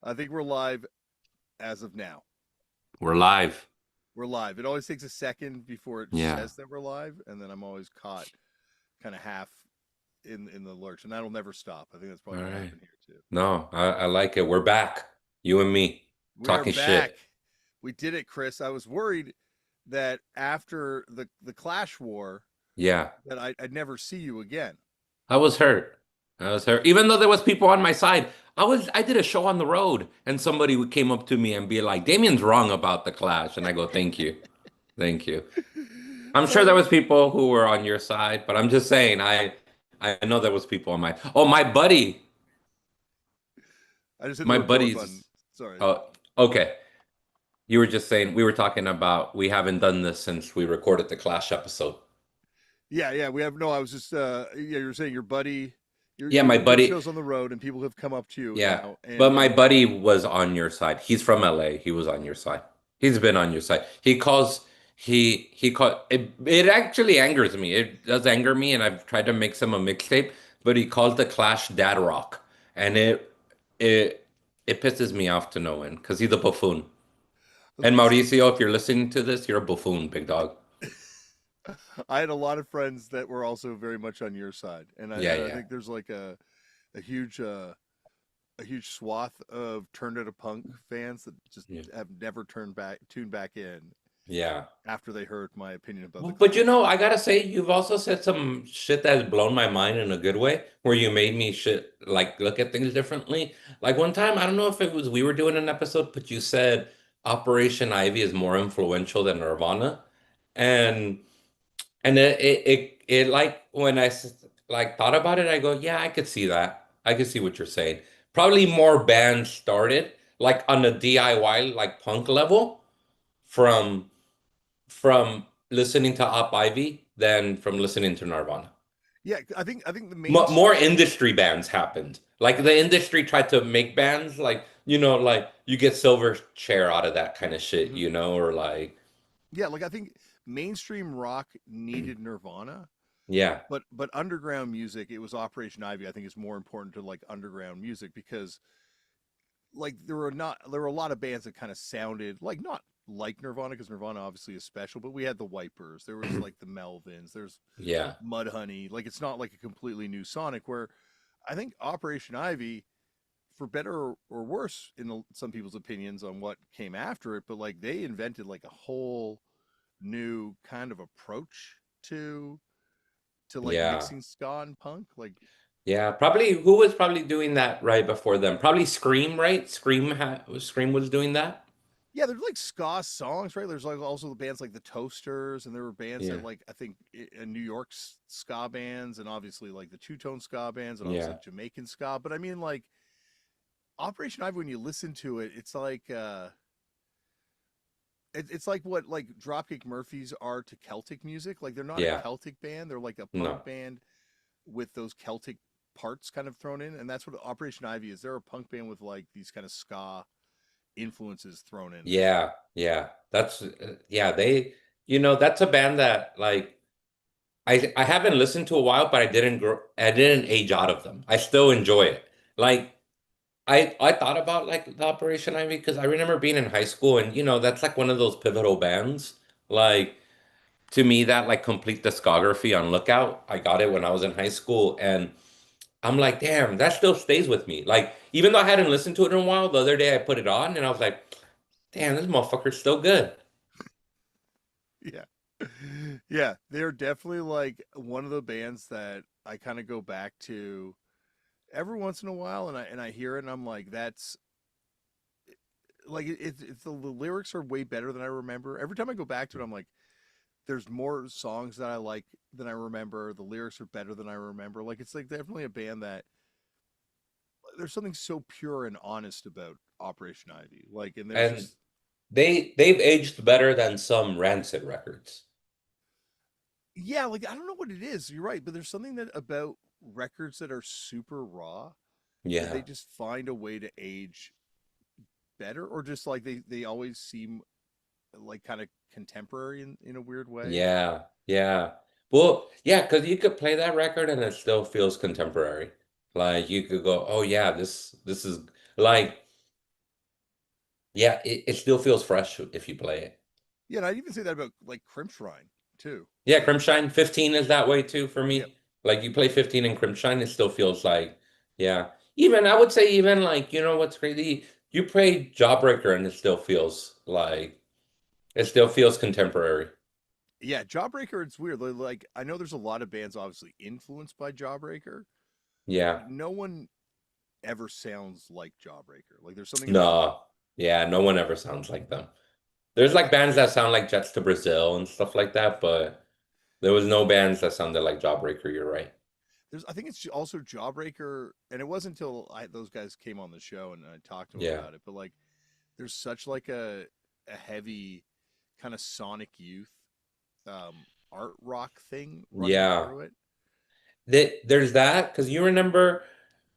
I think we're live as of now. We're live. We're live. It always takes a second before it Yeah. says that we're live, and then I'm always caught kind of half in the lurch, and that'll never stop. I think that's All probably going to right. happen here too. No, I like it. We're back. You and me We are talking back. shit. We did it, Chris. I was worried that after the Clash War Yeah. that I'd never see you again. I was hurt. I was hurt. Even though there was people on my side, I did a show on the road and somebody came up to me and be like, Damien's wrong about the Clash. And I go, thank you. Thank you. I'm sure there Uh, was people who were on your side, but I'm just saying, I know there was people on my buddy, I just hit the my record button. buddies. Sorry. Oh, okay. You were just saying we were talking about we haven't done this since we recorded the Clash episode. Yeah, yeah. We have no. I was just. Yeah, you're saying your buddy. Yeah, You're my doing buddy. shows on the road, and people have come up to you Yeah, now, but my and buddy was on your side. He's from LA. He was on your side. He's been on your side. He called it. It actually angers me. It does anger me, and I've tried to make some a mixtape, but he calls the Clash dad rock, and it it pisses me off to no end because he's a buffoon. I was And gonna say. Mauricio, if you're listening to this, you're a buffoon, big dog. I had a lot of friends that were also very much on your side, Yeah, and I yeah, think there's like a huge a huge swath of Turned Out a Punk fans that just yeah. have never tuned back in Yeah. after they heard my opinion about the But you Clash. know, I gotta say, you've also said some shit that's blown my mind in a good way, where you made me shit like look at things differently. Like one time, I don't know if it was we were doing an episode, but you said Operation Ivy is more influential than Nirvana, and it like when like thought about it, I go, yeah, I could see that. I could see what you're saying. Probably more bands started like on the DIY like punk level from listening to Op Ivy than from listening to Nirvana. Yeah, I think the More mainstream. industry bands happened. Like the industry tried to make bands like, like you get Silver Chair out of that kind of shit, Mhm. or like, Yeah, like I think mainstream rock needed Nirvana, yeah, but underground music, it was Operation Ivy. I think is more important to like underground music because like there were a lot of bands that kind of sounded like not like Nirvana because Nirvana obviously is special, but we had the Wipers, there was like the Melvins, there's yeah, Mudhoney. Like it's not like a completely new Sonic. Where I think Operation Ivy, for better or worse in some people's opinions on what came after it, but like they invented like a whole new kind of approach to like yeah, mixing ska and punk. Like yeah. Probably who was probably doing that right before them? Probably Scream, right? Scream was doing that. yeah, there's like ska songs, right? There's like also the bands like the Toasters, and there were bands Yeah, that like I think in New York ska bands, and obviously like the two tone ska bands, and obviously yeah, like Jamaican ska. But I mean, like Operation Ivy, when you listen to it, it's like it's like what like Dropkick Murphys are to Celtic music. Like they're not a yeah. Celtic band; they're like a punk No. band with those Celtic parts kind of thrown in, and that's what Operation Ivy is. They're a punk band with like these kind of ska influences thrown in there. Yeah, yeah. That's yeah, that's a band that like I haven't listened to a while, but I didn't age out of them. I still enjoy it. Like I thought about like the Operation Ivy because I remember being in high school and that's like one of those pivotal bands. Like to me that like complete discography on Lookout. I got it when I was in high school and I'm like, damn, that still stays with me. Like even though I hadn't listened to it in a while, the other day I put it on and I was like, damn, this motherfucker's still good. Yeah. Yeah, they're definitely like one of the bands that I kind of go back to every once in a while, and I hear it and I'm like that's like it's the lyrics are way better than I remember. Every time I go back to it I'm like there's more songs that I like than I remember. The lyrics are better than I remember. Like it's like definitely a band that there's something so pure and honest about Operation Ivy. Like and there's And just they've aged better than some Rancid records. yeah, like I don't know what it is. You're right, but there's something that about records that are super raw that they Yeah. just find a way to age better, or just like they always seem like kind of contemporary in a weird way. Yeah. Yeah. Well, yeah, because you could play that record and it still feels contemporary. Like you could go, oh yeah, this is like Yeah, it still feels fresh if you play it. Yeah, and I'd even say that about like Crimpshrine too. Yeah, Like, Crimshine 15 is that way too for yep, me. Like you play 15 in Crimshine, it still feels like, yeah. Even I would say even like, you know what's crazy? You play Jawbreaker and it still feels like it still feels contemporary. yeah, Jawbreaker. It's weird. Like, I know there's a lot of bands obviously influenced by Jawbreaker, Yeah. but no one ever sounds like Jawbreaker. Like, there's something about No. Yeah, no one ever sounds like them. There's like I, bands that sound like Jets to Brazil and stuff like that, but there was no bands that sounded like Jawbreaker, you're right. there's I think it's also Jawbreaker, and it wasn't until those guys came on the show and I talked to them Yeah. about it. But like, there's such like a heavy kind of Sonic Youth art rock thing running Yeah. through it. There's that because you remember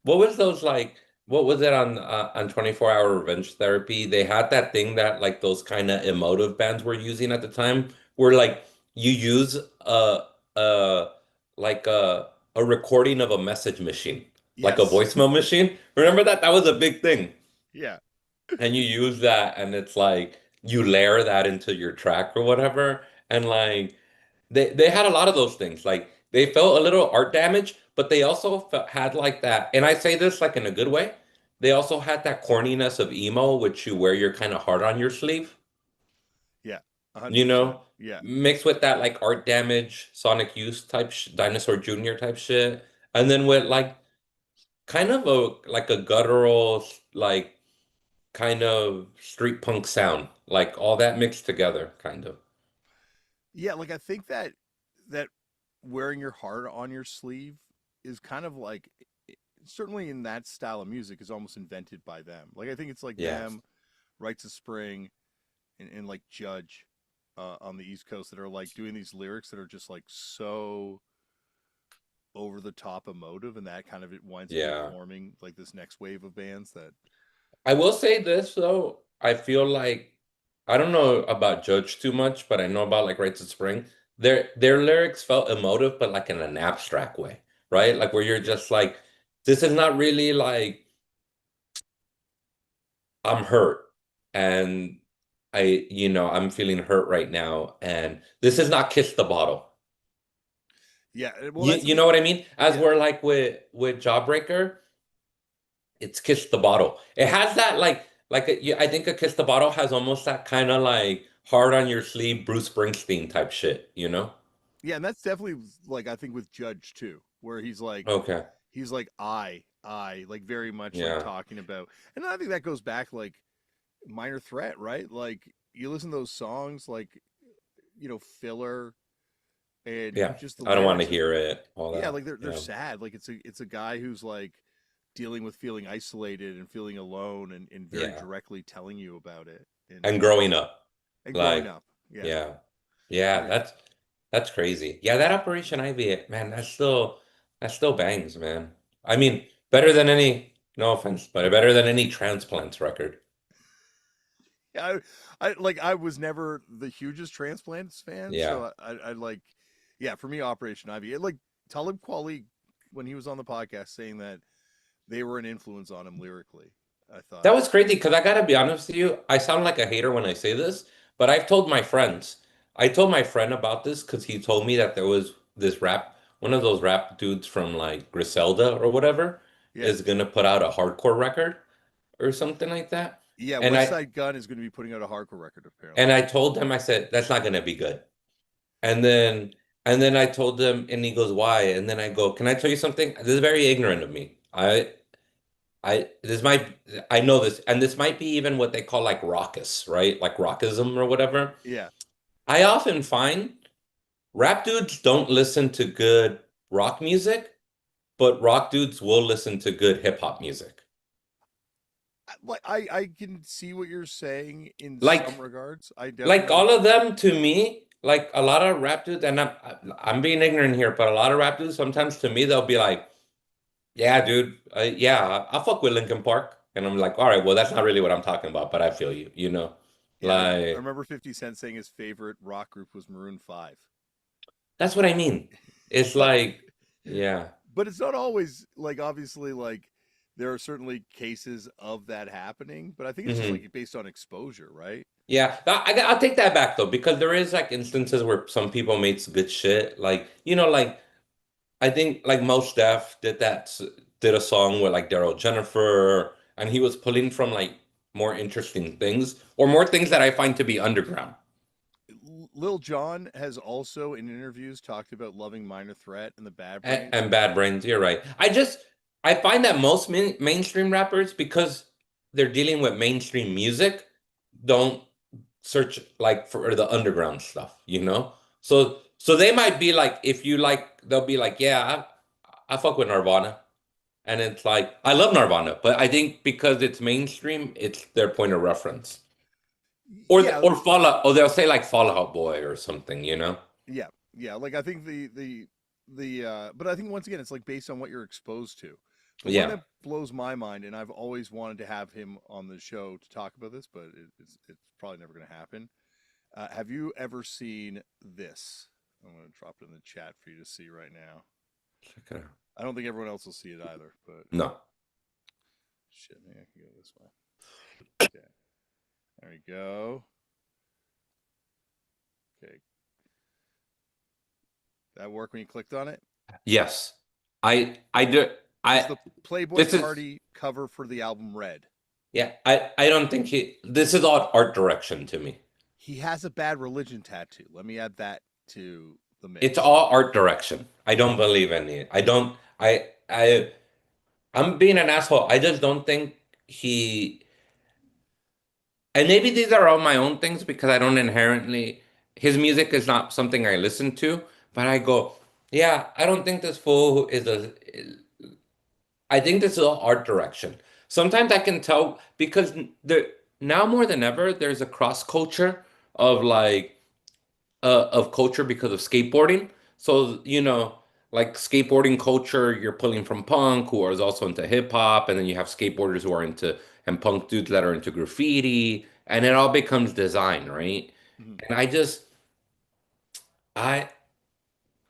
what was those like? What was it on 24 Hour Revenge Therapy? They had that thing that like those kind of emotive bands were using at the time, where like you use a like a recording of a message machine, like a Yes. voicemail machine. Remember that? That was a big thing, Yeah. and you use that, and it's like you layer that into your track or whatever, and like. They had a lot of those things. Like they felt a little art damage, but they also had like that. And I say this like in a good way. They also had that corniness of emo, which you wear your kind of heart on your sleeve, Yeah. you 100%. know, Yeah. mixed with that like art damage, Sonic Youth type, Dinosaur Jr. type shit, and then with like kind of a like a guttural like kind of street punk sound, like all that mixed together, kind of. Yeah, like I think that wearing your heart on your sleeve is kind of like certainly in that style of music is almost invented by them. Like I think it's like Yeah, them, Rites of Spring, and like Judge on the East Coast that are like doing these lyrics that are just like so over the top emotive, and that kind of it winds up yeah. informing like this next wave of bands that I will say this though, I feel like I don't know about Judge too much, but I know about like Rites of Spring. Their lyrics felt emotive, but like in an abstract way, right? Like where you're yeah. just like, this is not really like I'm hurt and I'm feeling hurt right now, and this is not Kiss the Bottle. Yeah, well You that's the you know thing. what I mean? As Yeah. we're like with Jawbreaker. It's Kiss the Bottle. It has that I think a Kiss the Bottle has almost that kind of like hard on your sleeve Bruce Springsteen type shit, you know? Yeah, and that's definitely like I think with Judge too, where Okay. he's like I like very much like Yeah. talking about, and I think that goes back like Minor Threat, right? Like you listen to those songs, like Filler, and Yeah. just the I don't want to lyrics are hear it, all yeah, that. like they're Yeah. sad. Like it's a guy who's like dealing with feeling isolated and feeling alone, and very Yeah. directly telling you about it, And growing up. and growing Like, up. Yeah, yeah. Yeah, very. that's crazy. Yeah, that Operation Ivy, man, that still bangs, man. I mean, better than any, no offense, but better than any Transplants record. Yeah, I was never the hugest Transplants fan, Yeah. so I like, yeah, for me, Operation Ivy. Like Talib Kweli when he was on the podcast saying that they were an influence on him lyrically. I That thought, was crazy because I gotta be honest with you. I sound like a hater when I say this, but I've told my friends. I told my friend about this because he told me that there was this one of those rap dudes from like Griselda or whatever yeah, is gonna put out a hardcore record or something like that. yeah, And West I Side Gun is going to be putting out a hardcore record and apparently. I told him, I said, that's not gonna be good. And then and then I told him, and he goes, why? And then I go, can I tell you something? This is very ignorant of me. This might I know this, and this might be even what they call like raucous, right? Like rockism or whatever. Yeah, I often find rap dudes don't listen to good rock music, but rock dudes will listen to good hip hop music. I can see what you're saying in some Like regards. I like definitely all of them to me, like a lot of rap dudes, and I'm being ignorant here, but a lot of rap dudes sometimes to me they'll be like, yeah, dude, yeah, I fuck with Linkin Park, and I'm like, all right, well that's not really what I'm talking about, but I feel you, you know, yeah. I like. remember 50 Cent saying his favorite rock group was Maroon 5. That's what I mean. It's Like like, yeah, but it's not always like obviously like there are certainly cases of that happening, but I think it's just Hmm. like based on exposure, right? Yeah, I'll take that back though, because there is like instances where some people made some good shit. Like, like I think like Mos Def did a song with like Daryl Jennifer, and he was pulling from like more interesting things or more things that I find to be underground. Lil Jon has also in interviews talked about loving Minor Threat and the Bad And Brains. Bad Brains, you're right. I find that most mainstream rappers, because they're dealing with mainstream music, don't search like for the underground stuff, you know? So they might be like, if you like, they'll be like, yeah, I fuck with Nirvana. And it's like, I love Nirvana, but I think because it's mainstream, it's their point of reference. Yeah, Or Fallout, or they'll say like Fallout Boy or something, you know? yeah, yeah. Like I think but I think once again, it's like based on what you're exposed to. The one Yeah. that blows my mind, and I've always wanted to have him on the show to talk about this, but it's probably never going to happen. Have you ever seen this? I'm going to drop it in the chat for you to see right now. Check it out. I don't think everyone else will see it either, but No. shit, maybe I can go this way. Okay, there we go. Okay, that work when you clicked on it? Yes. I do. This is I the Playboy This is, Cardi cover for the album Red. yeah, I don't think this is all art direction to me. He has a Bad Religion tattoo. Let me add that to the It's mix. all art direction. I don't believe any. I don't I'm being an asshole. I just don't think he, and maybe these are all my own things because I don't inherently, his music is not something I listen to, but I go, yeah, I don't think this fool is a, I think this is all art direction. Sometimes I can tell because there, now more than ever, there's a cross culture of like, of culture because of skateboarding. So, like skateboarding culture, you're pulling from punk, who is also into hip hop, and then you have skateboarders who are into, and punk dudes that are into graffiti, and it all becomes design, right? Mhm. And I,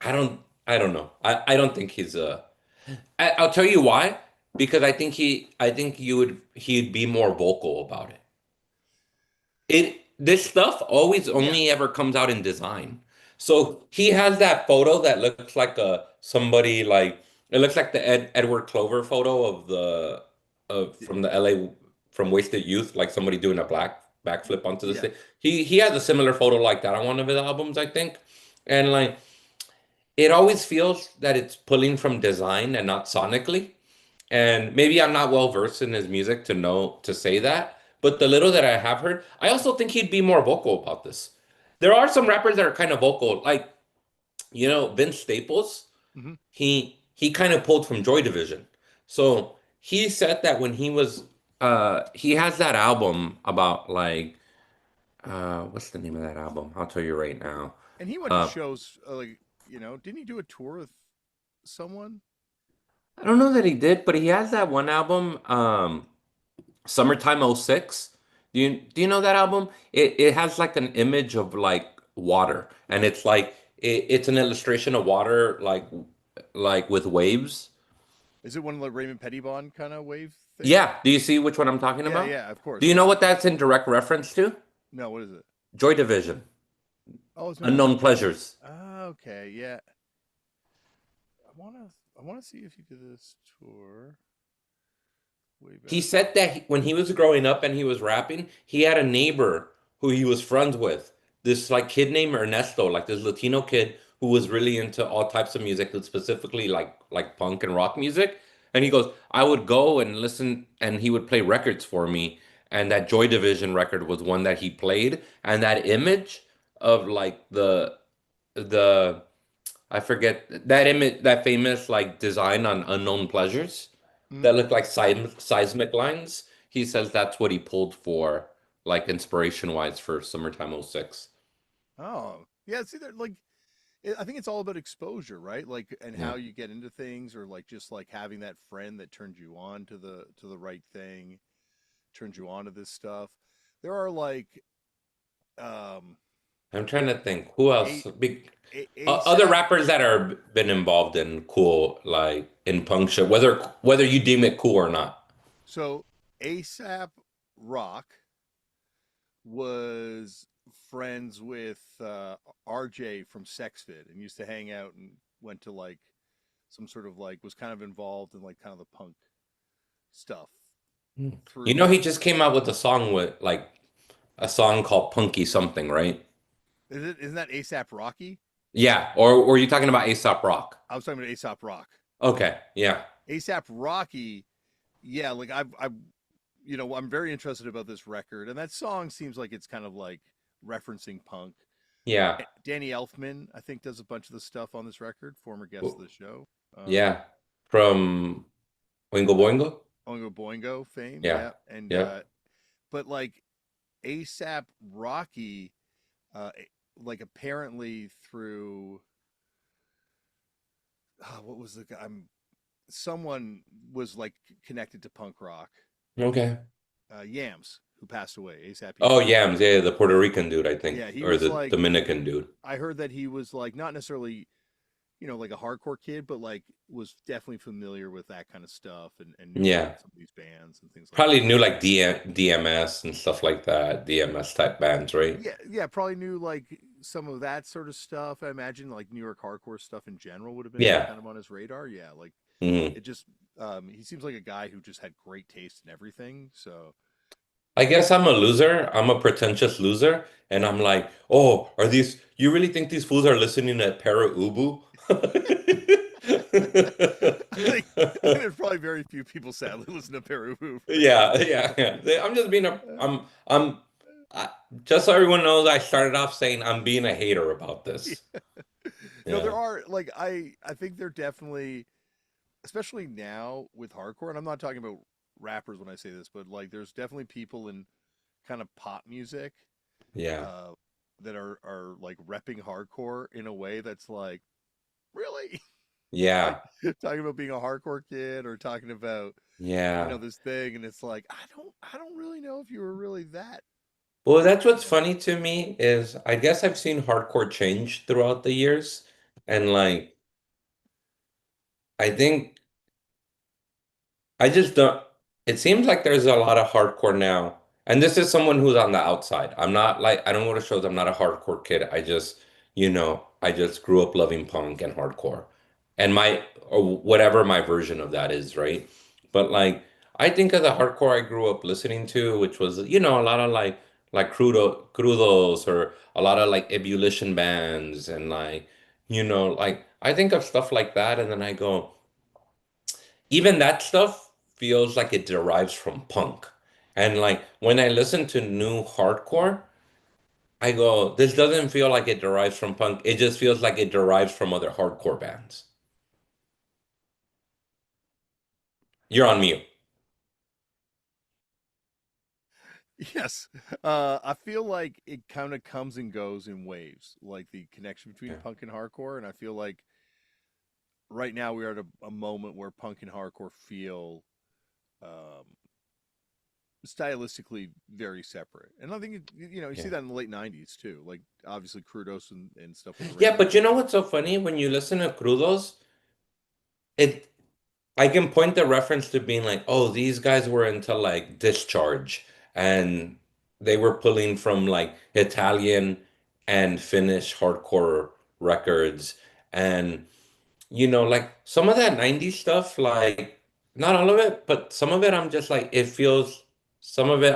I don't know. I don't think he's a. I'll tell you why. Because I think he'd be more vocal about it. This stuff always Yeah. only ever comes out in design. So he has that photo that looks like a somebody like, it looks like the Edward Clover photo of the of from the LA, from Wasted Youth, like somebody doing a backflip onto the Yeah. stage. He has a similar photo like that on one of his albums, I think. And like, it always feels that it's pulling from design and not sonically. And maybe I'm not well versed in his music to know to say that, but the little that I have heard, I also think he'd be more vocal about this. There are some rappers that are kind of vocal, like, Vince Staples. Hmm. He kind of pulled from Joy Division. So he said that when he has that album about like, what's the name of that album? I'll tell you right now. And he went to Uh shows like, didn't he do a tour with someone? I don't know that he did, but he has that one album, Summertime '06. Do you know that album? It has like an image of like water, and it's like it's an illustration of water, like with waves. Is it one of the Raymond Pettibon kind of wave things? Yeah, do you see which one I'm talking Yeah, about? yeah, of Do course. you know Yeah. what that's in direct reference to? No, what is it? Joy Division, Oh, it's not. Unknown Pleasures. Ah, okay, yeah. I wanna see if he did this tour way He back. said that when he was growing up and he was rapping, he had a neighbor who he was friends with. This like kid named Ernesto, like this Latino kid who was really into all types of music, but specifically like punk and rock music. And he goes, I would go and listen, and he would play records for me. And that Joy Division record was one that he played. And that image of like the I forget that image, that famous like design on Unknown Pleasures Mm. that look like seismic lines. He says that's what he pulled for, like inspiration wise for Summertime '06. Oh, yeah. See, that like I think it's all about exposure, right? Like, and Yeah. how you get into things, or like just like having that friend that turns you on to the right thing, turns you on to this stuff. There are like, um, I'm trying to think who else. A Other ASAP. rappers that are been involved in cool, like in punk shit, whether you deem it cool or not. So ASAP Rock was friends with RJ from Sexfit and used to hang out and went to like some sort of like was kind of involved in like kind of the punk stuff Hmm. You know, through he just came out with a song with like a song called Punky something, right? isn't that ASAP Rocky? Yeah, or were you talking about Aesop Rock? I was talking about ASAP Rock. Okay, yeah, ASAP Rocky, yeah, like I've you know, I'm very interested about this record, and that song seems like it's kind of like referencing punk. yeah, Danny Elfman, I think, does a bunch of the stuff on this record. Former guest of the show, yeah, from Oingo Boingo. Oingo Boingo fame, Yeah, yeah, and yeah, but like ASAP Rocky, like apparently through what was the guy? Someone was like connected to punk rock. okay. Yams, who passed away, ASAP Oh, Yams. Yams, yeah, the Puerto Rican dude, I think, Yeah, he or was the like Dominican dude. I heard that he was like not necessarily like a hardcore kid, but like was definitely familiar with that kind of stuff and knew about Yeah, some of these bands and things like probably that. knew like DMS and stuff like that, DMS type bands, right? Yeah, yeah, probably knew like some of that sort of stuff. I imagine like New York hardcore stuff in general would have been Yeah. kind of on his radar. Yeah, like Mhm. it just he seems like a guy who just had great taste in everything. So I guess I'm a loser. I'm a pretentious loser. And I'm like, oh, you really think these fools are listening to Para Ubu? I think there's probably very few people sadly listen to Peru for Yeah, yeah, yeah. I'm just being I, just so everyone knows, I started off saying I'm being a hater about yeah. this. No, Yeah, there are like I think they're definitely especially now with hardcore, and I'm not talking about rappers when I say this, but like there's definitely people in kind of pop music yeah, uh that are like repping hardcore in a way that's like really like yeah, talking about being a hardcore kid or talking about yeah. this thing and it's like I don't really know if you were really that Well, that's you what's know funny to me is I guess I've seen hardcore change throughout the years. And like, I think I just don't. It seems like there's a lot of hardcore now. And this is someone who's on the outside. I'm not like, I don't go to shows. I'm not a hardcore kid. I just grew up loving punk and hardcore. Or whatever my version of that is, right? But like, I think of the hardcore I grew up listening to, which was, a lot of like Crudos or a lot of like ebullition bands and like, like I think of stuff like that. And then I go, even that stuff feels like it derives from punk. And like when I listen to new hardcore, I go, this doesn't feel like it derives from punk. It just feels like it derives from other hardcore bands. You're on mute. yes I feel like it kind of comes and goes in waves like the connection between Yeah. punk and hardcore and I feel like right now we are at a moment where punk and hardcore feel um stylistically very separate and I think you see Yeah. that in the late 90s too like obviously Crudos and stuff with Yeah, Ring. but you know what's so funny? When you listen to Crudos, it I can point the reference to being like, oh, these guys were into like Discharge and they were pulling from like Italian and Finnish hardcore records and like some of that 90s stuff, like not all of it, but some of it I'm just like some of it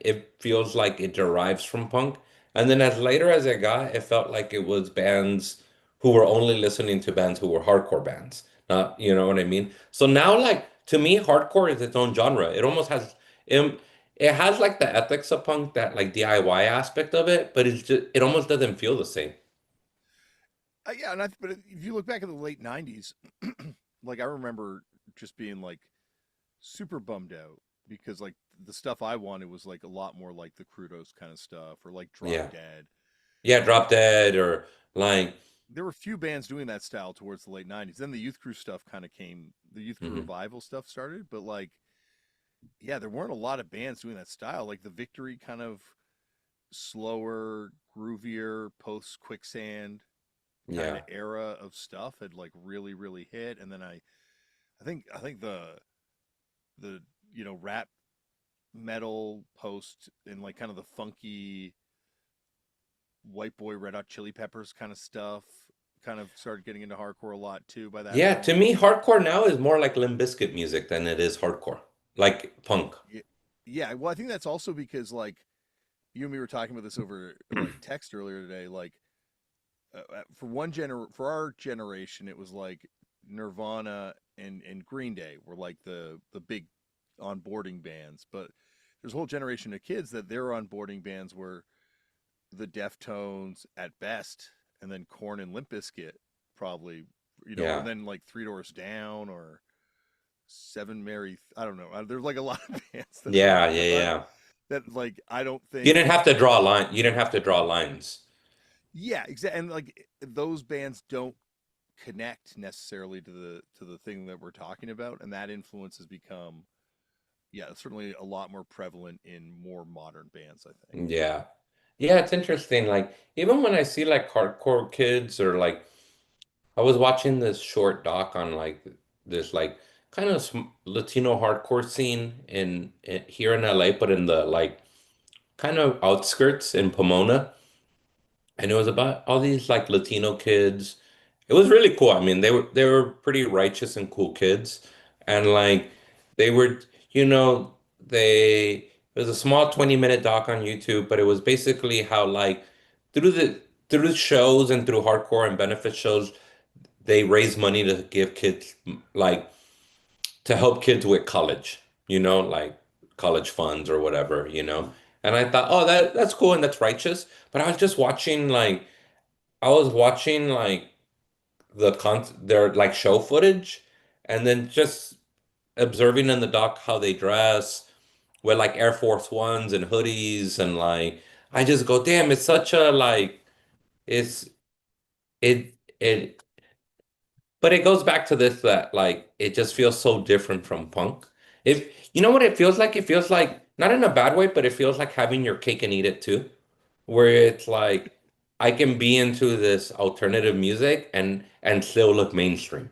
it feels like it derives from punk. And then as later as it got, it felt like it was bands who were only listening to bands who were hardcore bands. Not, you know what I mean? So now like to me, hardcore is its own genre. It has like the ethics of punk, that like DIY aspect of it, but it almost doesn't feel the same. Yeah, but if you look back at the late 90s like I remember just being like super bummed out because like the stuff I wanted was like a lot more like the Crudos kind of stuff or like Drop Yeah. Dead. Yeah, And Drop Dead or like there were few bands doing that style towards the late 90s. Then the Youth Crew stuff kind of came, the Youth Crew mhm. revival stuff started, but like yeah, there weren't a lot of bands doing that style. Like the Victory kind of slower, groovier, post quicksand kind of Yeah. era of stuff had like really really hit, and then I think the rap metal post and like kind of the funky White Boy Red Hot Chili Peppers kind of stuff kind of started getting into hardcore a lot too by that Yeah, to point. me, hardcore now is more like Limp Bizkit music than it is hardcore, like punk. Yeah, yeah. Well, I think that's also because like you and me were talking about this over like text earlier today. Like for our generation, it was like Nirvana and Green Day were like the big onboarding bands, but there's a whole generation of kids that their onboarding bands were the Deftones at best, and then Korn and Limp Bizkit probably, or Yeah. then like Three Doors Down or Seven Mary. I don't know. There's like a lot of bands that are Yeah, yeah, yeah. that like I don't You think. didn't have to draw a line. You didn't have to draw lines. Yeah, exactly. And like those bands don't connect necessarily to the thing that we're talking about, and that influence has become, yeah, certainly a lot more prevalent in more modern bands, I think. Yeah. Yeah, it's interesting. Like, even when I see like hardcore kids or like, I was watching this short doc on like this like kind of Latino hardcore scene in here in LA, but in the like kind of outskirts in Pomona. And it was about all these like Latino kids. It was really cool. I mean, they were pretty righteous and cool kids, and like they were, you know, they it was a small 20-minute doc on YouTube, but it was basically how like through the through shows and through hardcore and benefit shows, they raise money to give kids like to help kids with college, like college funds or whatever. And I thought, oh, that's cool and that's righteous. But I was watching like their like show footage and then just observing in the doc how they dress with like Air Force Ones and hoodies and like I just go, damn, it's such a like it's it but it goes back to this that like it just feels so different from punk. If you know what it feels like, it feels like not in a bad way, but it feels like having your cake and eat it too, where it's like I can be into this alternative music and still look mainstream.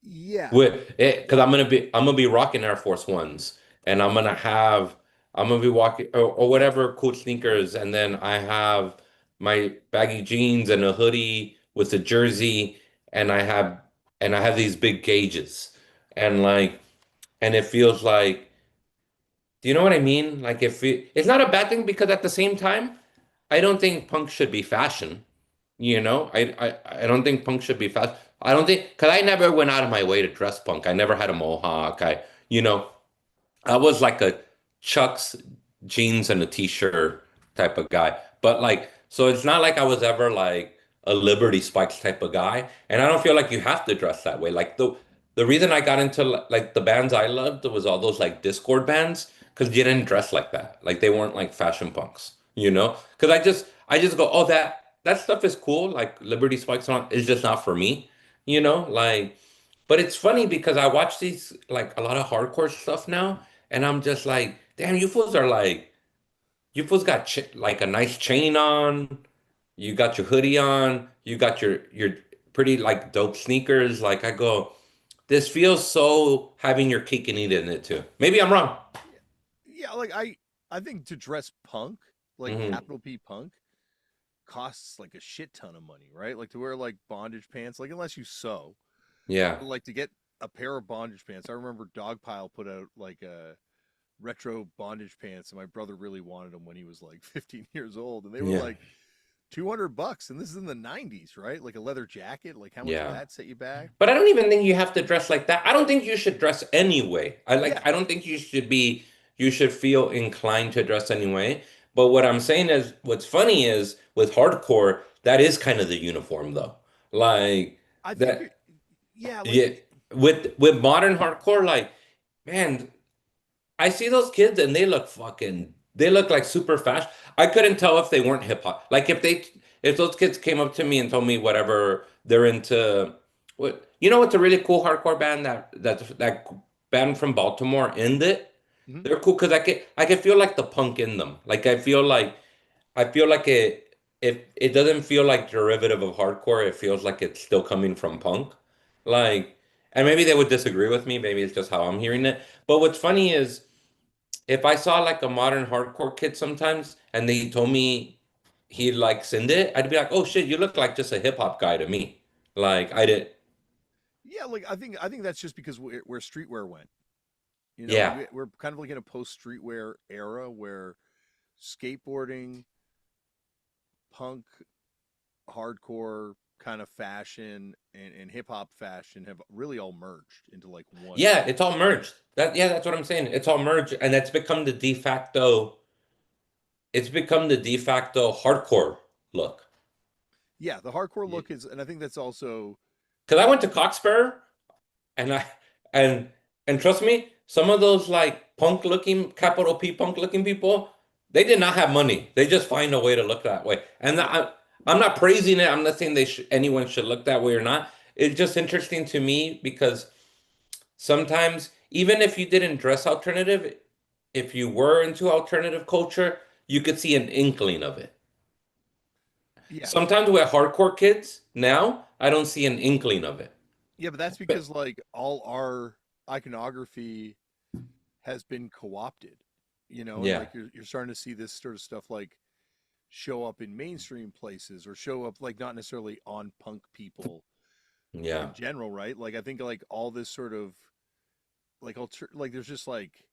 Yeah, With it, because I'm gonna be rocking Air Force Ones, and I'm gonna be walking or whatever cool sneakers, and then I have my baggy jeans and a hoodie with a jersey, and I have these big gauges, and like and it feels like, do you know what I mean? Like it's not a bad thing because at the same time, I don't think punk should be fashion. I don't think punk should be fast. I don't think because I never went out of my way to dress punk. I never had a mohawk. You know, I was like a Chuck's jeans and a t-shirt type of guy. But like, so it's not like I was ever like a Liberty Spikes type of guy. And I don't feel like you have to dress that way. Like the reason I got into like the bands I loved was all those like Discord bands because you didn't dress like that. Like they weren't like fashion punks, you know? Because I just go, oh that stuff is cool. Like Liberty Spikes on is just not for me, like. But it's funny because I watch these like a lot of hardcore stuff now, and I'm just like, damn, you fools got ch like a nice chain on, you got your hoodie on, you got your pretty like dope sneakers. Like I go, this feels so having your cake and eat it in it too. Maybe I'm wrong. yeah, yeah. Like I think to dress punk, like Hmm. capital P punk, costs like a shit ton of money, right? Like to wear like bondage pants, like unless you sew, Yeah, but like to get a pair of bondage pants. I remember Dogpile put out like a retro bondage pants, and my brother really wanted them when he was like 15 years old, and they were yeah, like $200, and this is in the 90s, right? Like a leather jacket. Like how much would yeah. that set you back? But I don't even think you have to dress like that. I don't think you should dress anyway. Yeah, I don't think you should feel inclined to dress anyway. But what I'm saying is what's funny is with hardcore, that is kind of the uniform though. Like I think that yeah, like yeah, with modern hardcore, like man, I see those kids and they look like super fast. I couldn't tell if they weren't hip hop. Like if those kids came up to me and told me whatever they're into, what's a really cool hardcore band that band from Baltimore, End It. Hmm. They're cool because I can feel like the punk in them. Like I feel like it doesn't feel like derivative of hardcore. It feels like it's still coming from punk. Like, and maybe they would disagree with me. Maybe it's just how I'm hearing it. But what's funny is if I saw like a modern hardcore kid sometimes and they told me he likes it, I'd be like, oh shit, you look like just a hip hop guy to me. Like I did, Yeah, like I think that's just because where streetwear went. yeah, We're kind of like in a post streetwear era where skateboarding, punk, hardcore kind of fashion, and hip hop fashion have really all merged into like one yeah, thing. it's all merged. Yeah, that's what I'm saying. It's all merged, and it's become the de facto. It's become the de facto hardcore look. Yeah, the hardcore look is, and I think that's also Because I went to Coxbear, and I and and trust me, some of those like punk looking, capital P punk looking people, they did not have money. They just find a way to look that way. And yeah, I'm not praising it. I'm not saying anyone should look that way or not. It's just interesting to me because sometimes even if you didn't dress alternative, if you were into alternative culture, you could see an inkling of it. yeah, Sometimes with hardcore kids now, I don't see an inkling of it. yeah. But that's But because like all our iconography has been co-opted, and yeah, like you're starting to see this sort of stuff like show up in mainstream places or show up like not necessarily on punk people yeah, in general, right? Like I think like all this sort of like there's just like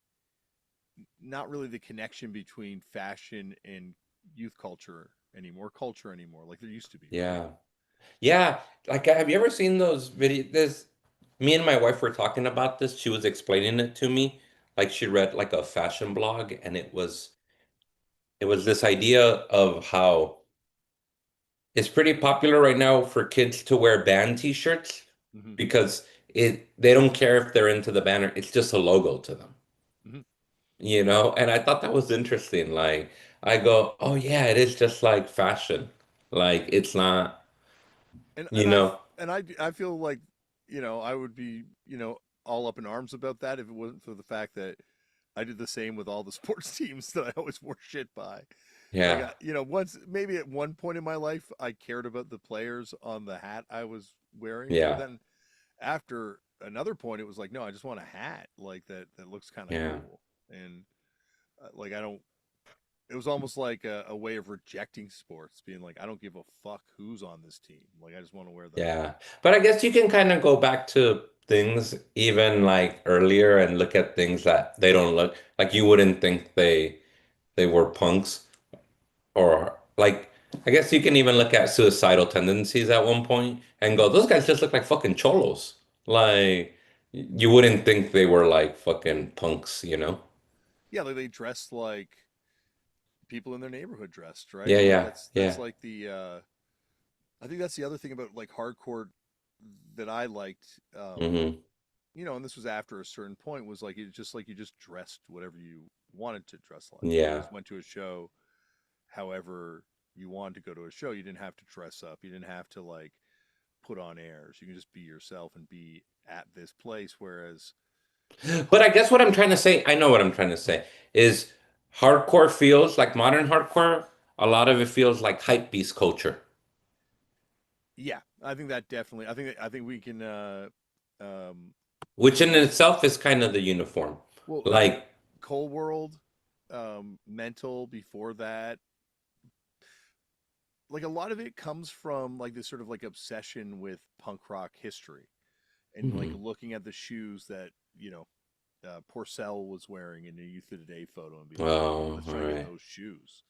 not really the connection between fashion and youth culture anymore, like there used to be, right? yeah. Yeah, like have you ever seen those videos? Me and my wife were talking about this. She was explaining it to me. Like she read like a fashion blog and it was this idea of how it's pretty popular right now for kids to wear band t-shirts Hmm. because they don't care if they're into the band or it's just a logo to them. Hmm. And I thought that was interesting. Like I go, "Oh yeah, it is just like fashion. Like it's not, and you and I know." and I feel like I would be all up in arms about that if it wasn't for the fact that I did the same with all the sports teams that I always wore shit by. Like Yeah. once maybe at one point in my life I cared about the players on the hat I was wearing, but Yeah. then after another point it was like, no, I just want a hat like that looks kind of Yeah. cool. And like I don't it was almost like a way of rejecting sports, being like, I don't give a fuck who's on this team. Like I just want to wear the hat. Yeah. But I guess you can kind of go back to things even like earlier and look at things that they don't look like you wouldn't think they were punks or like I guess you can even look at suicidal tendencies at one point and go, those guys just look like fucking cholos. Like you wouldn't think they were like fucking punks, you know? Yeah, like they dressed like people in their neighborhood dressed, right? Yeah, Like yeah, that's yeah. like the I think that's the other thing about like hardcore that I liked. Hmm. And this was after a certain point, was like it's just like you just dressed whatever you wanted to dress like. You Yeah. just went to a show however you wanted to go to a show. You didn't have to dress up. You didn't have to like put on airs. You can just be yourself and be at this place. Whereas But I punk, guess what I'm trying to say, I know what I'm trying to say, is hardcore feels like modern hardcore. A lot of it feels like hype beast culture, yeah, I think that definitely. I think we can. Um, which in itself is kind of the uniform. well, I think Like, Cold World, Mental before that, like a lot of it comes from like this sort of like obsession with punk rock history and like mhm. looking at the shoes that Porcell was wearing in a Youth of Today photo and being like, Oh, let's all try to get right. those shoes.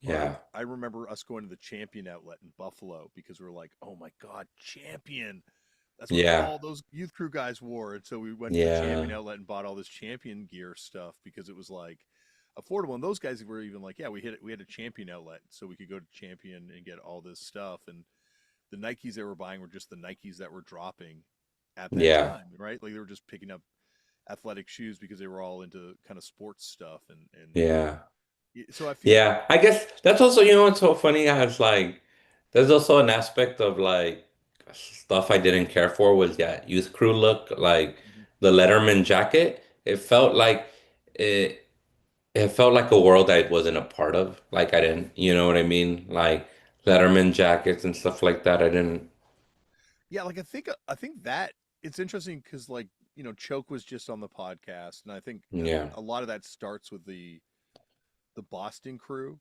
Or Yeah. I remember us going to the Champion outlet in Buffalo because we were like, oh my God, Champion. That's what Yeah. all those youth crew guys wore. And so we went to the Champion Yeah. outlet and bought all this Champion gear stuff because it was like affordable. And those guys were even like, yeah, we had a Champion outlet, so we could go to Champion and get all this stuff. And the Nikes they were buying were just the Nikes that were dropping at that Yeah. time, right? Like they were just picking up athletic shoes because they were all into kind of sports stuff. And Yeah. so I feel Yeah. I guess that's also, what's so funny is like, there's also an aspect of like stuff I didn't care for was, yeah, youth crew look, like Mhm. the Letterman jacket. It felt like it it felt like a world I wasn't a part of. Like I didn't, you know what I mean? Like Letterman jackets and stuff like that. I didn't. Yeah, like I think that it's interesting because like Choke was just on the podcast, and I think Yeah. a lot of that starts with the Boston crew,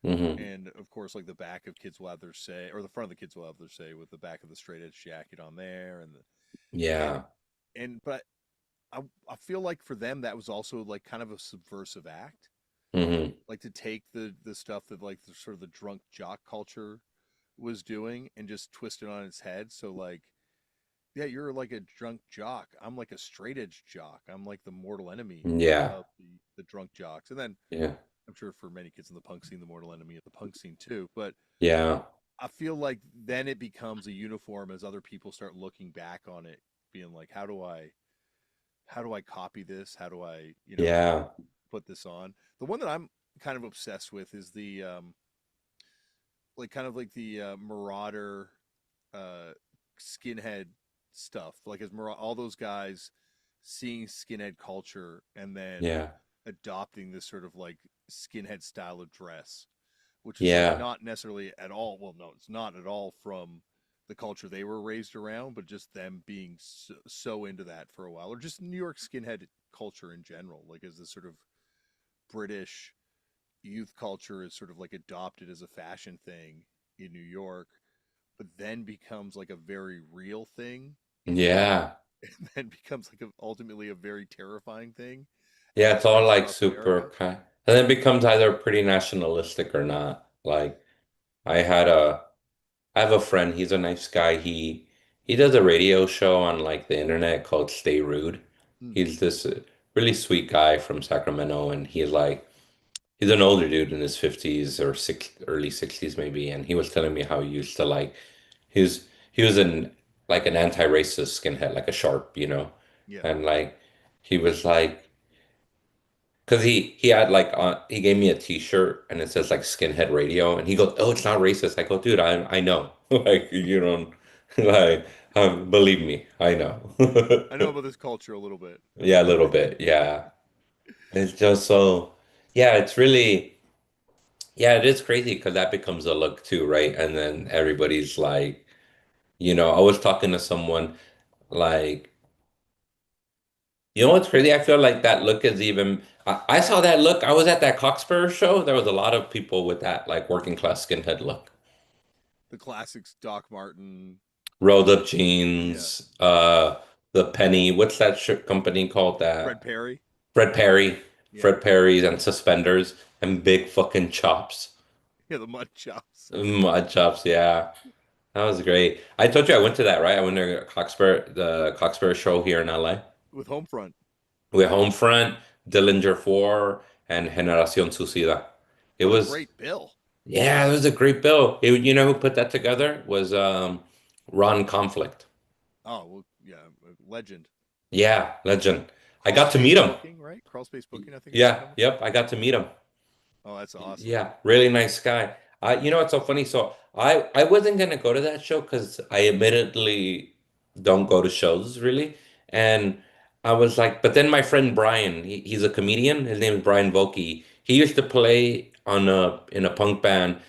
Hmm. and of course like the back of Kids Will Have Their Say, or the front of the Kids Will Have Their Say with the back of the Straight Edge jacket on there, and Yeah. but I feel like for them that was also like kind of a subversive act, Hmm. like to take the stuff that like the sort of the drunk jock culture was doing and just twist it on its head. So like, yeah, you're like a drunk jock. I'm like a straight edge jock. I'm like the mortal enemy Yeah. of the drunk jocks. And then Yeah. I'm sure for many kids in the punk scene, the mortal enemy of the punk scene too. But Yeah. I feel like then it becomes a uniform as other people start looking back on it, being like, how do I copy this? How do I, Yeah. put this on? The one that I'm kind of obsessed with is the like kind of like the Marauder uh skinhead stuff. Like as all those guys seeing skinhead culture and then Yeah. adopting this sort of like skinhead style of dress, which is like Yeah. not necessarily at all. Well, no, it's not at all from the culture they were raised around, but just them being so into that for a while, or just New York skinhead culture in general, like as this sort of British youth culture is sort of like adopted as a fashion thing in New York, but then becomes like a very real thing in Europe, Yeah. and then becomes like ultimately a very terrifying thing Yeah. as it It's all spreads like across super America. kind. And then it becomes either pretty nationalistic or not. Like I had a I have a friend, he's a nice guy. He does a radio show on like the internet called Stay Rude. Hmm. He's this really sweet guy from Sacramento, and he's an older dude in his 50s or early 60s maybe, and he was telling me how he used to like he was an anti-racist skinhead, like a sharp, you know. Yeah. And like he was like, because he had like he gave me a t-shirt and it says like skinhead radio, and he goes, "Oh, it's not racist." I go, "Dude, I know." Like you don't like believe me, I know. I know about this culture a little bit. Yeah, a little bit. Yeah. It's just so yeah, it's really yeah, it is crazy because that becomes a look too, right? And then everybody's like, I was talking to someone like, you know what's crazy? I feel like that look is even. I saw that look. I was at that Cockspur show. There was a lot of people with that like working class skinhead look. The classics, Doc Martin. Rolled up Yeah. jeans, the penny. What's that shirt company called Fred that? Perry. Fred Perry, Yeah. Fred Perry's and suspenders and big fucking chops. Yeah, the mud chops. Mud chops, yeah. That was great. I told you I went to that, right? I went to the Cockspur show here in LA. With Homefront. With Homefront, Dillinger 4, and Generación Suicida. It What a was, great bill. yeah, it was a great bill. You know who put that together? Was Ron Conflict. Oh, well, yeah, legend. Yeah, legend. I Crawl got to Space meet him. Booking, right? Crawl Space Booking, I think is the Yeah, company. yep, I got to meet him. Oh, that's awesome. Yeah, really nice guy. You know what's so funny? So I wasn't gonna go to that show because I admittedly don't go to shows really, and I was like, but then my friend Brian, he's a comedian. His name is Brian Volke. He used to play in a punk band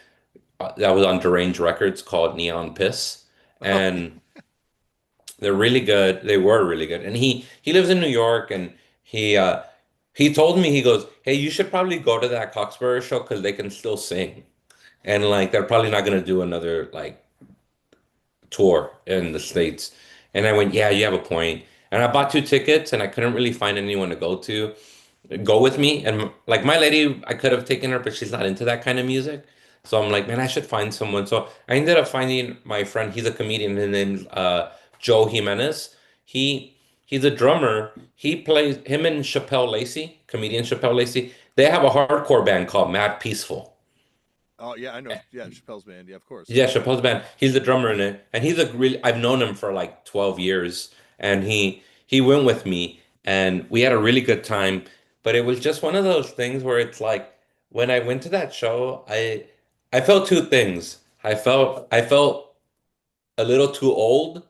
that was on Deranged Records called Neon Piss, Oh, yeah. and they're really good. They were really good, and he lives in New York, and he uh he told me he goes, "Hey, you should probably go to that Coxbury show because they can still sing." And like they're probably not gonna do another like tour in the States. And I went, yeah, you have a point. And I bought two tickets and I couldn't really find anyone to go with me. And like my lady, I could have taken her, but she's not into that kind of music. So I'm like, man, I should find someone. So I ended up finding my friend. He's a comedian. His name's Joe Jimenez. He's a drummer. He plays him and Chappelle Lacey, comedian Chappelle Lacey. They have a hardcore band called Mad Peaceful. Oh, yeah, I know. Yeah, Chappelle's band. Yeah, of course. Yeah, Chappelle's band. He's the drummer in it, and he's a really. I've known him for like 12 years, and he went with me, and we had a really good time. But it was just one of those things where it's like when I went to that show, I felt two things. I felt a little too old,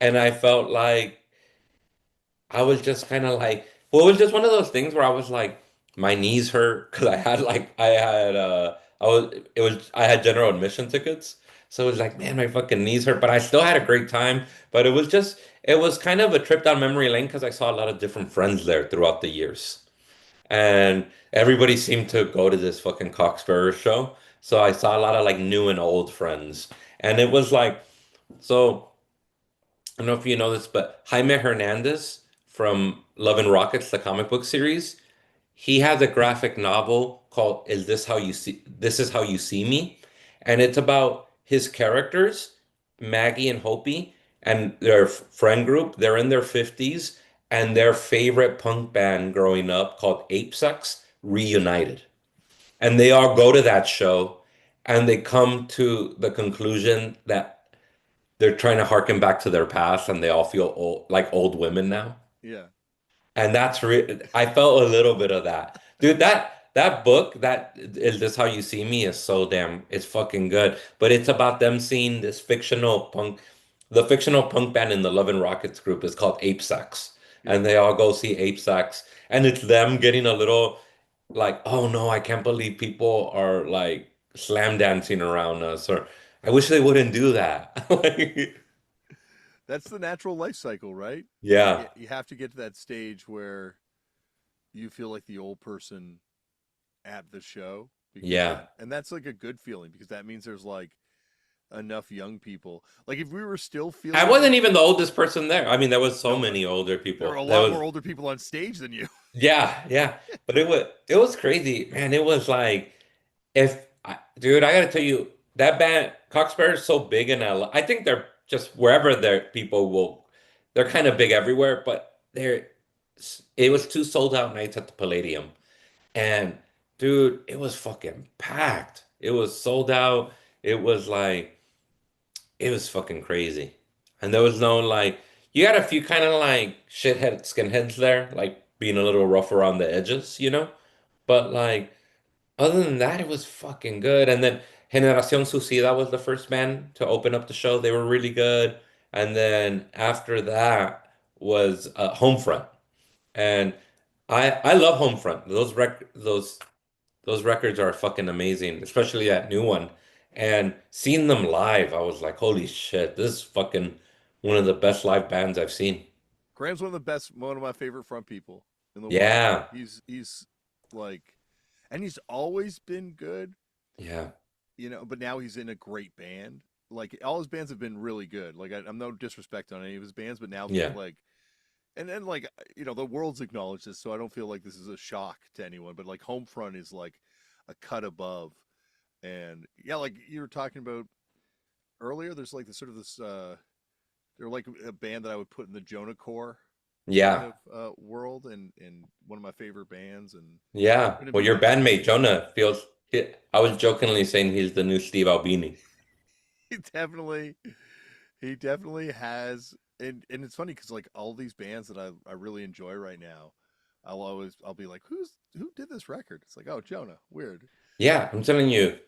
and I felt like I was just kind of like Well, it was just one of those things where I was like, my knees hurt because I had general admission tickets. So it was like, man, my fucking knees hurt, but I still had a great time. But it was kind of a trip down memory lane because I saw a lot of different friends there throughout the years. And everybody seemed to go to this fucking Coxbearer show. So I saw a lot of like new and old friends. And it was like, so I don't know if you know this, but Jaime Hernandez from Love and Rockets, the comic book series, he has a graphic novel called This Is How You See Me? And it's about his characters, Maggie and Hopi, and their friend group. They're in their 50s, and their favorite punk band growing up called Ape Sex reunited. And they all go to that show and they come to the conclusion that they're trying to harken back to their past and they all feel like old women now. Yeah. And I felt a little bit of that. Dude, that book, that is this how you see me is so damn it's fucking good. But it's about them seeing the fictional punk band in the Love and Rockets group is called Ape Sex. Yeah. And they all go see Ape Sex. And it's them getting a little like, oh no, I can't believe people are like slam dancing around us, or I wish they wouldn't do that. Like, That's the natural life cycle, right? yeah, You have to get to that stage where you feel like the old person at the show because yeah. and that's like a good feeling because that means there's like enough young people. Like if we were still I feeling wasn't like even the oldest person there. I mean, there was so no, but many older there were people. a There lot was, more older people on stage than you. yeah, yeah. But it was crazy, man. It was like dude, I gotta tell you, that band, Coxbear is so big in LA. I think they're just wherever their people will, they're kind of big everywhere, but it was two sold out nights at the Palladium. And dude, it was fucking packed. It was sold out. It was like, it was fucking crazy. And there was no like, you had a few kind of like skinheads there, like being a little rough around the edges, you know? But like, other than that, it was fucking good. And then Generación Suicida was the first band to open up the show. They were really good. And then after that was Homefront. And I love Homefront. Those records are fucking amazing, especially that new one. And seeing them live, I was like, holy shit, this is fucking one of the best live bands I've seen. Graham's one of my favorite front people in the world. Yeah, He's like and he's always been good, yeah, but now he's in a great band. Like all his bands have been really good. Like I'm no disrespect on any of his bands, but now yeah. like and then like the world's acknowledged this, so I don't feel like this is a shock to anyone. But like Homefront is like a cut above, and yeah, like you were talking about earlier, there's like this sort of this they're like a band that I would put in the Jonah Core kind Yeah, of world, and one of my favorite bands, and yeah. going to Well, be your like bandmate Jonah I was jokingly saying he's the new Steve Albini. he definitely he definitely has, and it's funny because like all these bands that I really enjoy right now, I'll be like, who did this record? It's like, oh, Jonah, weird. Yeah, I'm telling you,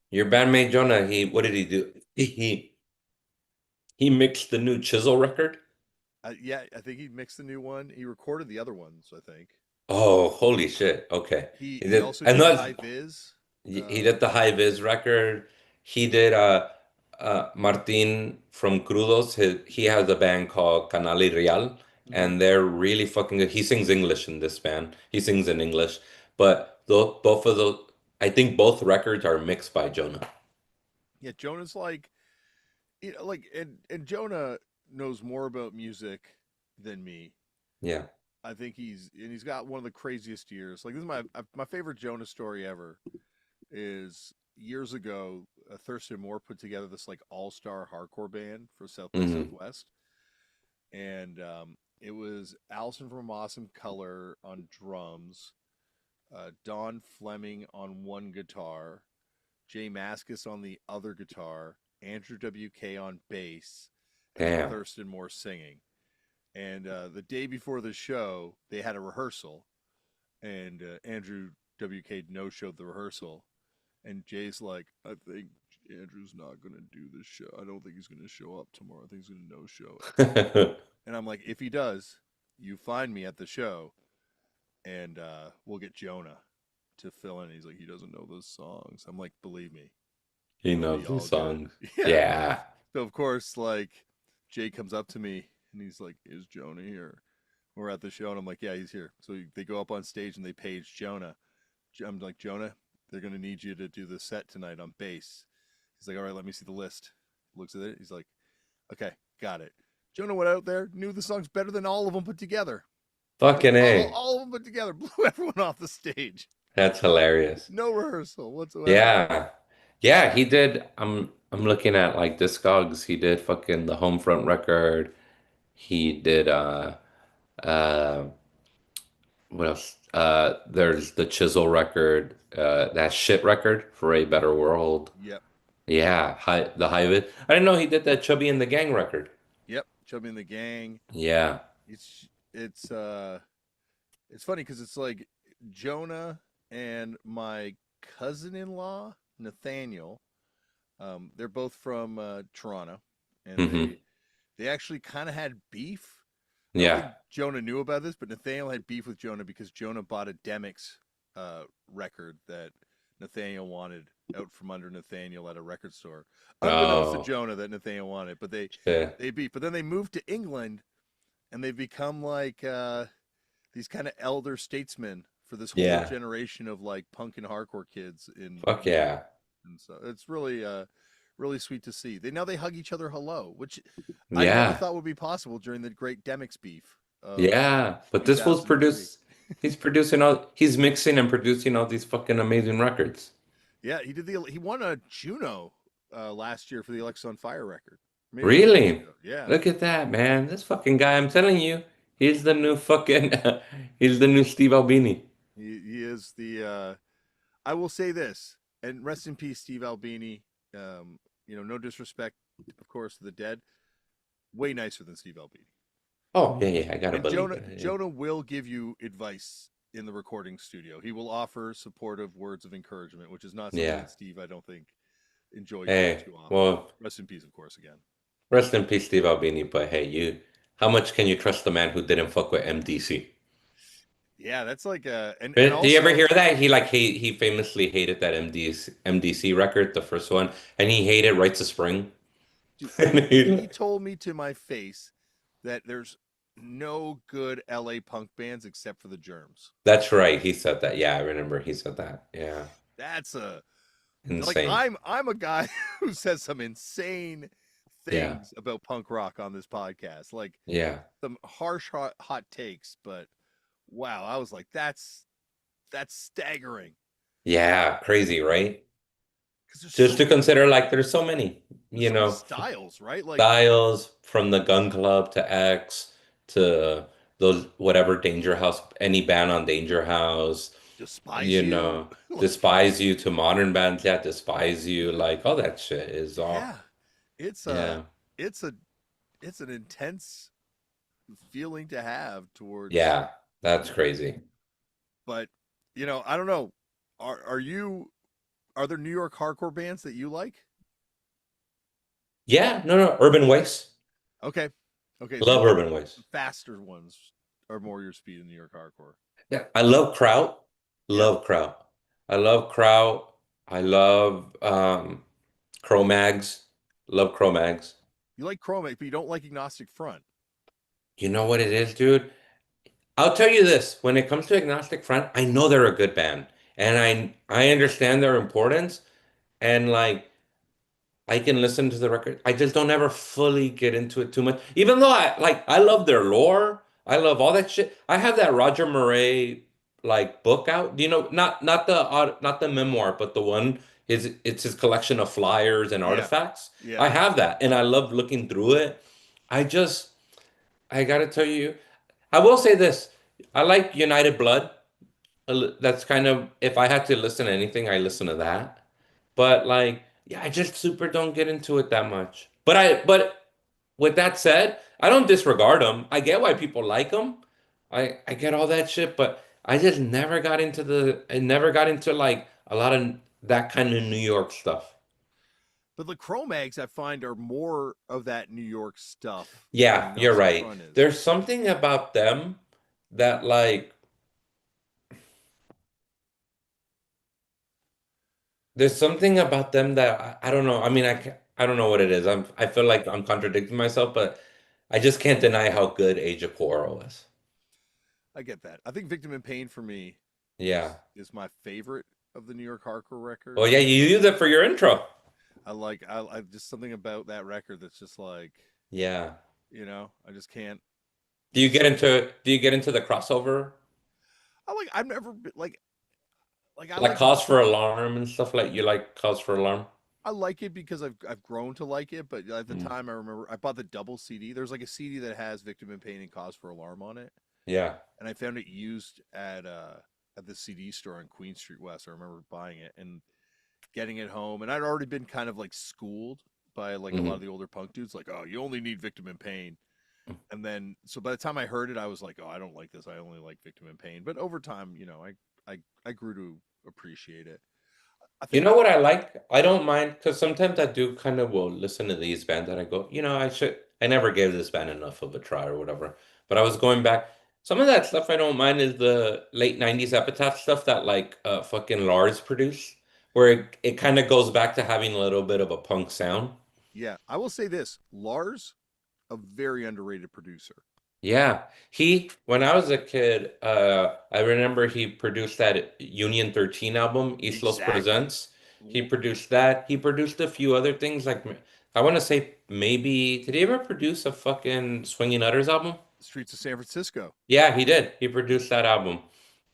your bandmate Jonah, what did he do? He mixed the new Chisel record. Yeah, I think he mixed the new one. He recorded the other ones, I think. Oh, holy shit. Okay. He He he did, also and did that's, High Viz. he did the High Viz record. He did Martin from Crudos. He has a band called Canal y Real, Mhm. and they're really fucking good. He sings English in this band. He sings in English, but both of those, I think both records are mixed by Jonah. Yeah, Jonah's like like and Jonah knows more about music than me. Yeah. I think he's got one of the craziest years. Like this is my favorite Jonah story ever is years ago, Thurston Moore put together this like all-star hardcore band for South by Hmm. Southwest, and it was Allison from Awesome Color on drums, Don Fleming on one guitar, Jay Maskus on the other guitar, Andrew WK on bass, and then Damn. Thurston Moore singing. And the day before the show, they had a rehearsal, and Andrew WK no showed the rehearsal, and Jay's like, I think Andrew's not gonna do this show. I don't think he's gonna show up tomorrow. I think he's gonna no show it. And I'm like, if he does, you find me at the show. and we'll get Jonah to fill in. He's like, he doesn't know those songs. I'm like, believe me, He it'll be knows all these good. songs. Yeah. Yeah. So of course, like Jay comes up to me and he's like, "Is Jonah here?" We're at the show, and I'm like, "Yeah, he's here." So they go up on stage and they page Jonah. I'm like, "Jonah, they're gonna need you to do the set tonight on bass." He's like, "All right, let me see the list." Looks at it. He's like, "Okay, got it." Jonah went out there, knew the songs better than all of them put together. Like Fucking A. all of them put together, blew everyone off the stage. That's hilarious. No rehearsal whatsoever. Yeah. Yeah, he did. I'm looking at like Discogs. He did fucking the Homefront record. He did uh what else? There's the Chisel record, that shit record for A Better World. Yep, Yeah, the Hive. I didn't know he did that Chubby and the Gang record. yep. Chubby and the Gang. Yeah. It's it's funny because it's like Jonah and my cousin-in-law Nathaniel. They're both from Toronto, and Hmm. they actually kind of had beef. I don't think Yeah. Jonah knew about this, but Nathaniel had beef with Jonah because Jonah bought a Demix record that Nathaniel wanted out from under Nathaniel at a record store, unbeknownst to Oh, Jonah that Nathaniel wanted. But shit. they beef. But then they moved to England, and they've become like these kind of elder statesmen for this whole Yeah. generation of like punk and hardcore kids Fuck in England. yeah. And so it's really really sweet to see. They hug each other hello, which I never Yeah. thought would be possible during the great Demix beef of Yeah. But this fool's 2003. he's producing he's mixing and producing all these fucking amazing records. Yeah, he won a Juno last year for the Alexa on Fire record. Maybe 2 years Really? ago. Yeah. Look at that, man. This fucking guy, I'm telling you, he's the new fucking he's the new Steve Albini. He is the I will say this, and rest in peace Steve Albini. No disrespect of course to the dead. Way nicer than Steve Albini. Oh, yeah, yeah, I gotta And believe Jonah it. Yeah. Jonah will give you advice in the recording studio. He will offer supportive words of encouragement, which is not something Yeah. that Steve I don't think enjoys doing Hey, too often. well, Rest in peace, of course, again. rest in peace, Steve Albini, but hey, how much can you trust the man who didn't fuck with MDC? Yeah, that's like and Did you ever also hear that? He famously hated that MDC record, the first one, and he hated Rites of Spring. dude, And he told me to my face that there's no good LA punk bands except for the Germs. That's right, he said that. Yeah, I remember he said that. Yeah, That's a like insane. I'm a guy who says some insane Yeah, things about punk rock on this podcast. Like yeah, some harsh hot takes, but wow, I was like, that's staggering yeah, crazy, right? because there's Just so to many consider, like, there's so many, styles, right? Like styles from the Gun Club to X to those whatever Danger House, any band on Danger House, despise you, like Despise You to modern bands, yeah, Despise You, like all that shit is yeah, all, it's a yeah, it's a it's an intense feeling to have towards. yeah, that's crazy. But I don't know. Are you are there New York hardcore bands that you like? Yeah, no, no, Urban Waste, Okay, okay, so love Urban Waste. faster ones are more your speed in New York hardcore. Yeah, I love Kraut, Yep. love Kraut. I love Kraut. I love Cro-Mags, love Cro-Mags. You like Chromate, but you don't like Agnostic Front. You know what it is, dude? I'll tell you this, when it comes to Agnostic Front, I know they're a good band and I understand their importance and like I can listen to the record. I just don't ever fully get into it too much. Even though I love their lore. I love all that shit. I have that Roger Murray like book out. Do you know not the memoir, but the one it's his collection of flyers and Yeah, artifacts. yeah. I have that and I love looking through it. I just I gotta tell you, I will say this. I like United Blood. That's kind of if I had to listen to anything, I listen to that. But like, yeah, I just super don't get into it that much. But with that said, I don't disregard them. I get why people like them. I get all that shit, but I just never got into I never got into like a lot of that kind of New York stuff. But the Cro-Mags I find are more of that New York stuff than Yeah, you're Agnostic right. Front is. There's something about them that like There's something about them that I don't know. I mean, I don't know what it is. I feel like I'm contradicting myself, but I just can't deny how good Age of Quarrel was. I get that. I think Victim in Pain for me Yeah. is my favorite of the New York hardcore Oh records. yeah, you use it for your intro. I just something about that record that's just like, Yeah. I just can't. Do It's you just get so good. into do you get into the crossover? I've never been like I Like like Cause for Alarm and stuff like you like Cause for Alarm? I like it because I've grown to like it, but at the Mm. time I remember I bought the double CD. There's like a CD that has Victim in Pain and Cause for Alarm on it, Yeah. and I found it used at the CD store on Queen Street West. I remember buying it and getting it home, and I'd already been kind of like schooled by like a lot of Hmm. the older punk dudes, like, oh, you only need Victim in Pain. And then so by the time I heard it, I was like, oh, I don't like this. I only like Victim in Pain. But over time, I grew to appreciate it. I You think know what I like? I don't mind because sometimes I do kind of will listen to these bands and I go, I never gave this band enough of a try or whatever. But I was going back. Some of that stuff I don't mind is the late 90s Epitaph stuff that like fucking Lars produced, where it kind of goes back to having a little bit of a punk sound. yeah, I will say this: Lars, a very underrated producer. Yeah. When I was a kid, I remember he produced that Union 13 album, East Los Exactly. Presents. He produced that. He produced a few other things like I want to say maybe did he ever produce a fucking Swinging Utters album? Streets of San Francisco. Yeah, he did. He produced that album.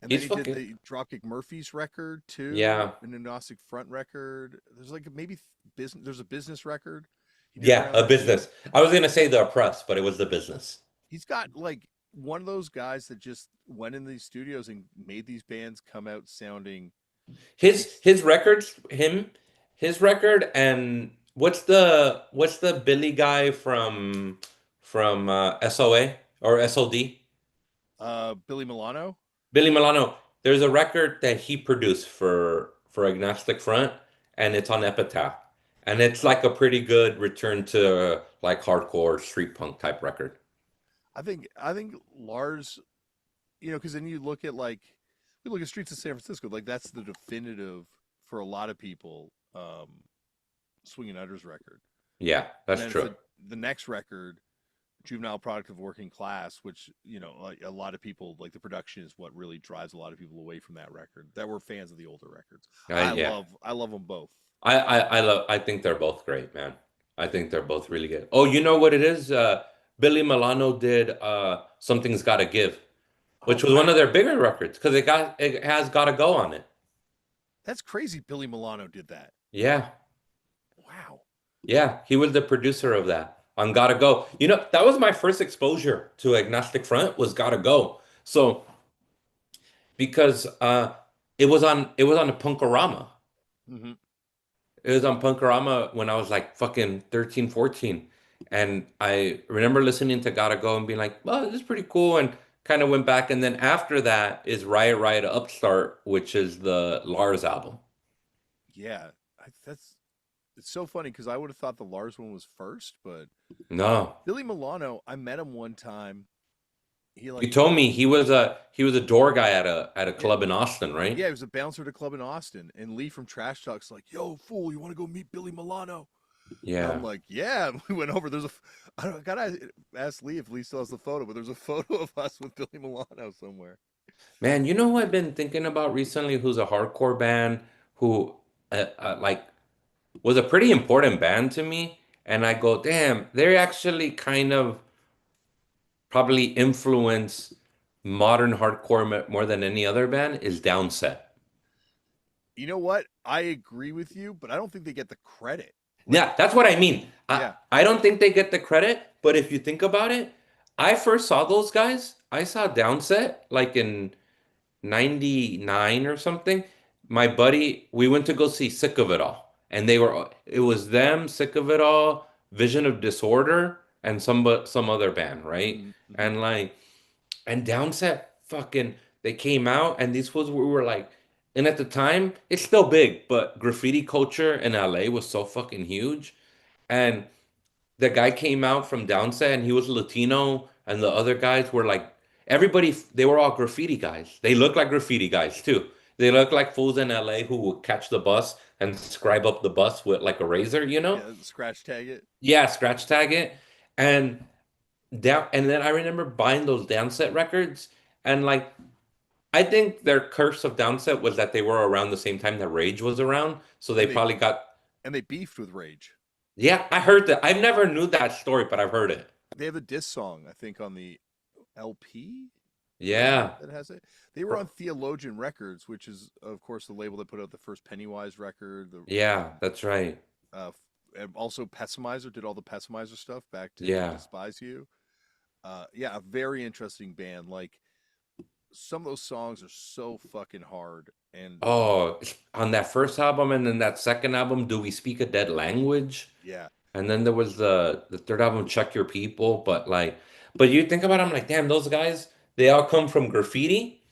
And then He's he did fucking the Dropkick Murphys record too, yeah. an agnostic front record. There's like maybe business. There's a business record he did Yeah, around a that too. business. I was gonna say the oppressed, but it was the business. He's got like one of those guys that just went in these studios and made these bands come out sounding His ex- his records, his record, and what's the Billy guy from SOA or SOD? Billy Milano. Billy Milano. There's a record that he produced for Agnostic Front, and it's on Epitaph, and it's Oh, like a pretty good return to like hardcore street punk type record. I think Lars, because then you look at like we look at Streets of San Francisco, like that's the definitive for a lot of people Swinging Utters record. Yeah, And that's then true. for the next record, Juvenile Product of Working Class, which like a lot of people like the production is what really drives a lot of people away from that record that were fans of the older records. Yeah. I love them both. I think they're both great, man. I think they're both really good. Oh, you know what it is? Billy Milano did Something's Gotta Give, Oh which was one of wow, their bigger records because it has Gotta Go on it. that's crazy. Billy Milano did that. Yeah. Wow. Yeah, he was the producer of that on Gotta Go. That was my first exposure to Agnostic Front was Gotta Go. So because it was on a Punkorama. Hmm. It was on Punkorama when I was like fucking 13, 14. And I remember listening to Gotta Go and being like, well, this is pretty cool. And kind of went back. And then after that is Riot Riot Upstart, which is the Lars album. Yeah, that's it's so funny because I would have thought the Lars one was first, but No. Billy Milano, I met him one time. He You like told me he was a door guy at a yeah, club in Austin, right? yeah, he was a bouncer at a club in Austin, and Lee from Trash Talk's like, "Yo, fool, you want to go meet Billy Milano?" And I'm Yeah. like, "Yeah." And we went over. I don't gotta ask Lee if Lee still has the photo, but there's a photo of us with Billy Milano somewhere. Man, you know who I've been thinking about recently who's a hardcore band who like was a pretty important band to me. And I go, damn, they're actually kind of probably influence modern hardcore more than any other band is Downset. You know what? I agree with you, but I don't think they get the credit. Like, Yeah, that's what I mean. I yeah, I don't think they get the credit, but if you think about it, I first saw those guys. I saw Downset like in 99 or something. My buddy, we went to go see Sick of It All. And it was them, Sick of It All, Vision of Disorder, and some other band, right? mm-hmm. And like and Downset fucking they came out and these was we were like and at the time it's still big, but graffiti culture in LA was so fucking huge. And the guy came out from Downset and he was Latino and the other guys were like everybody they were all graffiti guys. They looked like graffiti guys too. They look like fools in LA who would catch the bus and scribe up the bus with like a razor, you know? Yeah, scratch tag it. Yeah, scratch tag it. And and then I remember buying those Downset records and like I think their curse of Downset was that they were around the same time that Rage was around. So they And they probably got and they beefed with Rage. yeah, I heard that. I never knew that story, but I've heard it. They have a diss song, I think, on the LP Yeah. that has it. They were on Theologian Records, which is, of course, the label that put out the first Pennywise record. Yeah, that's right. Uh, and also Pessimizer did all the Pessimizer stuff back to Yeah. Despise You. Yeah, a very interesting band. Like some of those songs are so fucking hard, and Oh, on that first album and then that second album, Do We Speak a Dead Language? yeah, And then there was the third album, Check Your People. But you think about it, I'm like, damn, those guys, they all come from graffiti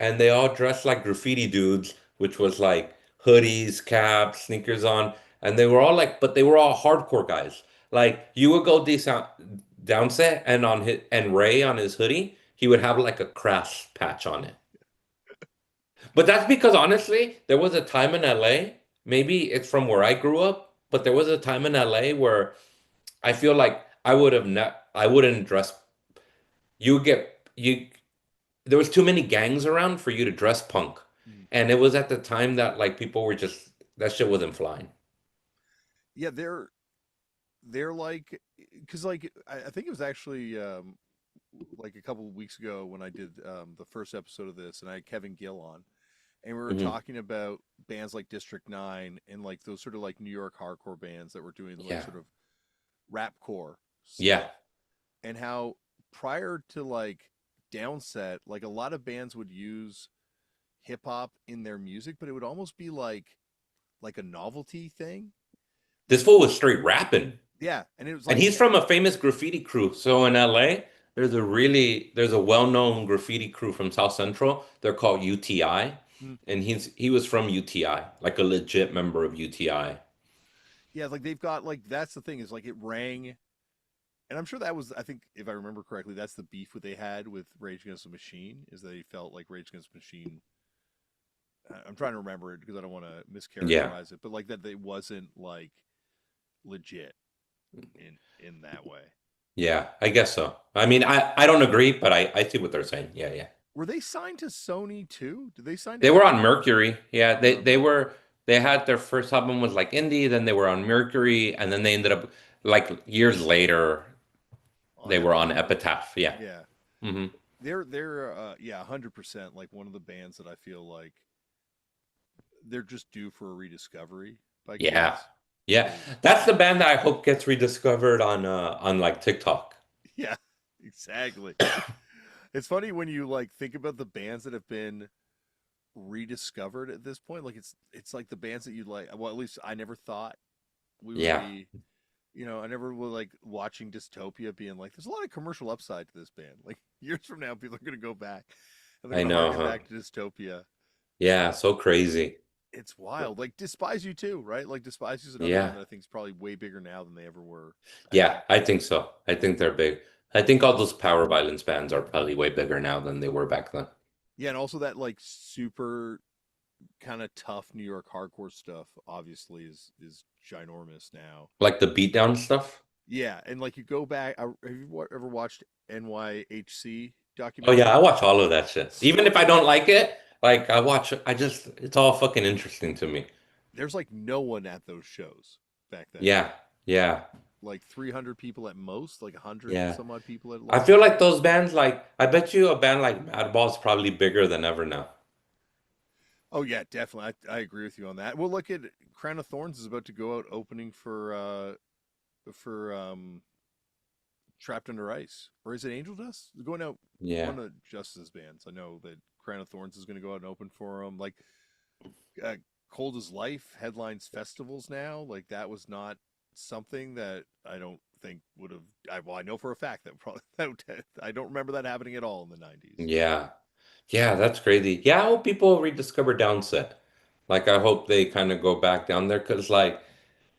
and they all dress like graffiti dudes, which was like hoodies, caps, sneakers on, and they were all like, but they were all hardcore guys. Like you would go decent Downset and on his and Ray on his hoodie, he would have like a crash patch on it. But that's because honestly, there was a time in LA, maybe it's from where I grew up, but there was a time in LA where I feel like I wouldn't dress you would get you there was too many gangs around for you to dress punk. mm, And it was at the time that like people were just that shit wasn't flying. yeah. They're like, because like I think it was actually like a couple of weeks ago when I did the first episode of this, and I had Kevin Gill on, and we were Hmm. talking about bands like District 9 and like those sort of like New York hardcore bands that were doing like Yeah. sort of rapcore Yeah. stuff, and how prior to like Downset, like a lot of bands would use hip hop in their music, but it would almost be like a novelty thing. This fool was straight rapping. Yeah, and it was And like, he's from a famous graffiti crew. So in LA, there's a well-known graffiti crew from South Central. They're called UTI. mm, And he was from UTI, like a legit member of UTI. yeah, like they've got like that's the thing is like it rang, and I'm sure that was, I think if I remember correctly, that's the beef what they had with Rage Against the Machine is they felt like Rage Against the Machine. I'm trying to remember it because I don't want to Yeah. mischaracterize it, but like that they wasn't like legit in that way. Yeah, I guess so. I mean, I don't agree, but I see what they're saying. Yeah, yeah. Were they signed to Sony too? Did they sign to They were on Capitol? Mercury. Yeah, They were on Mercury. they had their first album was like indie, then they were on Mercury, and then they ended up like years later On they were on Epitaph. Epitaph. Yeah. Yeah, Hmm. they're yeah, 100% like one of the bands that I feel like they're just due for a rediscovery by Yeah. kids Yeah. because That's the band that I hope gets rediscovered on like TikTok. yeah, exactly. It's funny when you like think about the bands that have been rediscovered at this point. Like it's like the bands that you like. Well, at least I never thought we would Yeah. be. You know, I never was like watching Dystopia, being like, "There's a lot of commercial upside to this band." Like years from now, people are gonna go back and they're I gonna know, harken huh? back to Dystopia. Yeah, so crazy. It's wild. Like Despise You too, right? Like Despise You is another Yeah. one that I think is probably way bigger now than they ever were back then. Yeah, I think so. I think they're big. I think all those power violence bands are probably way bigger now than they were back then. Yeah, and also that like super kind of tough New York hardcore stuff obviously is ginormous now. Like the beatdown stuff. Yeah, and like you go back, have you ever watched NYHC Oh yeah, I documentary? watch all of that shit. Even if I Fucking, don't like it, like I watch I just it's all fucking interesting to me. there's like no one at those shows back then. Yeah. Yeah. Like 300 people at most, like 100 and Yeah. some odd people at I feel large. like those bands like I bet you a band like Madball's probably bigger than ever now. Oh yeah, definitely. I agree with you on that. Well, look at Crown of Thorns is about to go out opening for Trapped Under Ice, or is it Angel Dust? They're going out Yeah. one of Justice's bands. I know that Crown of Thorns is going to go out and open for them. Like uh, Cold as Life headlines festivals now. Like that was not something that I don't think would have. Well, I know for a fact that probably I don't remember that happening at all in the 90s. Yeah. Yeah, that's crazy. Yeah, I hope people rediscover Downset. Like I hope they kind of go back down there because like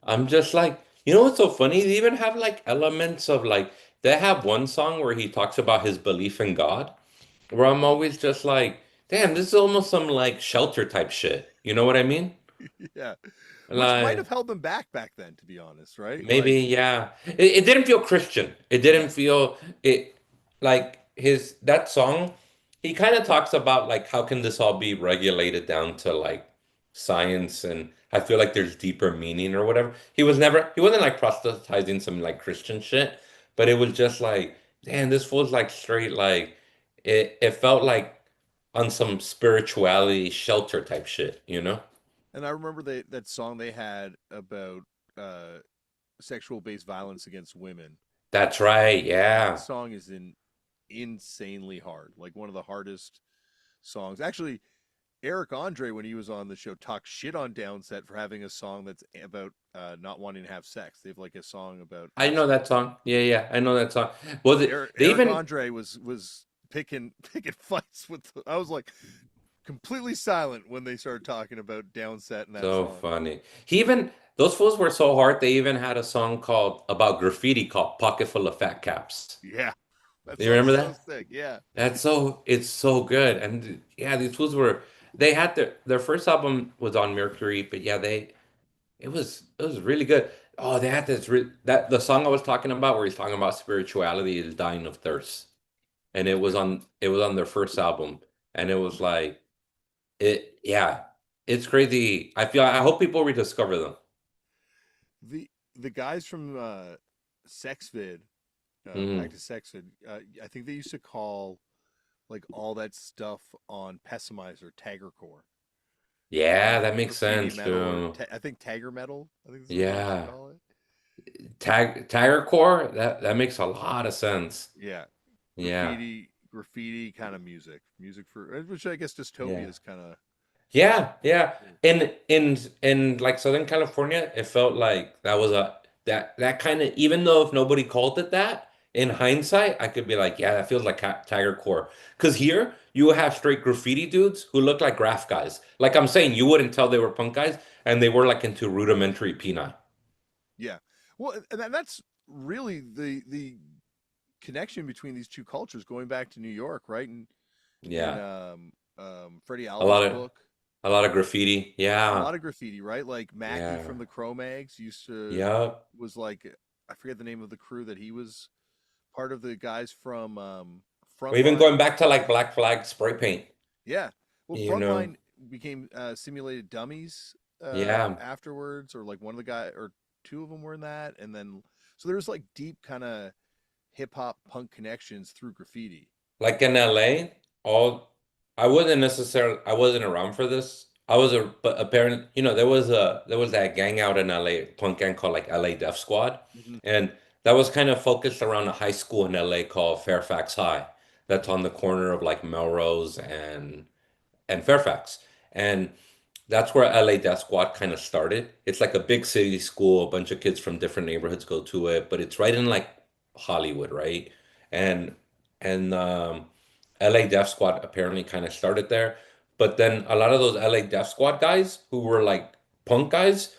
I'm just like, you know what's so funny? They even have like elements of like they have one song where he talks about his belief in God, where I'm always just like, damn, this is almost some like Shelter type shit. You know what I mean? Yeah, which might have Like held them back then, to be honest, right? maybe, Like, yeah. It didn't feel Christian. It didn't yeah, feel it like his that song. He kind of talks about like how can this all be regulated down to like science, and I feel like there's deeper meaning or whatever. He wasn't like proselytizing some like Christian shit, but it was just like, damn, this feels like straight like it felt like on some spirituality Shelter type shit, you know? and I remember that song they had about uh sexual based violence against women. That's right. That Yeah. song is insanely hard, like one of the hardest songs. Actually, Eric Andre, when he was on the show, talked shit on Downset for having a song that's about not wanting to have sex. They have like a song about I know that song. Yeah, yeah, I know that song. Was it they Eric even Andre was picking fights with. I was like completely silent when they started talking about Downset and that so song. funny. He even those fools were so hard they even had a song called about graffiti called Pocket Full of Fat Caps. Yeah, that You song's remember so that? sick. Yeah, That's so it's so good. And yeah, these fools were they had their first album was on Mercury, but yeah, they it was really good. Oh, they had this that the song I was talking about where he's talking about spirituality is Dying of Thirst. And it was on their first album. And it was like yeah, it's crazy. I hope people rediscover them. the guys from Sexvid, back Hmm. to Sexvid. I think they used to call like all that stuff on Pessimizer Taggercore, Yeah, that makes graffiti sense metal, or too. I think Tagger metal. I think is what they used to Yeah. call it. Tiger Core, that makes a lot of sense. Yeah, Yeah. graffiti kind of music for which I guess Dystopia Yeah. is kind of. Yeah, yeah. In like Southern California, it felt like that was a that kind of even though if nobody called it that, in hindsight, I could be like, yeah, that feels like Tiger Core. Because here you have straight graffiti dudes who look like graph guys. Like I'm saying, you wouldn't tell they were punk guys, and they were like into rudimentary peni. Yeah, well, and that's really the connection between these two cultures going back to New York, right? And Yeah, Freddie a Albert's lot of book, a lot of graffiti. a Yeah, lot of graffiti, right? Like Mackie yeah, from the Cro-Mags used to yeah. was like, I forget the name of the crew that he was part of, the guys from Or even going Frontline. back to like Black Flag spray paint. Yeah. Well, You know, Frontline became Simulated Dummies yeah. afterwards, or like one of the guy or two of them were in that, and then so there's like deep kind of hip hop punk connections through graffiti. Like in LA, all I wasn't around for this. But apparently, there was that gang out in LA, punk gang called like LA Def Squad. Hmm. And that was kind of focused around a high school in LA called Fairfax High. That's on the corner of like Melrose and Fairfax. And that's where LA Death Squad kind of started. It's like a big city school, a bunch of kids from different neighborhoods go to it, but it's right in like Hollywood, right? And and LA Death Squad apparently kind of started there. But then a lot of those LA Death Squad guys who were like punk guys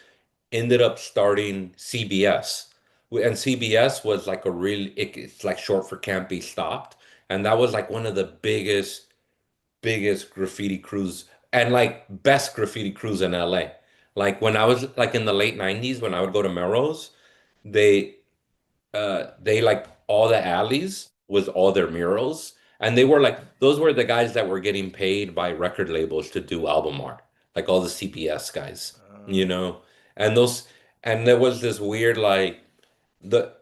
ended up starting CBS. And CBS was like it's like short for Can't Be Stopped. And that was like one of the biggest graffiti crews and like best graffiti crews in LA. Like when I was like in the late 90s when I would go to Melrose, they they like all the alleys was all their murals. And they were like those were the guys that were getting paid by record labels to do album art. Like all the CBS guys, you Uh, know. And those and there was this weird like the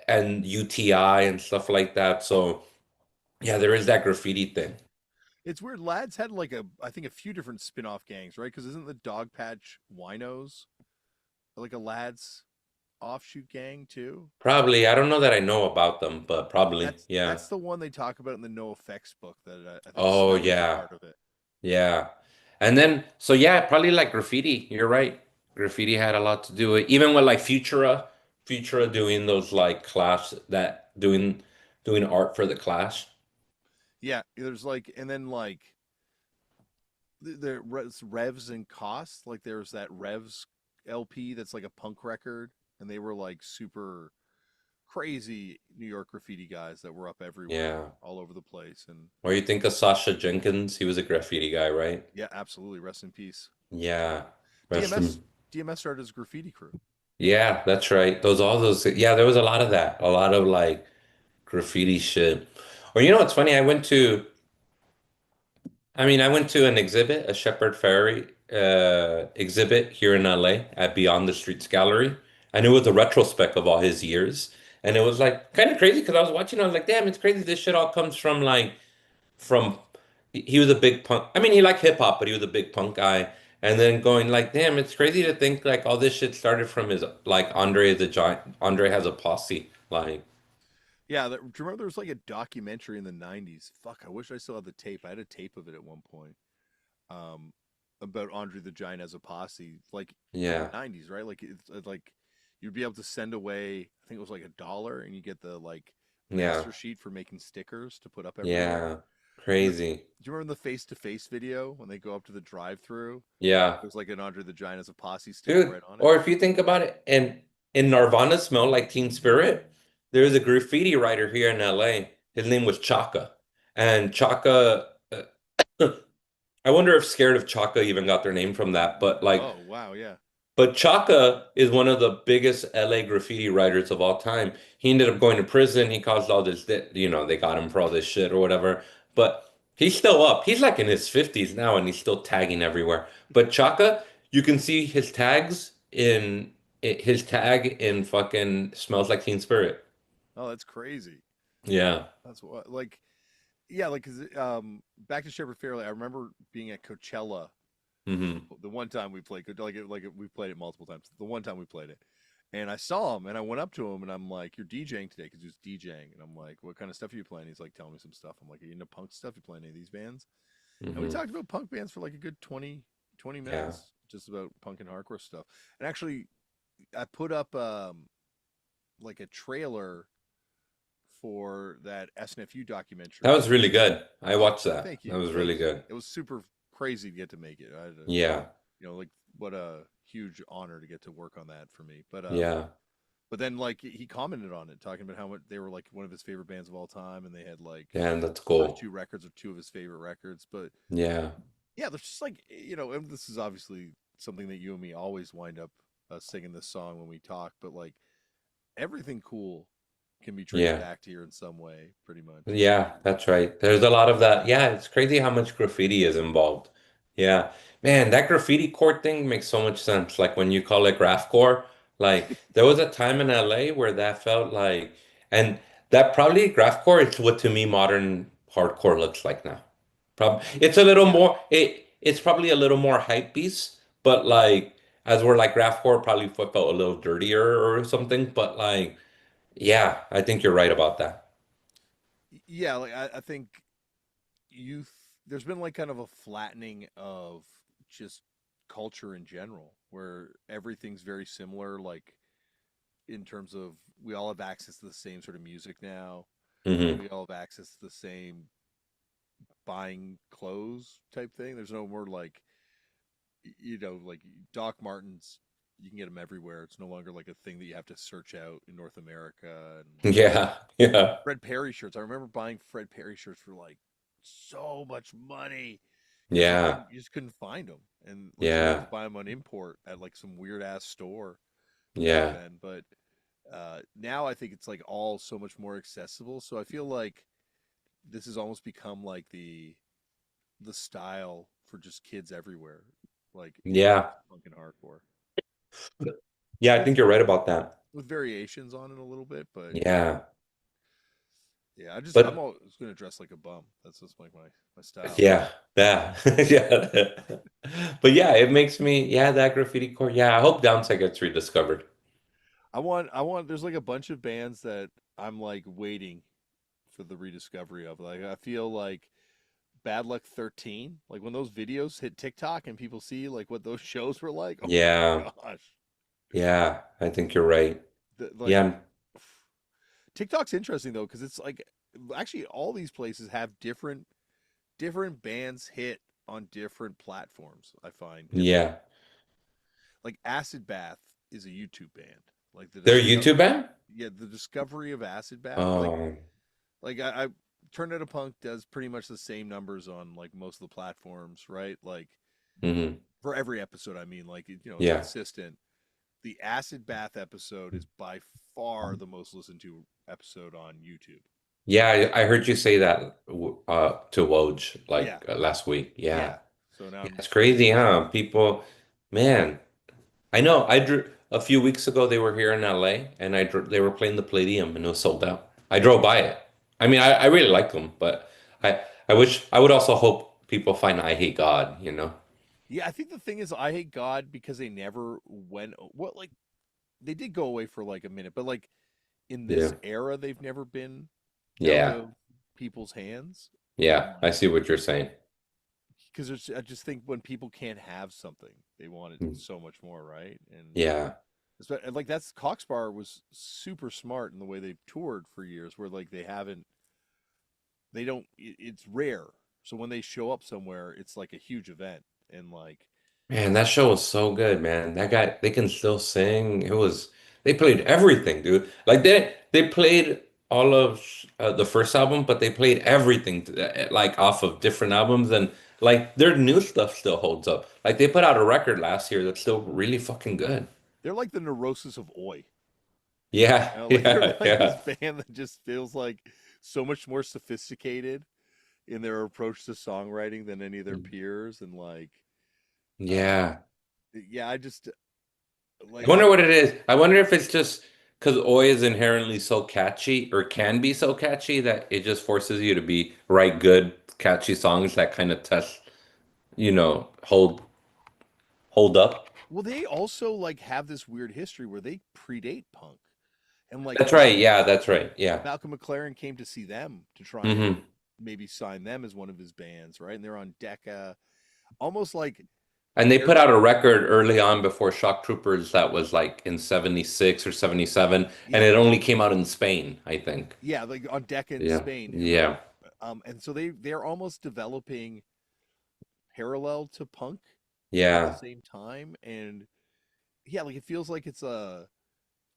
and UTI and stuff like that. So yeah, there is that graffiti thing. it's weird. Lads had like I think a few different spin-off gangs, right? Because isn't the Dog Patch Winos like a lads offshoot gang too? Probably. I don't know that I know about them, but probably. Yeah. That's the one they talk about in the No Effects book that I think Oh, Snow is a yeah. part of it. Yeah. And then, so yeah, probably like graffiti. You're right. Graffiti had a lot to do with even with like Futura doing those like class that doing art for the class. Yeah, there's like, and then like Revs and Costs. Like there's that Revs LP that's like a punk record, and they were like super crazy New York graffiti guys that were up everywhere, Yeah. all over the place. And Or you think of Sasha Jenkins? He was a graffiti guy, right? yeah, absolutely. Rest in peace. Yeah. Rest DMS in DMS started as a graffiti crew. Yeah, that's right. Yeah, there was a lot of that. A lot of like graffiti shit. Or you know what's funny? I went to an exhibit, a Shepard Fairey exhibit here in LA at Beyond the Streets Gallery. And it was a retrospect of all his years. And it was like kind of crazy because I was watching, I was like, damn, it's crazy. This shit all comes from from he was a big punk. I mean, he liked hip hop, but he was a big punk guy. And then going like, damn, it's crazy to think like all this shit started from his like Andre the Giant. Andre has a posse. Like, Yeah, do you remember there was like a documentary in the '90s? Fuck, I wish I still had the tape. I had a tape of it at one point. Um, about Andre the Giant as a posse, like in the yeah, '90s, right? Like it's like you'd be able to send away. I think it was like $1, and you get the like yeah, master sheet for making stickers to put up everywhere. yeah, And crazy. do you remember the face-to-face video when they go up to the drive-through? Yeah, There's like an Andre the Giant as a posse sticker dude. right on it. Or if you think about it, and in Nirvana Smell Like Teen Spirit, there's a graffiti writer here in LA. His name was Chaka. And Chaka, I wonder if Scared of Chaka even got their name from that, but like, Oh wow, yeah. but Chaka is one of the biggest LA graffiti writers of all time. He ended up going to prison. He caused all this, they got him for all this shit or whatever. But he's still up. He's like in his 50s now and he's still tagging everywhere. But Chaka, you can see his tag in fucking Smells Like Teen Spirit. Oh, that's crazy. Yeah. That's what like yeah, like 'cause, back to Shepard Fairey. I remember being at Coachella Hmm. the one time we played, we played it multiple times. The one time we played it, and I saw him, and I went up to him, and I'm like, "You're DJing today?" Because he was DJing, and I'm like, "What kind of stuff are you playing?" He's like, "Telling me some stuff." I'm like, "Are you into punk stuff? You playing any of these bands?" And we Hmm. talked about punk bands for like a good 20 Yeah. minutes, just about punk and hardcore stuff. And actually, I put up like a trailer for that SNFU That documentary. was really good. I watched that. Thank That you, was thank really you. good. It was super crazy to get to make it. I had to, Yeah. like what a huge honor to get to work on that for me. Yeah. But then like he commented on it, talking about how much they were like one of his favorite bands of all time, and they had like Yeah, that's first cool. two records are two of his favorite records. But Yeah. yeah, there's just like and this is obviously something that you and me always wind up singing this song when we talk, but like everything cool can be traced Yeah. back to here in some way, pretty much. Yeah, that's right. There's a lot of that. Yeah, it's crazy how much graffiti is involved. Yeah. Man, that graffiti court thing makes so much sense. Like when you call it graphcore, like there was a time in LA where that felt like, and that probably graphcore is what to me modern hardcore looks like now. Probably it's a little Yeah, more it's probably a little more hype beast, but like as we're like graphcore probably felt a little dirtier or something. But like, yeah, I think you're right about that. yeah. Like I think youth there's been like kind of a flattening of just culture in general where everything's very similar, like in terms of we all have access to the same sort of music now, Hmm. we all have access to the same buying clothes type thing. There's no more like like Doc Martens, you can get them everywhere. It's no longer like a thing that you have to search out in North America. And Yeah, yeah, Fred Perry shirts, I remember buying Fred Perry shirts for like so much money because yeah, you just couldn't find them, and like you had yeah, to buy them on import at like some weird ass store back yeah, then. But now I think it's like all so much more accessible. So I feel like this has almost become like the style for just kids everywhere, like yeah, punk and hardcore yeah. I with think you're right about that. variations on it a little bit. But Yeah, yeah, I'm but always going to dress like a bum. That's just like my style. yeah, yeah, yeah. But yeah, it makes me, yeah, that graffiti core. Yeah, I hope Downside gets rediscovered. I want there's like a bunch of bands that I'm like waiting for the rediscovery of. Like I feel like Bad Luck 13, like when those videos hit TikTok and people see like what those shows were like. Oh my Yeah, gosh. yeah, I think you're right. Like Yeah, TikTok's interesting though cuz it's like actually all these places have different bands hit on different platforms. I find different yeah, like Acid Bath is a YouTube band. like the Their YouTube discovery. band? Yeah, the discovery of acid bath. Oh, Like I Tornado Punk does pretty much the same numbers on like most of the platforms, right? Like hmm. for every episode, I mean, like it's Yeah. consistent. The acid bath episode is by far the most listened to episode on YouTube. Yeah, I heard you say that to Woj Yeah, like last week. Yeah. yeah. So now Yeah, I'm it's just crazy, huh? People, man. I know. I drew a few weeks ago. They were here in LA, and they were playing the Palladium, and it was sold out. I drove by it. I mean, I really like them, but I wish I would also hope people find I Hate God. You know? yeah. I think the thing is, I hate God because they never went. What like they did go away for like a minute, but like in this Yeah, era, they've never been out yeah, of people's hands, and yeah. I like see what you're saying. because I just think when people can't have something, they want it Mm. so much more, right? Yeah, And like that's Coxbar was super smart in the way they've toured for years, where like they don't, it's rare. So when they show up somewhere, it's like a huge event, and like man, that show was so good, man. That guy, they can still sing. They played everything, dude. Like they played all of the first album, but they played everything like off of different albums, and like their new stuff still holds up. Like they put out a record last year that's still really fucking good. they're like the Neurosis of Oi. Yeah, Like they're yeah, like this yeah. band that just feels like so much more sophisticated in their approach to songwriting than any of their peers, and like uh Yeah. yeah, I just I like wonder what it is. I wonder if it's just because Oi is inherently so catchy or can be so catchy that it just forces you to be write good, catchy songs that kind of test, hold up. well, they also like have this weird history where they predate punk, and like That's right. Yeah, that's right. Yeah. Malcolm McLaren came to see them to try and Hmm. maybe sign them as one of his bands, right? And they're on Decca, almost like And they they're put out a record early on before Shock Troopers that was like in 76 or 77, and yeah, it only came out in Spain, I think. yeah, like on Decca in Yeah. Spain, right? Yeah. And so they're almost developing parallel to punk at the Yeah. same time, and yeah, like it feels like it's a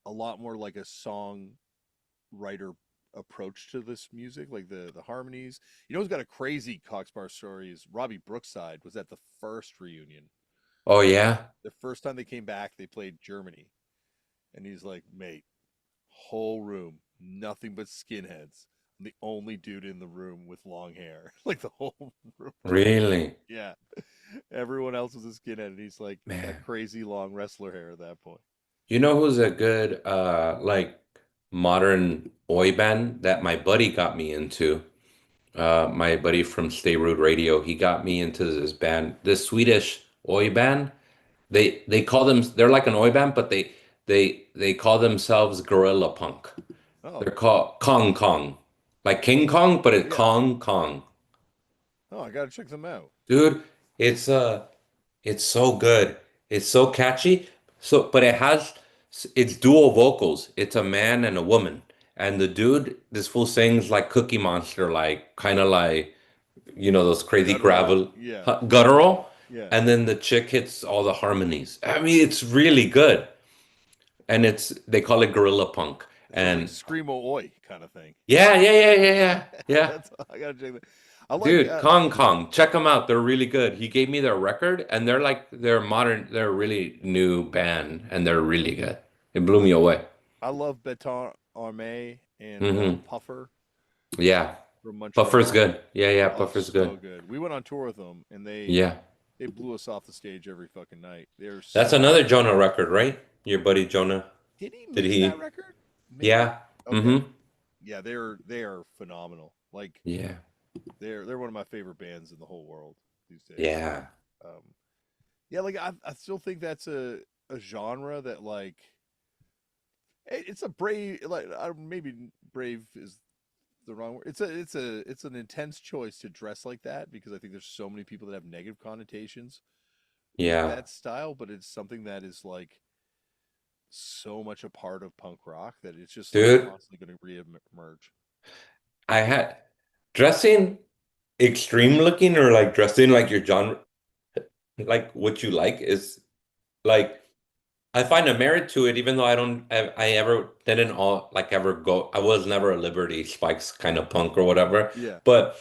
lot more like a songwriter approach to this music, like the harmonies. Who's got a crazy Coxbar story is Robbie Brookside was at the first reunion. Oh, yeah. The first time they came back, they played Germany, and he's like, "Mate, whole room, nothing but skinheads. I'm the only dude in the room with long hair. Like the whole room was like, Really? yeah, everyone else was a skinhead, and he's like got Man. crazy long wrestler hair at that point." You know who's a good like modern oi band that my buddy got me into? My buddy from Stay Rude Radio, he got me into this band, this Swedish oi band. They're like an oi band, but they call themselves Gorilla Punk. Oh, They're called Kong Kong. Like King Kong, but it's yeah. Kong Kong. Oh, I gotta check them out. Dude, it's it's so good. It's so catchy. But it's dual vocals. It's a man and a woman. And the dude, this fool sings like Cookie Monster, like kind of like, those crazy Guttural. gravel Yeah, guttural. yeah. And then the chick hits all the harmonies. I mean, it's really good. And they call it Gorilla Punk. It sounds like And screamo oi kind of thing. yeah, yeah, yeah, yeah, yeah. Yeah. That's I gotta check that. I like Dude, Kong Kong, check them out. They're really good. He gave me their record, and they're modern. They're a really new band, and they're really good. It blew me away. I love Beton Arme and Hmm. Puffer Yeah, from Puffer's Montreal. good. Yeah, yeah, Oh, Puffer's so good. good. We went on tour with them, and Yeah, they blew us off the stage every fucking night. They're that's so another Jonah record, right? Your buddy Jonah. Did he Did mix that he? record? Maybe. Yeah. Okay. Mm-hmm. Yeah, they are phenomenal. Like Yeah. they're one of my favorite bands in the whole world these days. Yeah. Um, yeah, like I still think that's a genre that like it's a brave, like maybe brave is the wrong word. It's an intense choice to dress like that, because I think there's so many people that have negative connotations with Yeah. that style, but it's something that is like so much a part of punk rock that it's just like Dude, constantly going to reemerge. I had dressing extreme looking or like dressing like your genre, like what you like is like. I find a merit to it, even though I ever didn't all like ever go. I was never a Liberty Spikes kind of punk or whatever. Yeah. But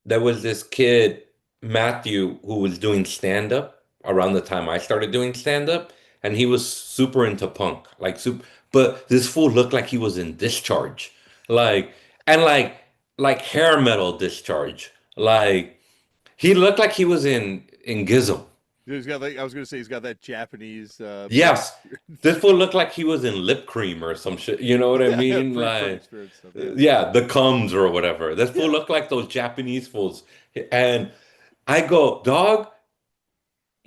there was this kid, Matthew, who was doing stand-up around the time I started doing stand-up, and he was super into punk, like super. But this fool looked like he was in Discharge, like and like hair metal Discharge, like he looked like he was in Gizmo. He's got like I was gonna say he's got that Japanese Britney Yes, Spears. this fool looked like he was in Lip Cream or some shit. You know what I Yeah, mean? free Britney Like, Spears stuff. Yeah. yeah, the Combs or whatever. This fool Yeah. looked like those Japanese fools. And I go, dog,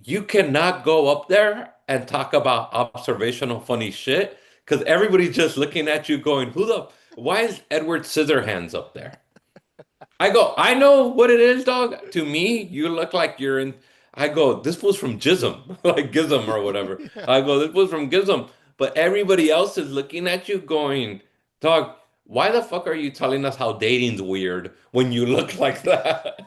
you cannot go up there and talk about observational funny shit because everybody's just looking at you going, why is Edward Scissorhands up there? I go, I know what it is, dog. To me, you look like you're in. I go, this fool's from Jism, like Gizm or whatever. Yeah. I go, this fool's from Gizm. But everybody else is looking at you going, dog, why the fuck are you telling us how dating's weird when you look like that?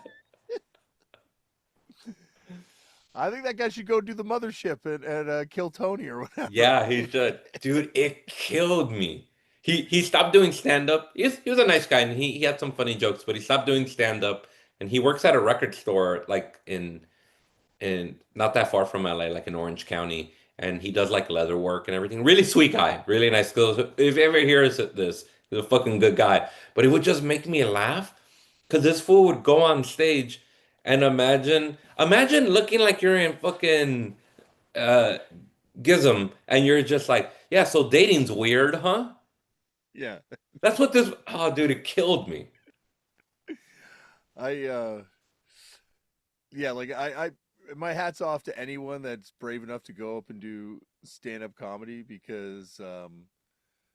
I think that guy should go do the mothership and kill Tony or whatever. Yeah, he should. Dude, it killed me. He stopped doing stand-up. He was a nice guy and he had some funny jokes, but he stopped doing stand-up and he works at a record store like in not that far from LA, like in Orange County, and he does like leather work and everything. Really sweet guy, really nice skills. If you ever hears this, he's a fucking good guy. But it would just make me laugh because this fool would go on stage and imagine looking like you're in fucking uh Gizm and you're just like, yeah, so dating's weird, huh? Yeah. That's what this, oh dude, it killed me. I yeah, like I my hat's off to anyone that's brave enough to go up and do stand-up comedy because I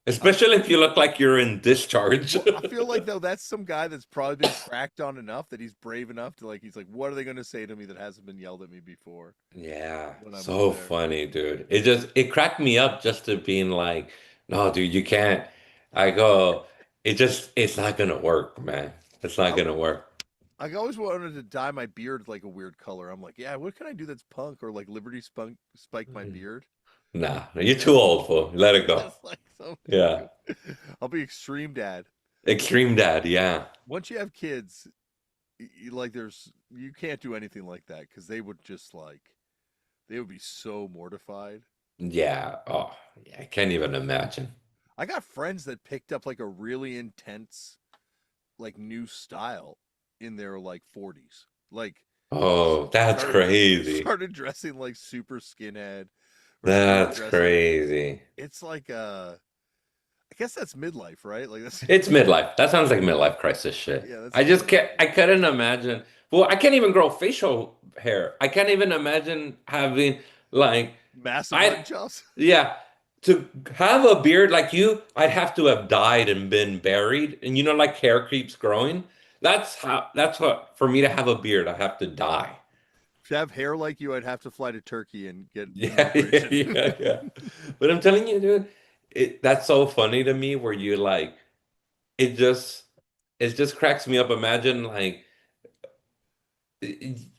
Especially if you look like you're in discharge. well, I feel like though that's some guy that's probably been cracked on enough that he's brave enough to like he's like, what are they gonna say to me that hasn't been yelled at me before Yeah, when I'm up so there? funny, dude. It cracked me up just to being like, no, dude, you can't. I go, it's not gonna work, man. It's not I gonna work. I always wanted to dye my beard like a weird color. I'm like, yeah, what can I do that's punk or like Liberty spike my beard? Nah, you're too old for. Let it go. That's like something Yeah. cool. I'll be extreme dad. Extreme dad, yeah. Once you have kids, like there's you can't do anything like that because they would just like they would be so mortified. Yeah. Oh, yeah, I can't even imagine. I got friends that picked up like a really intense like new style in their like 40s. Like Oh, that's started crazy. started dressing like super skinhead or started That's dressing crazy. it's like I guess that's midlife, right? Like that's It's midlife. That sounds like midlife crisis shit. yeah, that's I just midlife. can't, I couldn't imagine. Well, I can't even grow facial hair. I can't even imagine having like, Massive mutton I, chops. yeah, to have a beard like you, I'd have to have died and been buried. And you know, like hair keeps growing. That's what, for me to have a beard, I have to die. To have hair like you, I'd have to fly to Turkey and get an Yeah, yeah, operation. yeah, yeah. But I'm telling you, dude, that's so funny to me where you like, it just, it just cracks me up. Imagine like,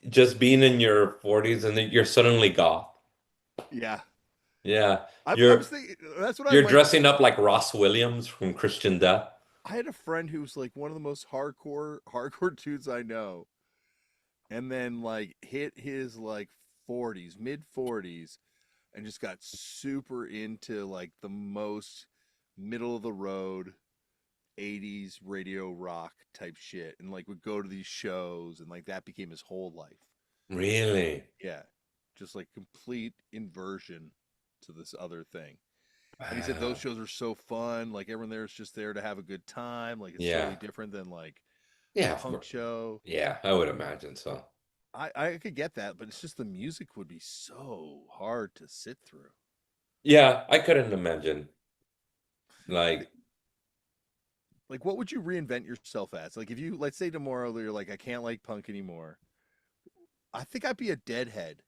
just being in your 40s and then you're suddenly goth. Yeah. Yeah. I was thinking that's what I You're like. dressing up like Ross Williams from Christian Death. I had a friend who's like one of the most hardcore dudes I know, and then like hit his like 40s, mid 40s, and just got super into like the most middle of the road 80s radio rock type shit, and like would go to these shows, and like that became his whole life. Really? Yeah, just like complete inversion to this other thing. And he said those Wow. shows are so fun. Like everyone there is just there to have a good time. Like it's totally Yeah. different than like a Yeah. punk show. Yeah, I would imagine so. I could get that, but it's just the music would be so hard to sit through. Yeah, I couldn't imagine. Like, Like what would you reinvent yourself as? Like if you let's say tomorrow you're like I can't like punk anymore. I think I'd be a deadhead.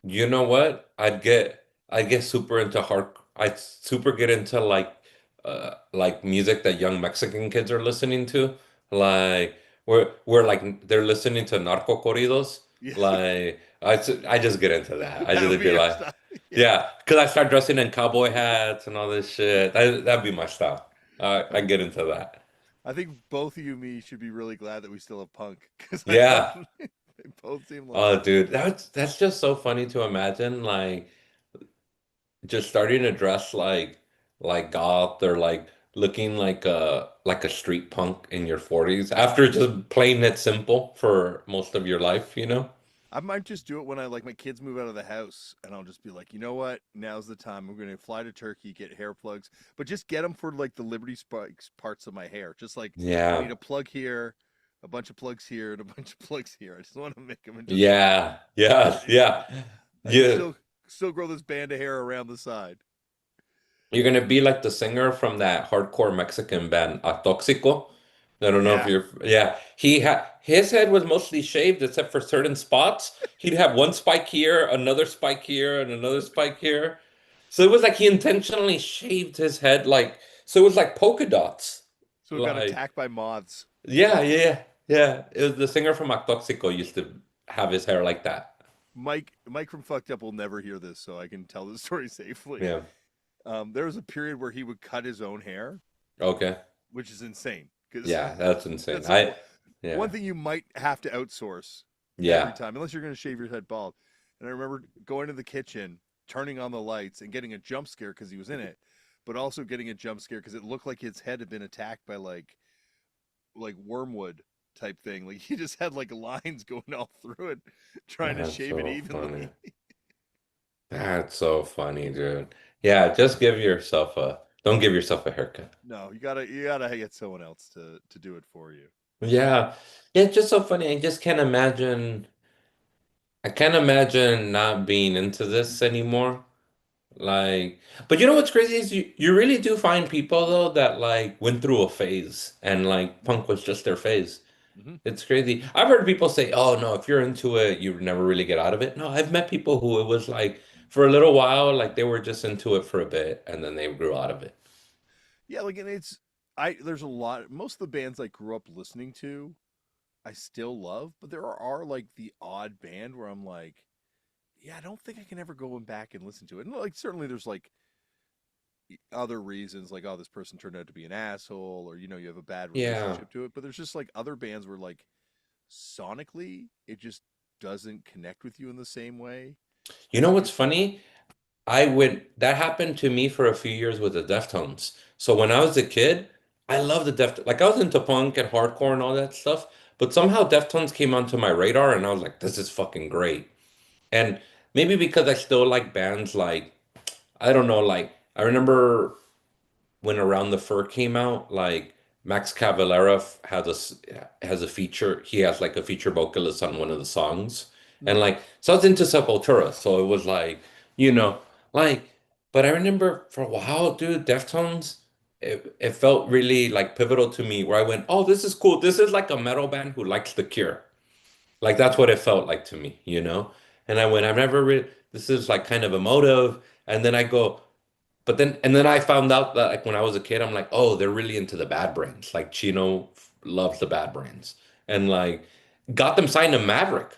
you know what? I'd get super into I'd super get into like music that young Mexican kids are listening to. Like we're like they're listening to narco corridos Yeah, Like I just get into that. I that would just be be your like, style. Yeah. yeah, because I start dressing in cowboy hats and all this shit. That'd be my style. I get into that. I think both of you and me should be really glad that we still have punk because I don't. Yeah. They both seem like Oh, dude, that's just so funny to imagine. Like just starting to dress like goth or like looking like a street punk in your 40s after just playing it simple for most of your life, you know? I might just do it when I like my kids move out of the house, and I'll just be like, you know what? Now's the time. I'm going to fly to Turkey, get hair plugs, but just get them for like the Liberty Spikes parts of my hair. Just like I Yeah. need a plug here, a bunch of plugs here, and a bunch of plugs here. I just want to make them into something. Yeah. Yeah. Yeah. I can Yeah. still grow this band of hair around the side. You're gonna be like the singer from that hardcore Mexican band, Toxico. I don't know if Yeah, you're, yeah. He had his head was mostly shaved except for certain spots. He'd have one spike here, another spike here, and another spike here. So it was like he intentionally shaved his head like so it was like polka dots. so it got Like attacked by moths. yeah, yeah, yeah. It was the singer from Toxico used to have his hair like that. Mike from Fucked Up will never hear this, so I can tell the story safely. Yeah. There was a period where he would cut his own hair, Okay. which is insane because Yeah, that's insane. that's I one yeah. thing you might have to outsource every Yeah. time, unless you're going to shave your head bald. And I remember going to the kitchen, turning on the lights, and getting a jump scare because he was in it, but also getting a jump scare because it looked like his head had been attacked by like wormwood type thing. Like he just had like lines going all through it, trying to That's shave it so funny. evenly. That's so funny, dude. Yeah, just don't give yourself a haircut. No, you gotta get someone else to do it for you. Yeah. Yeah, it's just so funny. I can't imagine not being into this anymore. Like, but you know what's crazy is you really do find people though that like went through a phase and like punk was just their phase. Mm-hmm. It's crazy. I've heard people say, "Oh no, if you're into it, you never really get out of it." No, I've met people who it was like for a little while, like they were just into it for a bit and then they grew out of it. Yeah, like and it's I there's a lot most of the bands I grew up listening to, I still love, but there are like the odd band where I'm like, yeah, I don't think I can ever go back and listen to it. And like certainly there's like other reasons like oh this person turned out to be an asshole or you have a bad Yeah. relationship to it, but there's just like other bands where like sonically it just doesn't connect with you in the same way. You know what's funny? That happened to me for a few years with the Deftones. So when I was a kid, I loved the like I was into punk and hardcore and all that stuff, but somehow Deftones came onto my radar and I was like, this is fucking great. And maybe because I still like bands like, I don't know, like I remember when Around the Fur came out, like Max Cavalera has a feature. He has like a feature vocalist on one of the songs, and Mhm. like so I was into Sepultura, so it was like you know like. But I remember for a while, dude, Deftones. It felt really like pivotal to me where I went, oh, this is cool. This is like a metal band who likes The Cure. Like that's what it felt like to me, you know? And I went, I've never really, this is like kind of emotive. And then I go, and then I found out that like when I was a kid, I'm like, oh, they're really into the Bad Brains. Like Chino loves the Bad Brains, and like got them signed to Maverick.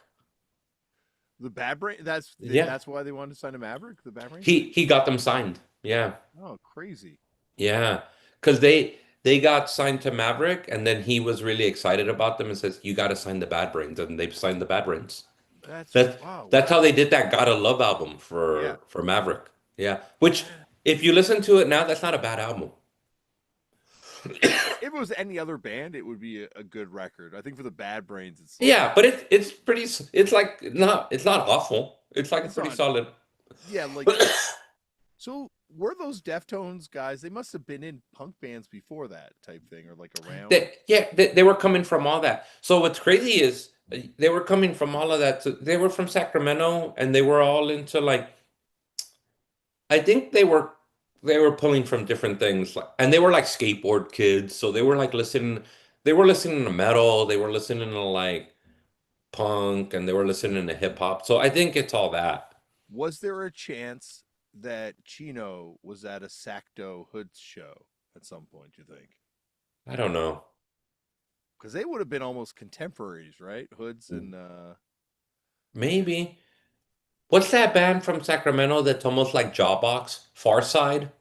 The Bad Brain Yeah, that's why they wanted to sign a Maverick, the Bad Brains? he got them signed. Yeah, Oh, crazy. yeah, because they got signed to Maverick, and then he was really excited about them and says, you got to sign the Bad Brains, and they signed the Bad Brains. That's That's wow, that's how wow. they did that Gotta Love album Yeah. for Maverick. Yeah, which if you listen to it now, that's not a bad album. If it was any other band, it would be a good record. I think for the Bad Brains, it's like Yeah, but it's like it's not awful. It's like a it's pretty not. solid. Yeah, like so. Were those Deftones guys? They must have been in punk bands before that type thing, or like around. They were coming from all that. So what's crazy is they were coming from all of that. So they were from Sacramento and they were all into like I think they were pulling from different things like and they were like skateboard kids. So they were listening to metal, they were listening to like punk and they were listening to hip hop. So I think it's all that. Was there a chance that Chino was at a Sacto Hoods show at some point? You think? I don't know. Because they would have been almost contemporaries, right? Hoods and maybe. What's that band from Sacramento that's almost like Jawbox? Farside?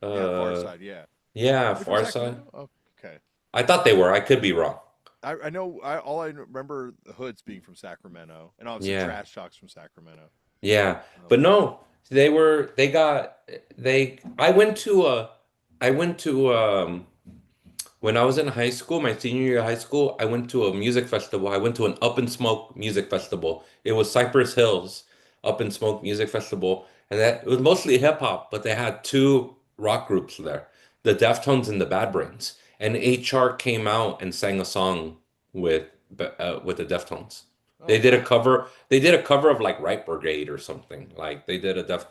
Yeah, Far Uh, Side. Yeah, yeah, they're from Farside. Sacramento. Oh, okay. I thought they were. I could be wrong. I know. All I remember the Hoods being from Sacramento, and obviously Yeah. Trash Talks from Sacramento. Yeah, but Um, no, they got they I went to when I was in high school, my senior year of high school, I went to a music festival. I went to an Up in Smoke music festival. It was Cypress Hills Up in Smoke music festival, and that it was mostly hip hop, but they had two rock groups there, the Deftones and the Bad Brains. And HR came out and sang a song with the Deftones. oh wow! They did a cover of like Right Brigade or something. Like they did a Def.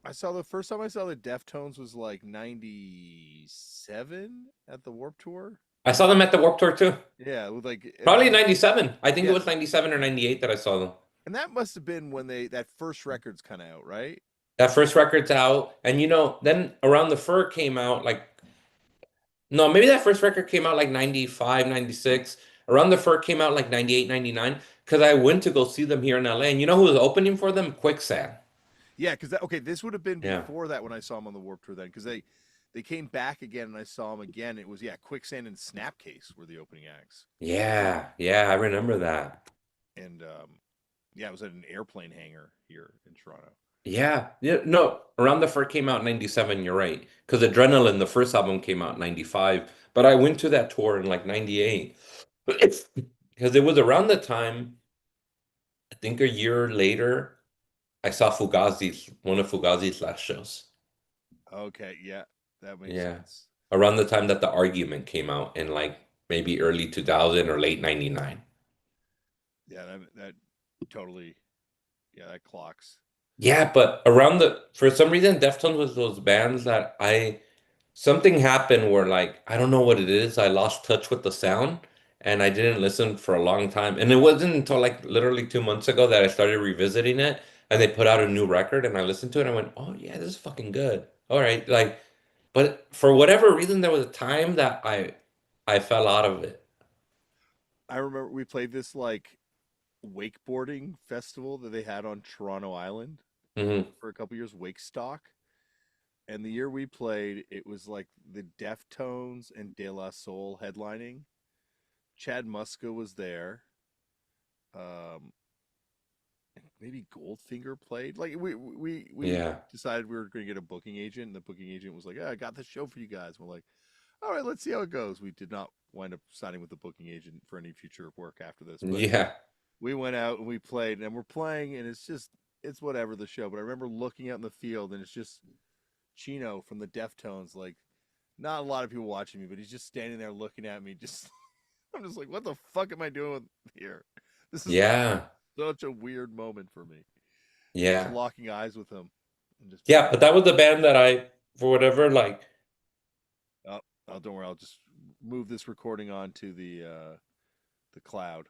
I saw the first time I saw the Deftones was like '97 at the Warp Tour. I saw them at the Warped Tour too. Yeah, with like Probably 97. I think it yeah, was 97 or 98 that I saw them. and that must have been when that first record's kind of out, right? That first record's out, and then Around the Fur came out like no, maybe that first record came out like 95, 96. Around the Fur came out like 98, 99. Because I went to go see them here in LA, and you know who was opening for them? Quicksand. Yeah, because okay, this would have been Yeah. before that when I saw them on the Warp Tour then, because they came back again and I saw them again. It was yeah, Quicksand and Snapcase were the opening acts, Yeah, yeah, I remember that. and yeah, it was at an airplane hangar here in Toronto. Yeah, yeah, no, Around the Fur came out in 97, you're right. Because Adrenaline, the first album came out in 95. But I went to that tour in like 98. Because it was around the time, I think a year later, I saw Fugazi's, one of Fugazi's last shows. Okay, yeah, that makes Yeah. sense. Around the time that The Argument came out in like maybe early 2000 or late 99. Yeah, that totally, yeah, that clocks. Yeah, but around for some reason, Deftones was those bands that something happened where like, I don't know what it is. I lost touch with the sound and I didn't listen for a long time. And it wasn't until like literally 2 months ago that I started revisiting it and they put out a new record and I listened to it and I went, oh yeah, this is fucking good. All right. Like, but for whatever reason, there was a time that I fell out of it. I remember we played this like wakeboarding festival that they had on Toronto Island Hmm. for a couple years, Wakestock. And the year we played, it was like the Deftones and De La Soul headlining. Chad Muska was there. Um, maybe Goldfinger played. Like we Yeah. decided we were going to get a booking agent, and the booking agent was like, "Yeah, I got the show for you guys." We're like, "All right, let's see how it goes." We did not wind up signing with the booking agent for any future work after this, but Yeah. we went out and we played, and we're playing, and it's whatever the show. But I remember looking out in the field, and it's just Chino from the Deftones, like not a lot of people watching me, but he's just standing there looking at me. Just I'm just like, what the fuck am I doing here? This is Yeah. such a weird moment for me. Just Yeah. locking eyes with him and just being Yeah. But like, that was the band that for whatever, like, oh, oh, don't worry, I'll just move this recording on to the cloud.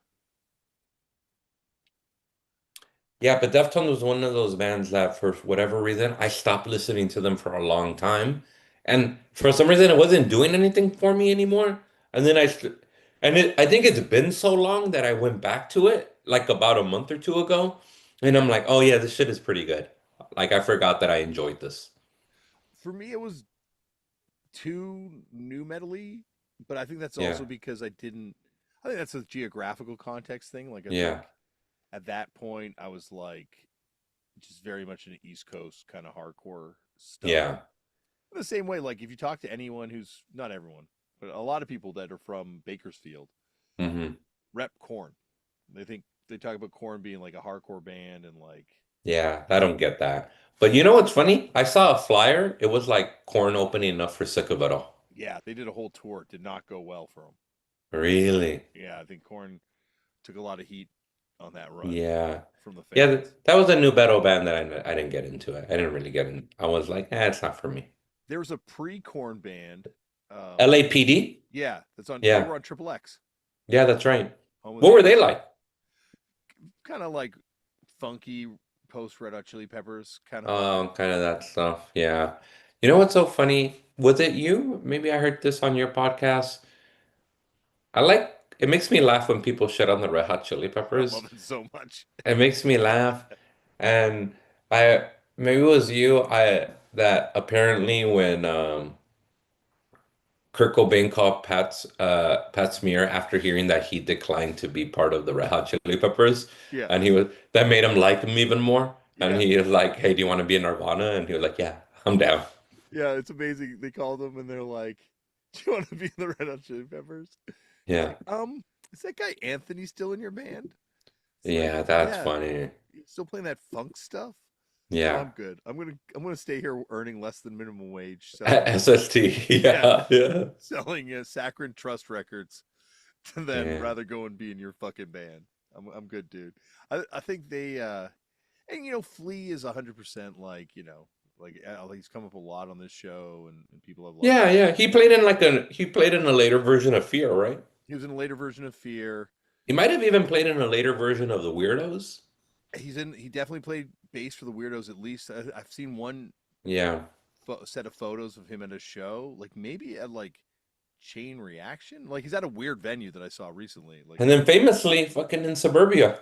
yeah, but Deftones was one of those bands that for whatever reason, I stopped listening to them for a long time. And for some reason, it wasn't doing anything for me anymore. And then I think it's been so long that I went back to it like about a month or two ago. And I'm Yeah, like, oh yeah, this shit is pretty good. Like I forgot that I enjoyed this. for me it was too new metally, but I think that's Yeah. also because I didn't. I think that's a geographical context thing. Like I Yeah. think at that point I was like just very much an East Coast kind of hardcore stuff. Yeah. In the same way, like if you talk to anyone who's not everyone, but a lot of people that are from Bakersfield Hmm. rep Corn. They talk about Corn being like a hardcore band and like Yeah. I don't get that. But you know what's funny? I saw a flyer. It was like Corn opening up for Sick of It All. yeah, they did a whole tour. It did not go well for them. Really? Yeah, I think Corn took a lot of heat on that run Yeah. from the Yeah, fans. that was a new battle band that I didn't get into it. I didn't really get in. I was like, it's not for me. There was a pre-Corn band. LAPD? Yeah, that's on. They Yeah. were on Triple X. Yeah, that's right. Home of What the were they Brave. like? Kind of like funky post Red Hot Chili Peppers kind of vibe. Oh, kind of that stuff. Yeah. You know what's so funny? Was it you? Maybe I heard this on your podcast. I like it makes me laugh when people shit on the Red Hot Chili I Peppers. love it so much. It makes me laugh. And I maybe it was you I that apparently when Kurt Cobain called Pat Smear after hearing that he declined to be part of the Red Hot Chili Peppers, Yeah, and he was that made him like him even more. And yeah, he was like, "Hey, do you want to be in Nirvana?" And he was like, "Yeah, I'm down." yeah. It's amazing. They called them and they're like, "Do you want to be in the Red Hot Chili Peppers?" He's Yeah, like, is that guy Anthony still in your band?" It's like, yeah, that's yeah, funny. you still playing that funk stuff? No, Yeah, I'm good. I'm gonna stay here earning less than minimum wage, selling SST. yeah, Yeah, yeah, selling Saccharin Trust records, than yeah, rather go and be in your fucking band. I'm good, dude. I think they and Flea is 100% like he's come up a lot on this show and people have loved yeah, him. yeah. He played in a later version of Fear, right? He was in a later version of Fear. He might have even played in a later version of The Weirdos. He definitely played bass for the Weirdos at least. I've seen one Yeah. set of photos of him at a show, like maybe at like Chain Reaction. Like he's at a weird venue that I saw recently. Like And then famously, fucking in Suburbia.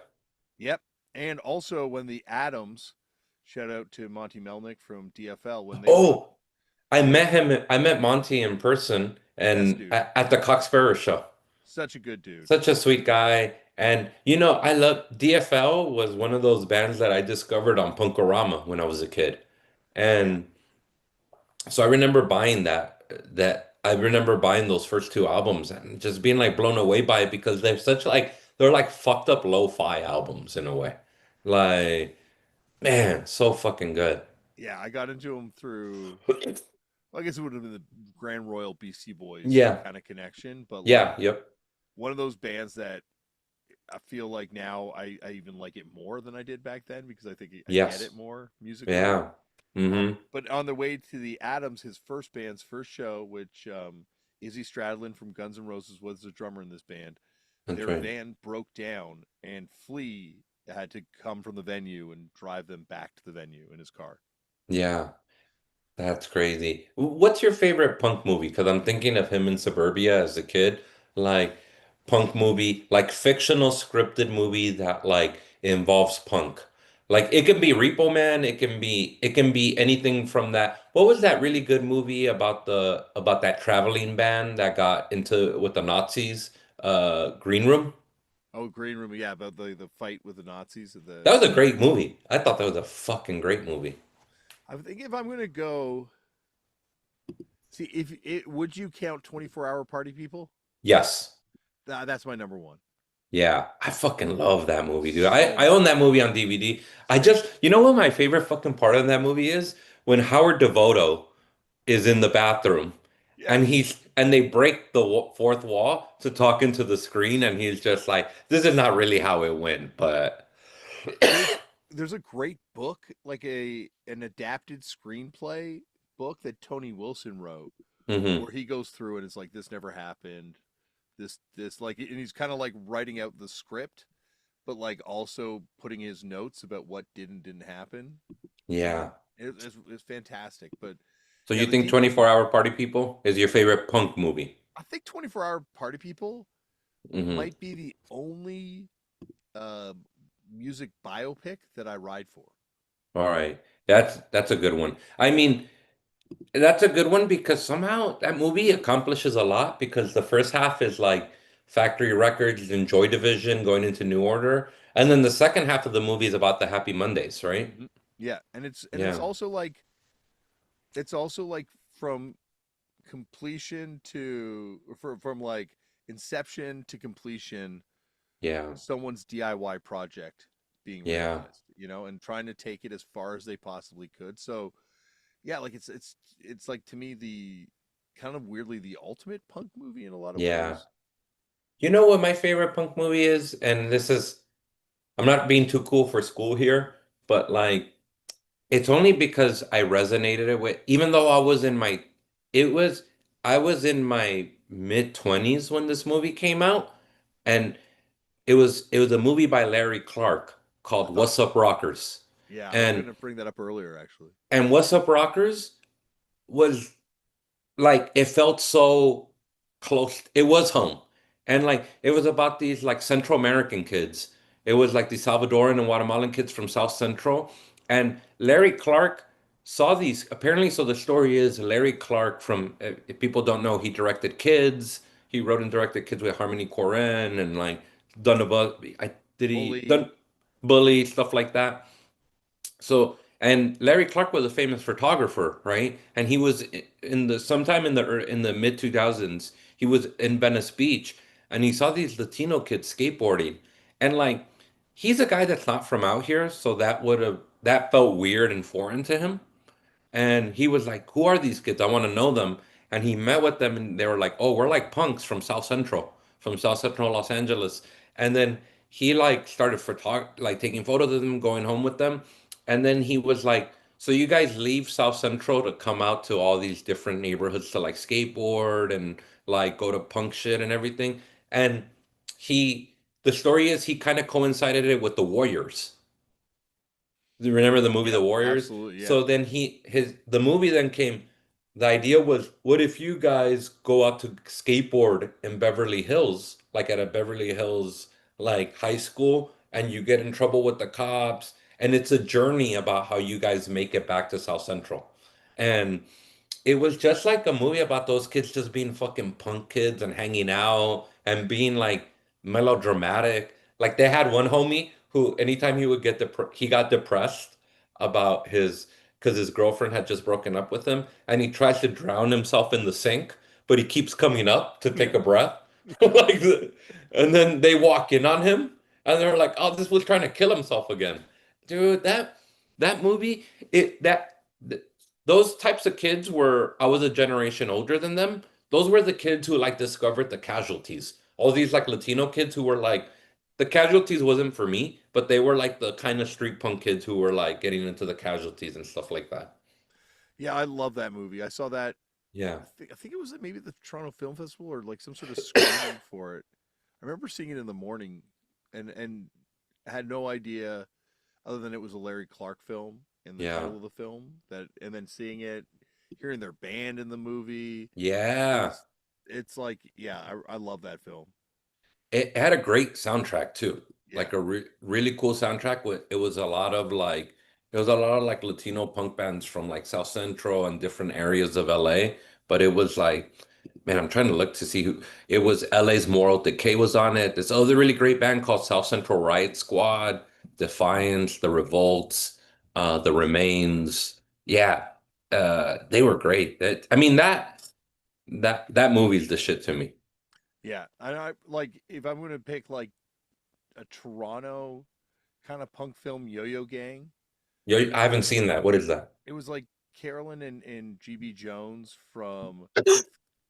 yep. And also when the Adams, shout out to Monty Melnick from DFL, when they were Oh, I when met him. I met Monty in person best and dude, at the Cox Sparrow show. such a good dude. Such a sweet guy. And I love DFL was one of those bands that I discovered on Punkorama when I was a kid. Yeah. And so I remember buying that I remember buying those first two albums and just being like blown away by it because they're like fucked up lo-fi albums in a way. Like, man, so fucking good. Yeah, I got into him through, well, I guess it would have been the Grand Royal BC Boys Yeah. kind of connection, but Yeah, like yep. one of those bands that I feel like now I even like it more than I did back then because I think I get Yes. it more musically. Yeah. Mm-hmm. But on the way to the Adams, his first band's first show, which Izzy Stradlin from Guns N' Roses was the drummer in this band, That's their right. van broke down and Flea had to come from the venue and drive them back to the venue in his car. Yeah. That's crazy. What's your favorite punk movie? Because I'm thinking of him in Suburbia as a kid. Like punk movie, like fictional scripted movie that like involves punk. Like it can be Repo Man, it can be anything from that. What was that really good movie about that traveling band that got into with the Nazis? Green Room? Oh, Green Room, yeah, about the fight with the Nazis at That was the a great movie. I thought that was a fucking great movie. I think if I'm gonna go see if it would you count 24-hour party people? Yes. That's my number one. Yeah, I fucking love that movie, dude. I, So I own good. that movie on DVD. I Same. just, what my favorite fucking part of that movie is? When Howard Devoto is in the bathroom and Yes. they break the fourth wall to talk into the screen and he's just like, this is not really how it went, but There's there's a great book, like an adapted screenplay book that Tony Wilson wrote, hmm where he goes through and it's like this never happened. This like and he's kind of like writing out the script, but like also putting his notes about what didn't happen. yeah. It's fantastic. But So yeah, you think 24-hour Party People is your favorite punk movie? I think 24-hour party people hmm might be the only uh, music biopic that I ride for. All right. That's a good one. I mean, that's a good one because somehow that movie accomplishes a lot because the first half is like Factory Records and Joy Division going into New Order. And then the second half of the movie is about the Happy Mondays, right? Mhm. Yeah, and it's Yeah. also like from completion to from like inception to completion, Yeah. someone's DIY project being Yeah. realized, and trying to take it as far as they possibly could. So yeah, like it's like to me the kind of weirdly the ultimate punk movie in a lot of Yeah. ways. You know what my favorite punk movie is? And I'm not being too cool for school here, but like it's only because I resonated it with, even though it was, I was in my mid 20s when this movie came out. And it was a movie by Larry Clark I called thought, What's Up Rockers. yeah, I was And gonna bring that up earlier actually. What's Up Rockers was like it felt so close. It was home. And like it was about these like Central American kids. It was like the Salvadoran and Guatemalan kids from South Central. And Larry Clark saw these apparently. So the story is Larry Clark from, if people don't know, he directed Kids. He wrote and directed Kids with Harmony Korine and like done above. I did he Bully. done Bully stuff like that. So, and Larry Clark was a famous photographer, right? And he was in the sometime in the mid 2000s, he was in Venice Beach and he saw these Latino kids skateboarding. And like he's a guy that's not from out here, so that felt weird and foreign to him. And he was like, "Who are these kids? I want to know them." And he met with them, and they were like, "Oh, we're like punks from South Central Los Angeles." And then he like started like taking photos of them, going home with them. And then he was like, "So you guys leave South Central to come out to all these different neighborhoods to like skateboard and like go to punk shit and everything." And he, the story is he kind of coincided it with the Warriors. Do you remember the movie The Yep, Warriors? absolutely. Yeah. So then the movie then came. The idea was, what if you guys go out to skateboard in Beverly Hills, like at a Beverly Hills like high school, and you get in trouble with the cops, and it's a journey about how you guys make it back to South Central. And it was just like a movie about those kids just being fucking punk kids and hanging out and being like melodramatic. Like they had one homie who anytime he would he got depressed about because his girlfriend had just broken up with him and he tries to drown himself in the sink, but he keeps coming up to take a breath. Like and then they walk in on him and they're like, "Oh, this was trying to kill himself again." Dude, that movie, it that those types of kids were, I was a generation older than them. Those were the kids who like discovered the casualties. All these like Latino kids who were like, the casualties wasn't for me, but they were like the kind of street punk kids who were like getting into the casualties and stuff like that. Yeah, I love that movie. I saw that. Yeah. I think it was at maybe the Toronto Film Festival or like some sort of screening for it. I remember seeing it in the morning, and had no idea other than it was a Larry Clark film and the Yeah. title of the film that, and then seeing it, hearing their band in the movie, it Yeah. was. It's like, yeah, I love that film. It had a great soundtrack too, Yeah. like a really cool soundtrack. It was a lot of like it was a lot of like Latino punk bands from like South Central and different areas of LA. But it was like, man, I'm trying to look to see who it was. LA's Moral Decay was on it. This other really great band called South Central Riot Squad, Defiance, The Revolts, The Remains. Yeah, they were great. I mean that movie's the shit to me. Yeah. I like if I'm gonna pick like a Toronto kind of punk film, Yo-Yo Gang. Yo, I haven't seen that. What is that? It was like Carolyn and GB Jones from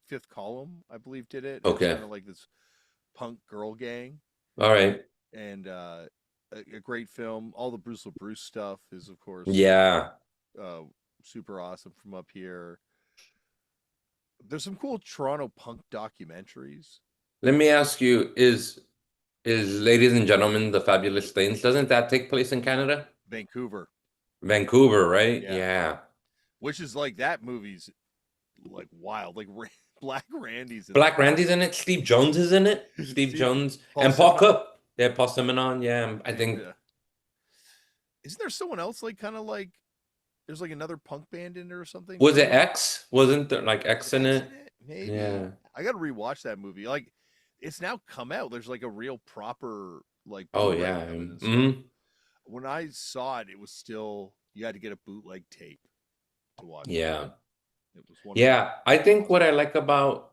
Fifth Column, I believe, did it. It was Okay. kind of like this punk girl gang, All right. and a great film. All the Bruce LaBruce stuff is, of course, Yeah. uh, super awesome from up here. There's some cool Toronto punk documentaries. Let me ask you, is Ladies and Gentlemen, The Fabulous Things, doesn't that take place in Canada? Vancouver, Vancouver, right? yeah, Yeah. which is like that movie's like wild. Like Black Randy's in Black that. Randy's in it. Steve Jones is in it. Steve Steve Jones Paul and Paul Simonon, Cook. Yeah, Paul Simonon. Yeah, I and think. isn't there someone else like kind of like there's like another punk band in there or something Was it too? X? Wasn't there like Is X in X it? in it? Maybe. Yeah. I got to rewatch that movie. Like, it's now come out. There's like a real proper like Oh Blu-ray yeah. of it and stuff. Hmm. When I saw it, it was still you had to get a bootleg tape to watch it. Yeah. It was one of the Yeah. I think what awesome. I like about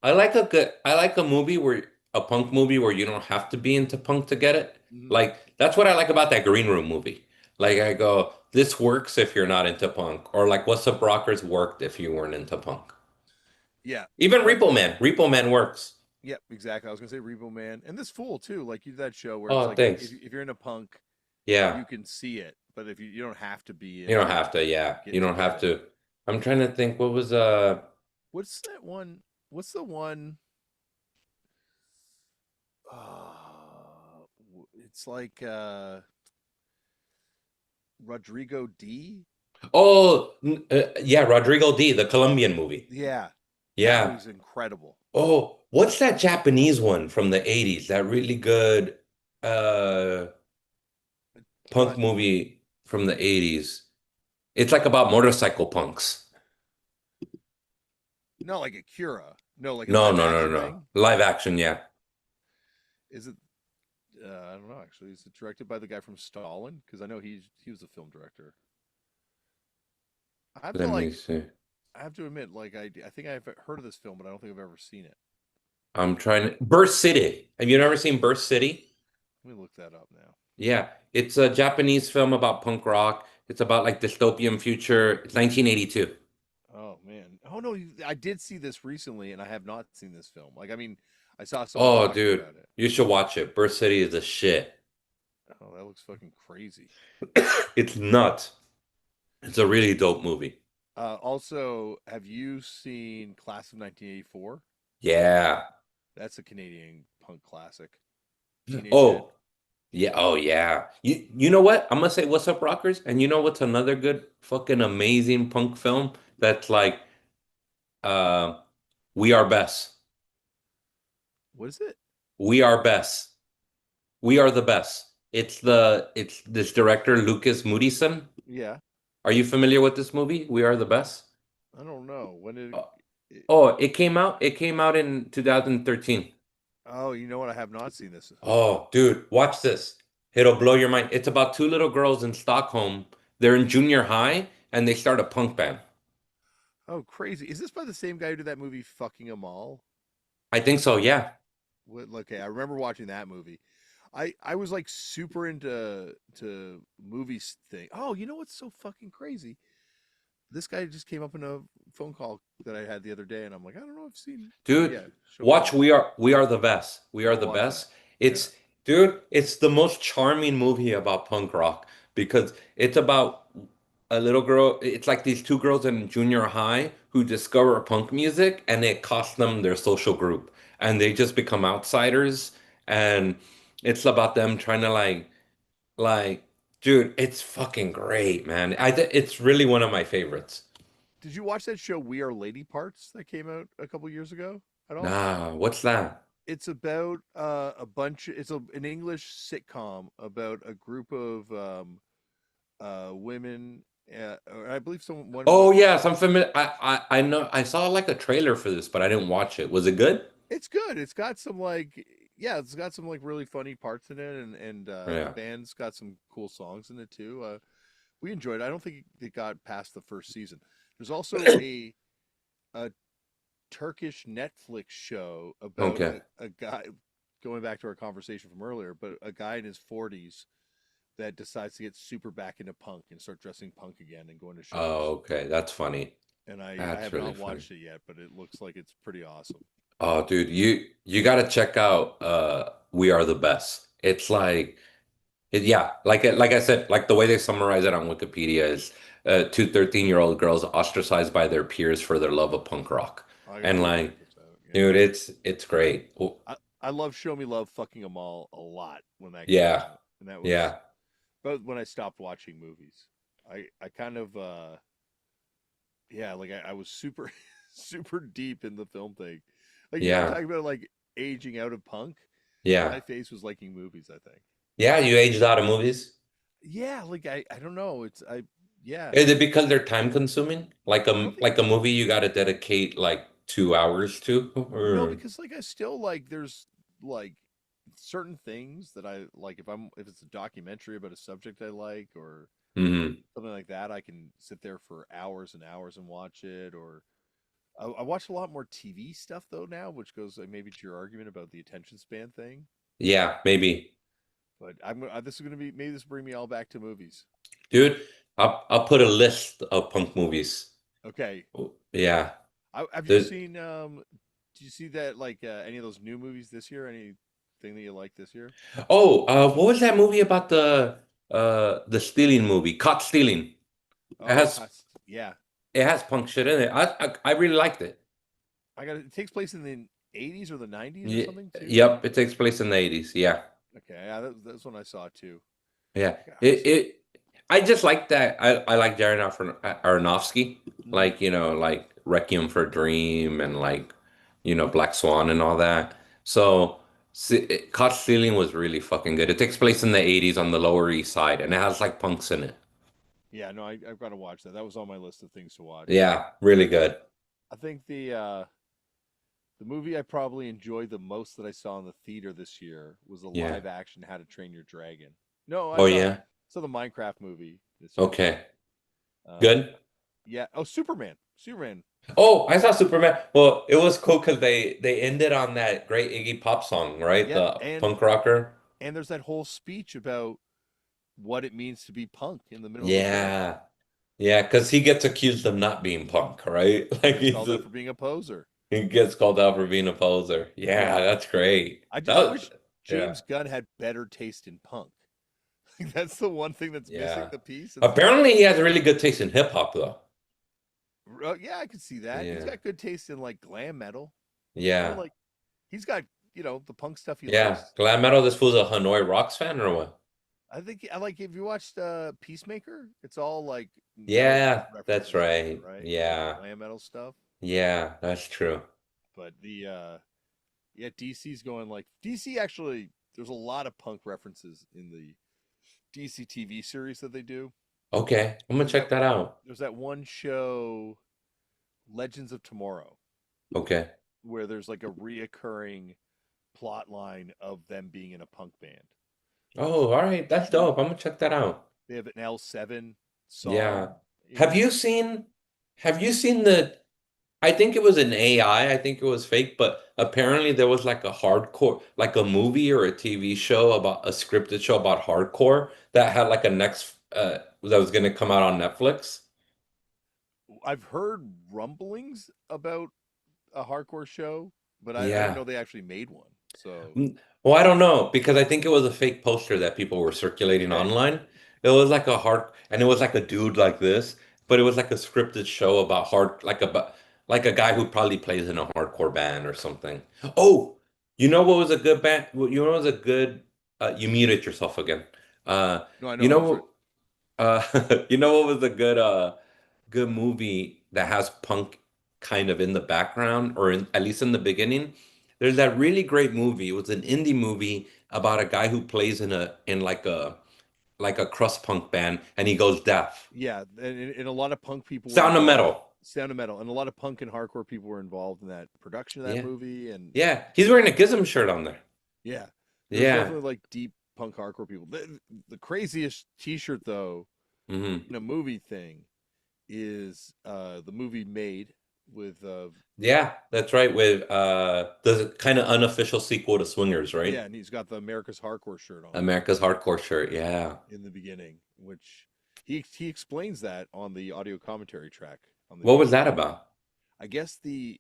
I like a movie where a punk movie where you don't have to be into punk to get it. Mhm. Like that's what I like about that Green Room movie. Like I go, this works if you're not into punk, or like What's Up Rockers worked if you weren't into punk. Yeah, Even like Repo Man works. yeah, exactly. I was gonna say Repo Man and this Fool too. Like you did that show where it's Oh, like thanks. if you're into punk, Yeah, you can see it, but if you don't have to be you don't into have to. Yeah, you get to don't get have it. to. I'm trying to think. What was What's that one? What's the one? It's like Rodrigo D. Yeah, Rodrigo D, the Colombian movie. Yeah, that Yeah, movie's incredible. Oh, what's that Japanese one from the 80s? That really good uh Uh, punk movie from the 80s. It's like about motorcycle punks. Not like Akira. No, like a No, live no, no, action no. thing. Live action, yeah. Is it? I don't know. Actually, is it directed by the guy from Stalin? Because I know he was a film director. I have to Let me like. see. I have to admit, like I think I've heard of this film, but I don't think I've ever seen it. I'm trying to Burst City. Have you never seen Burst City? Let me look that up now. Yeah, it's a Japanese film about punk rock. It's about like dystopian future. It's 1982. Oh man. Oh no, I did see this recently, and I have not seen this film. Like, I mean, I saw someone Oh, talking dude, about it. you should watch it. Burst City is a shit. Oh, that looks fucking crazy. It's nuts. It's a really dope movie. Also, have you seen Class of 1984? Yeah. That's a Canadian punk classic. Teenage Head. Oh, yeah. Oh, yeah. You know what? I'm gonna say What's Up, Rockers? And you know what's another good fucking amazing punk film that's like uh We Are Best. What is it? We Are Best. We Are the Best. It's this director Lucas Moodysson. Yeah, Are you familiar with this movie? We Are the Best? I don't know. When did Oh, it, oh, it came out in 2013. oh, you know what? I have not seen this. Oh, dude, watch this. It'll blow your mind. It's about two little girls in Stockholm. They're in junior high and they start a punk band. Oh, crazy. Is this by the same guy who did that movie Fucking 'Em All? I think so, yeah. What, okay, I remember watching that movie. I was like super into to movies thing. Oh, you know what's so fucking crazy? This guy just came up in a phone call that I had the other day, and I'm like, I don't know, I've seen. Dude, Yeah, show me watch love. We Are the Best. We Are I'll the watch that. Best. Yeah. It's the most charming movie about punk rock because it's about a little girl. It's like these two girls in junior high who discover punk music and it costs them their social group and they just become outsiders and it's about them trying to like dude, it's fucking great, man. It's really one of my favorites. Did you watch that show We Are Lady Parts that came out a couple years ago at all? Nah, what's that? It's about a bunch. It's an English sitcom about a group of women. Or I believe some one of the. Oh yes, I'm familiar. I know I saw like a trailer for this, but I didn't watch it. Was it good? It's good. It's got some like yeah, it's got some like really funny parts in it, and the Yeah. band's got some cool songs in it too. We enjoyed it. I don't think it got past the first season. There's also a Turkish Netflix show about Okay. a guy going back to our conversation from earlier, but a guy in his 40s that decides to get super back into punk and start dressing punk again and going to shows. Oh, okay. That's funny. And I That's have really not funny. watched it yet, but it looks like it's pretty awesome. Oh, dude, you gotta check out We Are the Best. It's like yeah, like I said, like the way they summarize it on Wikipedia is two 13-year-old girls ostracized by their peers for their love of punk rock. I And gotta like, check this out. Yeah. dude, it's great. Oh, I love Show Me Love Fucking Them All a lot when that came yeah. out. And that was Yeah. about when I stopped watching movies. I kind of yeah, like I was super super deep in the film thing. Like you were Yeah. talking about like aging out of punk. Yeah. My face was liking movies, I think. Yeah, you aged out of movies. Yeah, like I don't know. It's I yeah. Is it because they're time consuming? I don't think Like a movie you got to dedicate like 2 hours to? no, Or because like I still like there's like certain things that I like if it's a documentary about a subject I like or Mhm. something like that, I can sit there for hours and hours and watch it. Or I watch a lot more TV stuff though now, which goes maybe to your argument about the attention span thing. Yeah, maybe. But this is gonna be maybe this will bring me all back to movies. Dude, I'll put a list of punk movies. Okay, Yeah. have you The, seen? Do you see that like any of those new movies this year? Anything that you like this year? oh, what was that movie about the stealing movie? Caught Stealing. It Oh, has Cost. Yeah, it has punk shit in it. I really liked it. I got it. It takes place in the 80s or the 90s or Ye- something too. Yep, it takes place in the 80s. Yeah. Okay, yeah, that's one I saw too. Yeah. Gosh. I just like that. I like Aronofsky. Mm. Like, like Requiem for a Dream and like Black Swan and all that. So Caught Stealing was really fucking good. It takes place in the 80s on the Lower East Side, and it has like punks in it. Yeah, no, I've got to watch that. That was on my list of things to watch. Yeah, really good. I think the movie I probably enjoyed the most that I saw in the theater this year was the Yeah. live action How to Train Your Dragon. No, Oh yeah. I saw the Minecraft movie this year. Okay. Um, Good. yeah. Oh, Superman. Superman. Oh, I saw Superman. Well, it was cool because they ended on that great Iggy Pop song, right? Yeah, The punk rocker. and there's that whole speech about what it means to be punk in the middle of the film. Yeah. Yeah, because he gets accused of not being punk, right? He Like gets called out for being a poser. he gets called out for being a poser. Yeah, Yeah. that's great. I That just was, wish yeah. James Gunn had better taste in punk. That's the one thing that's missing Yeah. the piece. It's like, Apparently he has really good taste in hip hop though. yeah, I could see that. He's Yeah. got good taste in like glam metal. Yeah. Like he's got, the punk stuff he Yeah. likes. Glam metal, this fool's a Hanoi Rocks fan or what? I think I like if you watched Peacemaker, it's all like metal Yeah, that's references in there, right. right? Like Yeah. glam metal stuff. Yeah, that's true. But yeah, DC's going like DC actually there's a lot of punk references in the DC TV series that they do. Okay. I'm gonna There's that check that out. there's that one show, Legends of Tomorrow, Okay. where there's like a reoccurring plot line of them being in a punk band. Oh, all right. That's dope. I'm gonna check that out. They have an L7 Yeah. song in Have it. you seen have you seen the I think it was an AI, I think it was fake, but apparently there was like a hardcore like a movie or a TV show about a scripted show about hardcore that had like a next that was gonna come out on Netflix. I've heard rumblings about a hardcore show, but I didn't Yeah. know they actually made one. So Well, I don't know because I think it was a fake poster that people were circulating okay, online. It was like a hard, and it was like a dude like this, but it was like a scripted show about like a guy who probably plays in a hardcore band or something. Oh, you know what was a good band? You know what was a good? You muted yourself again. Uh, no, I you know. I was know, you know what was a good movie that has punk kind of in the background or at least in the beginning. There's that really great movie. It was an indie movie about a guy who plays in like a crust punk band and he goes deaf. yeah, and a lot of punk people were Sound of involved. Metal. Sound of Metal, and a lot of punk and hardcore people were involved in that production of that Yeah. movie, and Yeah. He's wearing a Gizm shirt on there. yeah, there was Yeah. definitely like deep punk hardcore people. The craziest T-shirt though Hmm. in a movie thing is the movie Made with Yeah, that's right. With the kind of unofficial sequel to Swingers, yeah, right? and he's got the America's Hardcore shirt on America's Hardcore shirt. Yeah. in the beginning, which he explains that on the audio commentary track on the What was DVD. that about? I guess the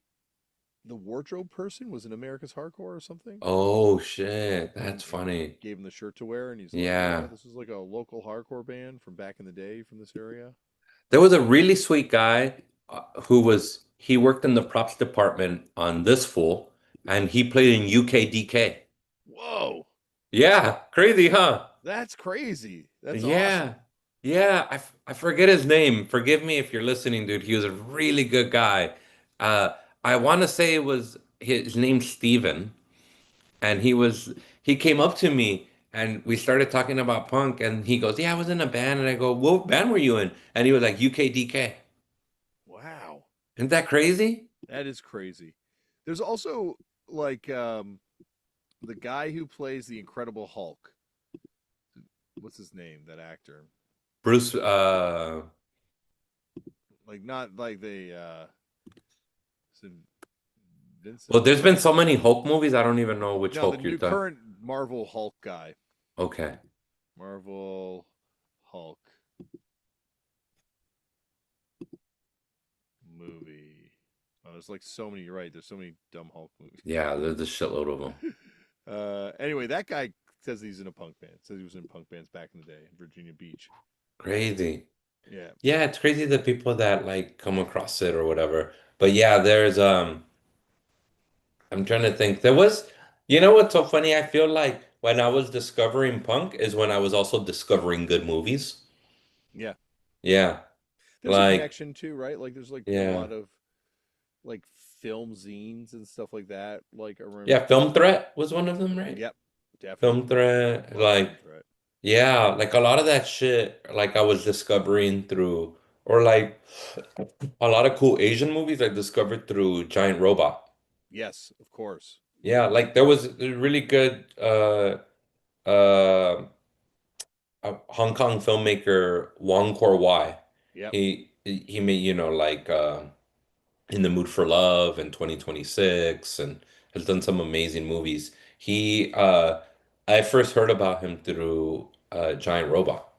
wardrobe person was in America's Hardcore or something, Oh shit, and that's funny. gave him the shirt to wear, and he's like, "Yeah, Yeah. this is like a local hardcore band from back in the day from this area." There was a really sweet guy he worked in the props department on this fool and he played in UKDK. Whoa, Yeah, crazy, huh? that's crazy. That's awesome. Yeah. Yeah, I forget his name. Forgive me if you're listening, dude. He was a really good guy. Uh I want to say it was his name's Steven and he came up to me and we started talking about punk and he goes, "Yeah, I was in a band." And I go, "What band were you in?" And he was like, "UKDK." Wow, Isn't that crazy? that is crazy. There's also like the guy who plays the Incredible Hulk. What's his name? That actor. Bruce, Like not like the is it well, Vincent. there's been so many Hulk movies, I don't even know which No, the Hulk you're new talking. current Marvel Hulk guy. Okay. Marvel Hulk movie. Oh, there's like so many. You're right. There's so many dumb Hulk movies. Yeah, there's a shitload of them. Anyway, that guy says he's in a punk band. Says he was in punk bands back in the day in Virginia Beach. Crazy. Yeah. Yeah, it's crazy the people that like come across it or whatever. But yeah, there's I'm trying to think. You know what's so funny? I feel like when I was discovering punk is when I was also discovering good movies. Yeah. Yeah. There's a Like, connection too, right? Like there's like a yeah. lot of like film zines and stuff like that. Like I remember Yeah, Film being, Threat was one of them, right? yep, definitely. Film Threat, Love like Film Threat. yeah, like a lot of that shit, like I was discovering through, or like a lot of cool Asian movies I discovered through Giant Robot. Yes, of course. Yeah, like there was a really good uh Hong Kong filmmaker Wong Kar-wai. Yep. He made, like In the Mood for Love and 2026 and has done some amazing movies. I first heard about him through Giant Robot.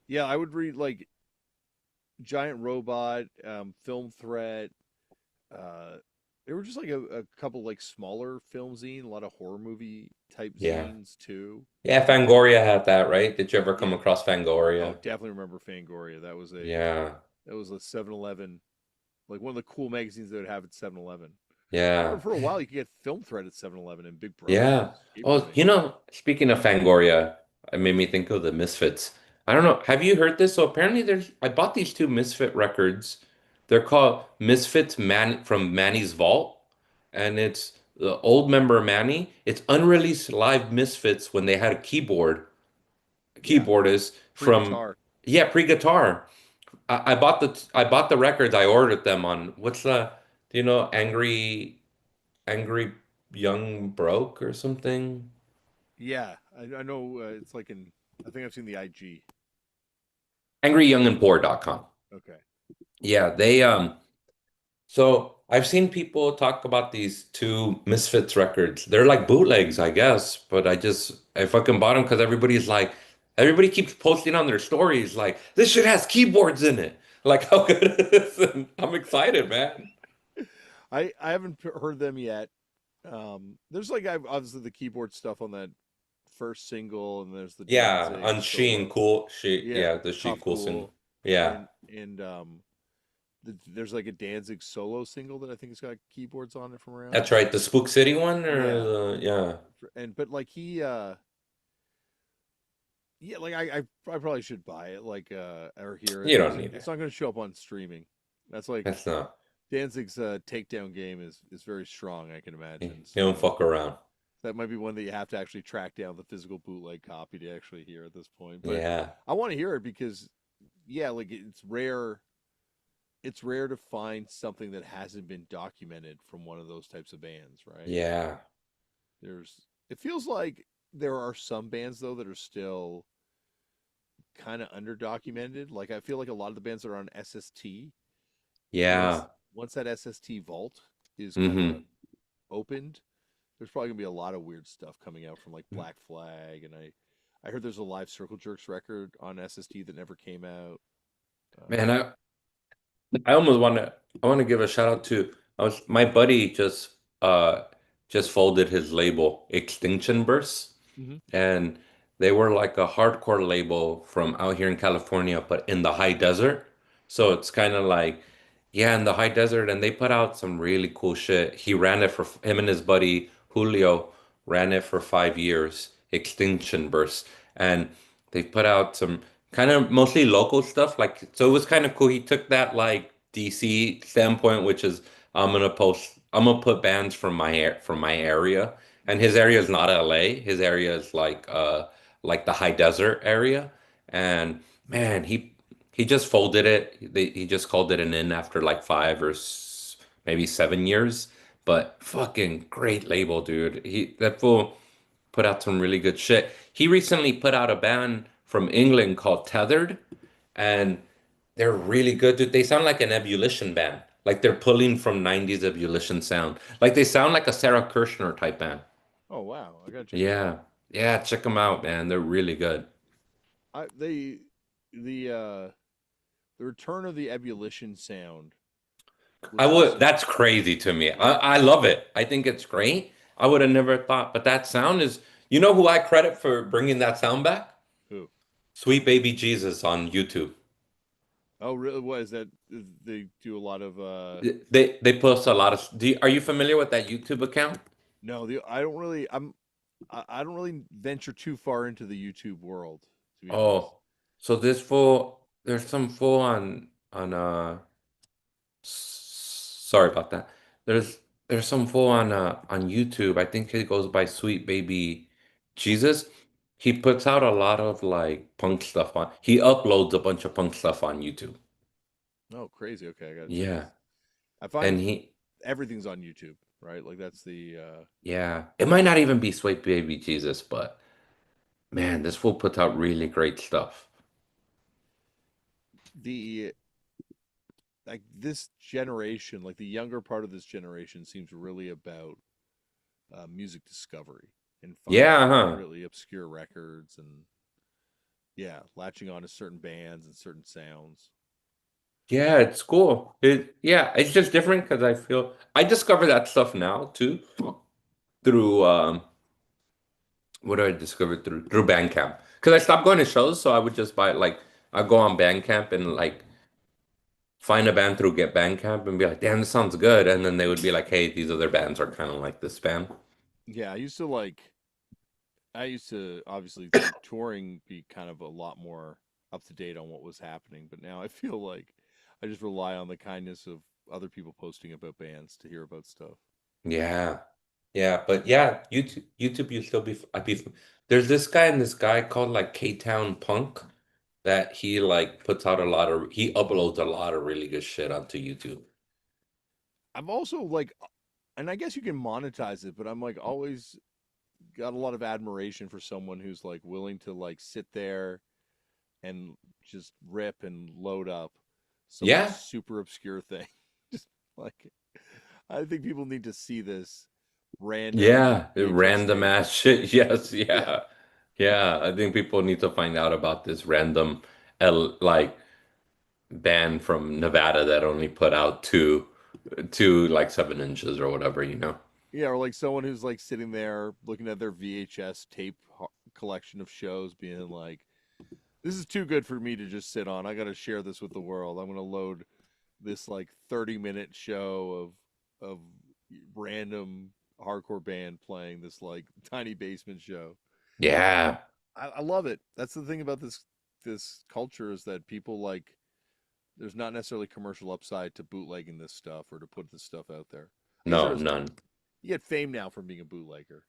Yeah, I would read like Giant Robot, Film Threat. Uh, there were just like a couple like smaller film zine, a lot of horror movie type Yeah. zines too. Yeah, Fangoria had that, right? Did you ever come Yeah. across Oh, Fangoria? definitely remember Fangoria. Yeah. That was a 7-Eleven, like one of the cool magazines they would have at 7-Eleven. I remember Yeah. for a while you could get Film Threat at 7-Eleven and Big Brother Yeah. and Skateboard Oh, Magazine. speaking of Fangoria, it made me think of the Misfits. I don't know. Have you heard this? So apparently I bought these two Misfit records. They're called Misfits Man from Manny's Vault. And it's the old member Manny. It's unreleased live Misfits when they had a Yeah, keyboardist from, pre-guitar. yeah, pre-guitar. I bought the records. I ordered them on what's the, do you know, Angry Young Broke or something? Yeah, I know. It's like in. I think I've seen the IG. AngryYoungAndPoor.com. Okay. Yeah, so I've seen people talk about these two Misfits records. They're like bootlegs, I guess, but I fucking bought them because everybody keeps posting on their stories like, this shit has keyboards in it. Like, how good it is. And I'm excited, man. I haven't heard them yet. There's like I've obviously the keyboard stuff on that first single, and there's the Yeah, Danzig on Sheen, solo. cool. Yeah, Yeah, the Sheen Tough Coulson. Cool, Yeah. and there's like a Danzig solo single that I think has got keyboards on it from around That's then. right. The Spook City one Yeah, yeah. and but like he yeah, like I probably should buy it like or hear it You don't because need it's it. not going to show up on streaming. That's like That's not. Danzig's takedown game is very strong, I can You imagine. don't So fuck around. that might be one that you have to actually track down the physical bootleg copy to actually hear at this point. But Yeah. I want to hear it because yeah, like it's rare. It's rare to find something that hasn't been documented from one of those types of bands, right? Yeah. There's it feels like there are some bands though that are still kind of underdocumented. Like I feel like a lot of the bands that are on SST, once Yeah. once that SST vault is kind of Hmm. opened, there's probably gonna be a lot of weird stuff coming out from like Black Flag, and I heard there's a live Circle Jerks record on SST that never came out. Man, Um, I almost want to give a shout out to my buddy just folded his label Extinction Burst, mhm. and they were like a hardcore label from out here in California, but in the high desert. So it's kind of like, yeah, in the high desert, and they put out some really cool shit. He ran it for him and his buddy Julio ran it for 5 years, Extinction Burst, and they put out some kind of mostly local stuff. Like, so it was kind of cool. He took that like DC standpoint, which is I'm gonna put bands from my area, and his area is not LA. His area is like the high desert area. And man, he just folded it. He just called it an in after like maybe 7 years. But fucking great label, dude. That fool put out some really good shit. He recently put out a band from England called Tethered, and they're really good, dude. They sound like an Ebullition band. Like they're pulling from 90s Ebullition sound. Like they sound like a Sarah Kirshner type band. Oh wow, I gotta check them out. Yeah. Yeah, check them out, man. They're really good. I they the return of the ebullition sound, which was That's crazy to me. I love it. I think it's great. I would have never thought, but that sound is, you know who I credit for bringing that sound back? who? Sweet Baby Jesus on YouTube. Oh really? What is that? They do a lot of They post a lot of, are you familiar with that YouTube account? no, the I don't really I don't really venture too far into the YouTube world, to be honest. Oh, so there's some fool on sorry about that. There's there's some fool on YouTube. I think he goes by Sweet Baby Jesus. He puts out a lot of like punk stuff on. He uploads a bunch of punk stuff on YouTube. Oh, crazy. Okay, I gotta check Yeah. this. I find And he everything's on YouTube, right? Like that's the yeah. It might not even be Sweet Baby Jesus, but man, this fool puts out really great stuff. the like this generation, like the younger part of this generation, seems really about music discovery and finding Yeah, huh. really obscure records and yeah, latching on to certain bands and certain sounds. Yeah, it's cool. Yeah, it's just different because I feel I discover that stuff now too through what did I discover through Bandcamp? Because I stopped going to shows, so I would just buy like I go on Bandcamp and like find a band through Get Bandcamp and be like, damn, this sounds good, and then they would be like, hey, these other bands are kind of like this band. Yeah, I used to obviously through touring be kind of a lot more up to date on what was happening, but now I feel like I just rely on the kindness of other people posting about bands to hear about stuff. Yeah, yeah, but yeah, YouTube, you still be I'd be. There's this guy and this guy called like K-Town Punk that he like puts out a lot of he uploads a lot of really good shit onto YouTube. I'm also like, and I guess you can monetize it, but I'm like always got a lot of admiration for someone who's like willing to like sit there and just rip and load up some like Yeah, super obscure thing. Just like I think people need to see this random yeah, VHS random tape. ass shit. Yes, Yeah. yeah. Yeah, I think people need to find out about this random like band from Nevada that only put out two like 7 inches or whatever, you know? Yeah, or like someone who's like sitting there looking at their VHS tape collection of shows being like, this is too good for me to just sit on. I got to share this with the world. I'm going to load this like 30-minute show of random hardcore band playing this like tiny basement show. Yeah. I love it. That's the thing about this culture is that people like there's not necessarily commercial upside to bootlegging this stuff or to put this stuff out there. I guess there No, is now. none. You get fame now from being a bootlegger.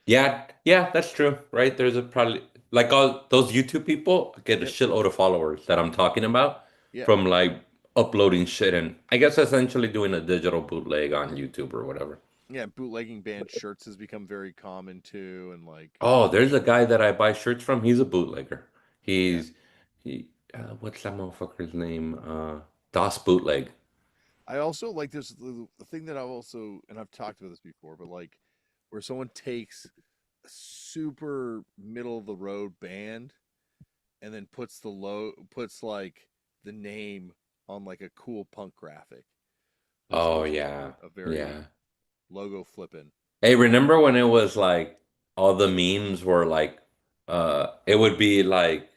Yeah, yeah, that's true, right? There's a probably like all those YouTube people get a Yep. shitload of followers that I'm talking about Yeah. from like uploading shit and I guess essentially doing a digital bootleg on YouTube or whatever. Yeah. Bootlegging band shirts has become very common too, and like Oh, there's a guy that I buy shirts from. He's a bootlegger. yeah. He what's that motherfucker's name? Das Bootleg. I also like this the thing that I've also and I've talked about this before, but like where someone takes a super middle of the road band and then puts like the name on like a cool punk graphic with Oh like yeah. a very Yeah. logo flipping. Hey, remember when it was like all the memes were like it would be like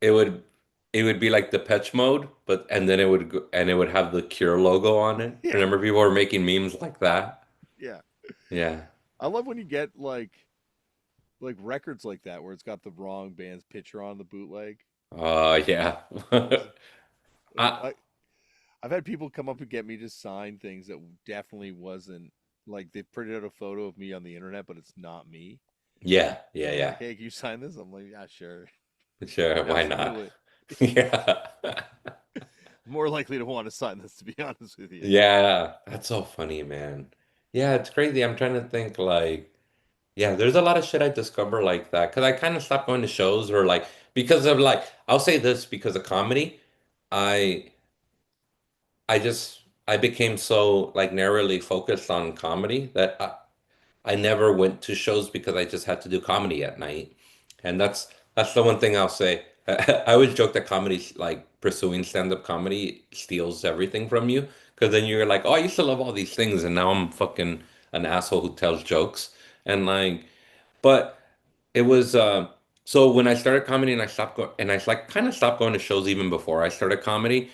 it would it would be like the Depeche Mode, but and then it would go, and it would have the Cure logo on it. Yeah, Remember people were making memes like that? yeah. Yeah. I love when you get like records like that where it's got the wrong band's picture on the bootleg. Yeah. Like I, I've had people come up and get me to sign things that definitely wasn't like they printed out a photo of me on the internet, but it's not me. yeah, yeah, And they're like, yeah. "Hey, can you sign this?" I'm like, "Yeah, sure, Sure, why not? absolutely." Yeah. More likely to want to sign this, to be honest with you. Yeah, that's so funny, man. Yeah, it's crazy. I'm trying to think like yeah, there's a lot of shit I discover like that because I kind of stopped going to shows or like because of like I'll say this because of comedy, I I became so like narrowly focused on comedy that I never went to shows because I just had to do comedy at night. And that's the one thing I'll say. I always joke that comedy like pursuing stand-up comedy steals everything from you because then you're like, "Oh, I used to love all these things and now I'm fucking an asshole who tells jokes." And like but it was so when I started comedy and I stopped going and I like kind of stopped going to shows even before I started comedy.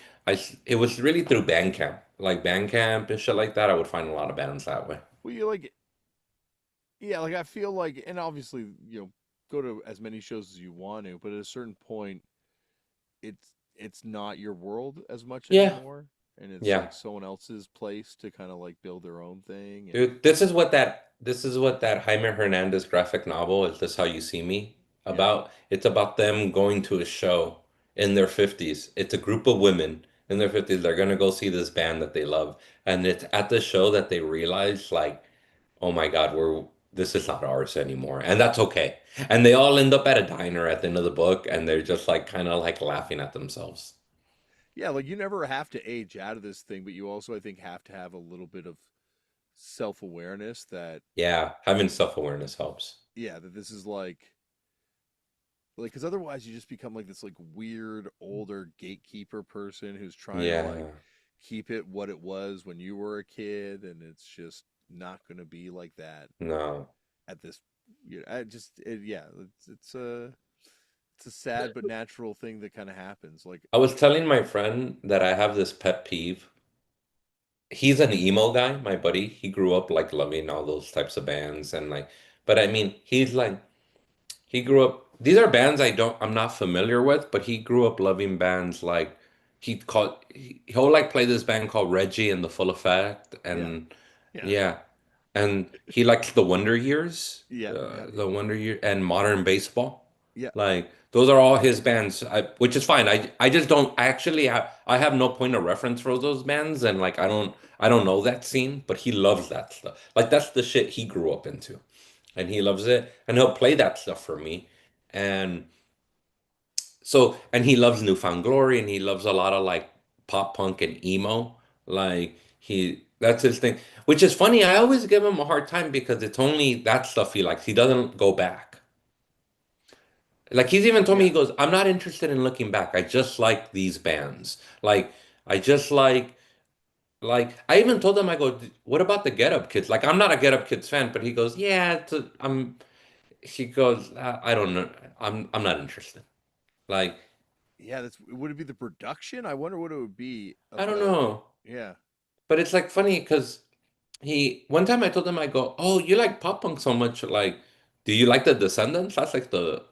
It was really through Bandcamp, like Bandcamp and shit like that. I would find a lot of bands that way. Well, you like, yeah, like I feel like, and obviously, go to as many shows as you want to, but at a certain point, it's not your world as much Yeah, anymore. and it's Yeah. like someone else's place to kind of like build their own thing. And Dude, this is what that Jaime Hernandez graphic novel is This How You See Me yeah, about. It's about them going to a show in their 50s. It's a group of women in their 50s. They're gonna go see this band that they love. And it's at the show that they realize like, oh my God, we're this is not ours anymore. And that's okay. And they all end up at a diner at the end of the book and they're just like kind of like laughing at themselves. yeah, like you never have to age out of this thing, but you also, I think, have to have a little bit of self-awareness that, Yeah, having self-awareness helps. yeah, that this is like because otherwise you just become like this like weird older gatekeeper person who's trying to like Yeah, keep it what it was when you were a kid, and it's just not going to be like that no. at this. I just yeah, it's a sad but natural thing that kind of happens. Like, I was telling my friend that I have this pet peeve. He's an emo guy, my buddy. He grew up like loving all those types of bands and like, but I mean, he's like, he grew up, these are bands I'm not familiar with, but he grew up loving bands like he'll like play this band called Reggie and the Full Effect. yeah, And yeah, yeah, and he likes the Wonder Years, yeah, yeah, the Wonder Year and Modern Baseball. yeah, Like those are all his bands, which is fine. I just don't I have no point of reference for those bands, and like I don't know that scene, but he loves that stuff. Like that's the shit he grew up into, and he loves it, and he'll play that stuff for me, and and he loves Newfound Glory, and he loves a lot of like pop punk and emo. Like that's his thing, which is funny. I always give him a hard time because it's only that stuff he likes. He doesn't go back. Like he's even told me, yeah, he goes, I'm not interested in looking back. I just like these bands. Like I just like I even told him, I go, what about the Get Up Kids? Like I'm not a Get Up Kids fan, but he goes, yeah, he goes, I don't know. I'm not interested. Like, yeah. That's would it be the production? I wonder what it would be I don't about. know. Yeah, But it's like funny because one time I told him, I go, oh, you like pop punk so much, like, do you like the Descendants? That's like the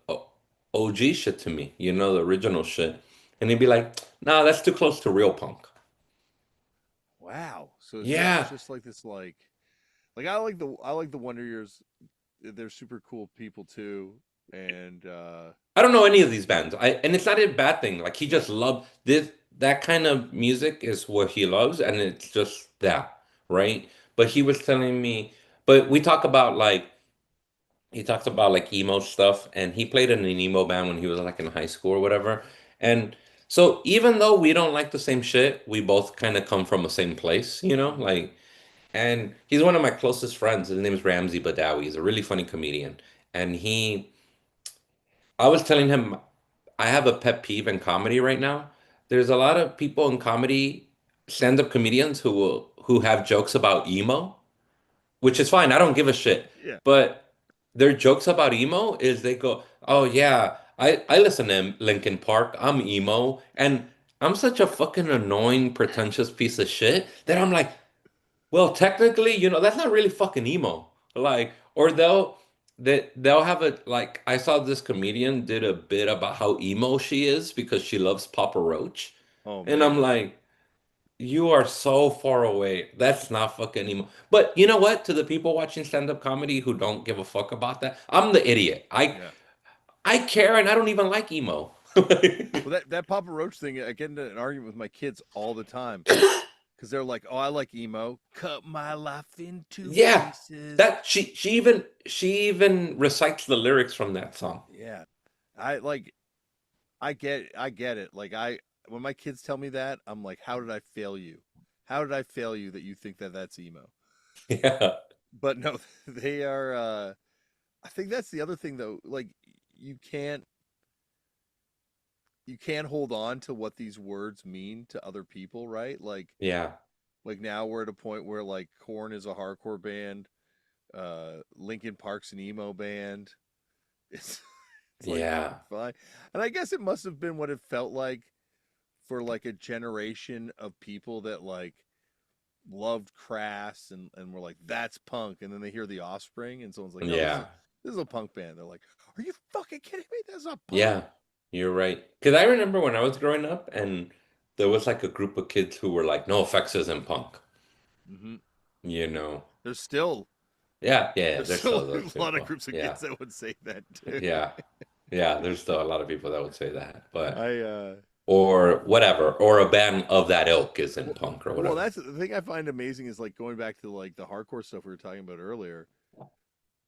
OG shit to me, the original shit. And he'd be like, nah, that's too close to real punk. wow. So it's Yeah. just like this like I like the Wonder Years. They're super cool people too, and I don't know any of these bands. And it's not a bad thing. Like he just loved that kind of music is what he loves, and it's just that, right? But he was telling me, but we talk about like he talks about like emo stuff, and he played in an emo band when he was like in high school or whatever. And so even though we don't like the same shit, we both kind of come from the same place, mhm. like. And he's one of my closest friends. His name is Ramsey Badawi. He's a really funny comedian, and I was telling him I have a pet peeve in comedy right now. There's a lot of people in comedy, stand-up comedians who have jokes about emo, which is fine. I don't give a shit. Yeah. But their jokes about emo is they go, "Oh yeah, I listen to Linkin Park. I'm emo." And I'm such a fucking annoying, pretentious piece of shit that I'm like, well, technically, that's not really fucking emo. Like, or they'll have it like I saw this comedian did a bit about how emo she is because she loves Papa Roach. Oh And I'm man. like, you are so far away. That's not fucking emo. But you know what? To the people watching stand-up comedy who don't give a fuck about that, I'm the idiot. Yeah. I care and I don't even like emo. Well, that Papa Roach thing, I get into an argument with my kids all the time because they're like, "Oh, I like emo. Cut my life into Yeah. pieces." That she even recites the lyrics from that song. Yeah. I like. I get it. Like when my kids tell me that, I'm like, "How did I fail you? How did I fail you that you think that that's emo?" Yeah. But no, they are. I think that's the other thing though. Like you can't you can't hold on to what these words mean to other people, right? Yeah. Like now we're at a point where like Korn is a hardcore band, Linkin Park's an emo band. It's it's like Yeah. fine. And I guess it must have been what it felt like for like a generation of people that like loved Crass and were like, that's punk. And then they hear the Offspring and someone's like, no, Yeah. this is a punk band. They're like, are you fucking kidding me? That's not punk. Yeah. You're right. Because I remember when I was growing up and there was like a group of kids who were like, no effects isn't punk, Hmm. you know. There's still Yeah, yeah, there's there's still still those a lot of people. groups of Yeah, kids that would say that too. yeah, yeah, there's still a lot of people that would say that, but I or whatever, or a band of that ilk isn't well, punk or well, whatever. that's the thing I find amazing is like going back to like the hardcore stuff we were talking about earlier.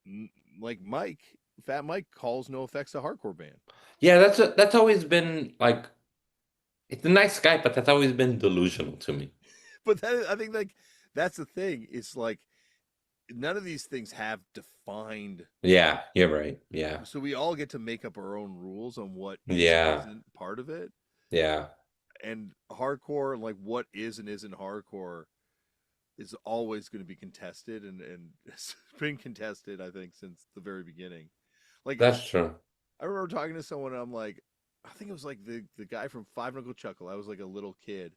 n- like Mike, Fat Mike calls No Effects a hardcore band. Yeah, that's always been like it's a nice guy, but that's always been delusional to me. But I think like that's the thing. It's like none of these things have defined, Yeah, you're right. Yeah, so we all get to make up our own rules on what is and yeah, isn't part of it. yeah. And hardcore, like what is and isn't hardcore, is always going to be contested, and it's been contested, I think, since the very beginning. Like That's true. I remember talking to someone, and I'm like, I think it was like the guy from Five Knuckle Chuckle. I was like a little kid,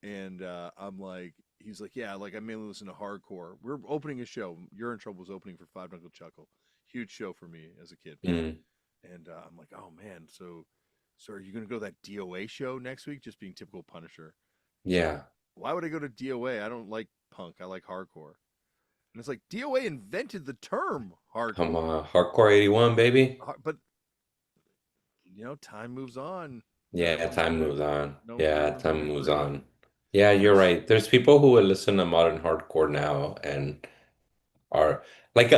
and I'm like, he's like, yeah, like I mainly listen to hardcore. We're opening a show. You're in Trouble was opening for Five Knuckle Chuckle, huge show for me as a kid. Mm, And I'm like, oh man, so are you gonna go to that DOA show next week? Just being typical Punisher. He's like, yeah. why would I go to DOA? I don't like punk. I like hardcore. And it's like DOA invented the term Come hardcore. on, Hardcore 81, baby. But time moves on. Yeah, time moves on. No Yeah, one's time really moves free. on. Yeah, But you're right. There's people who will listen to modern hardcore now and are like,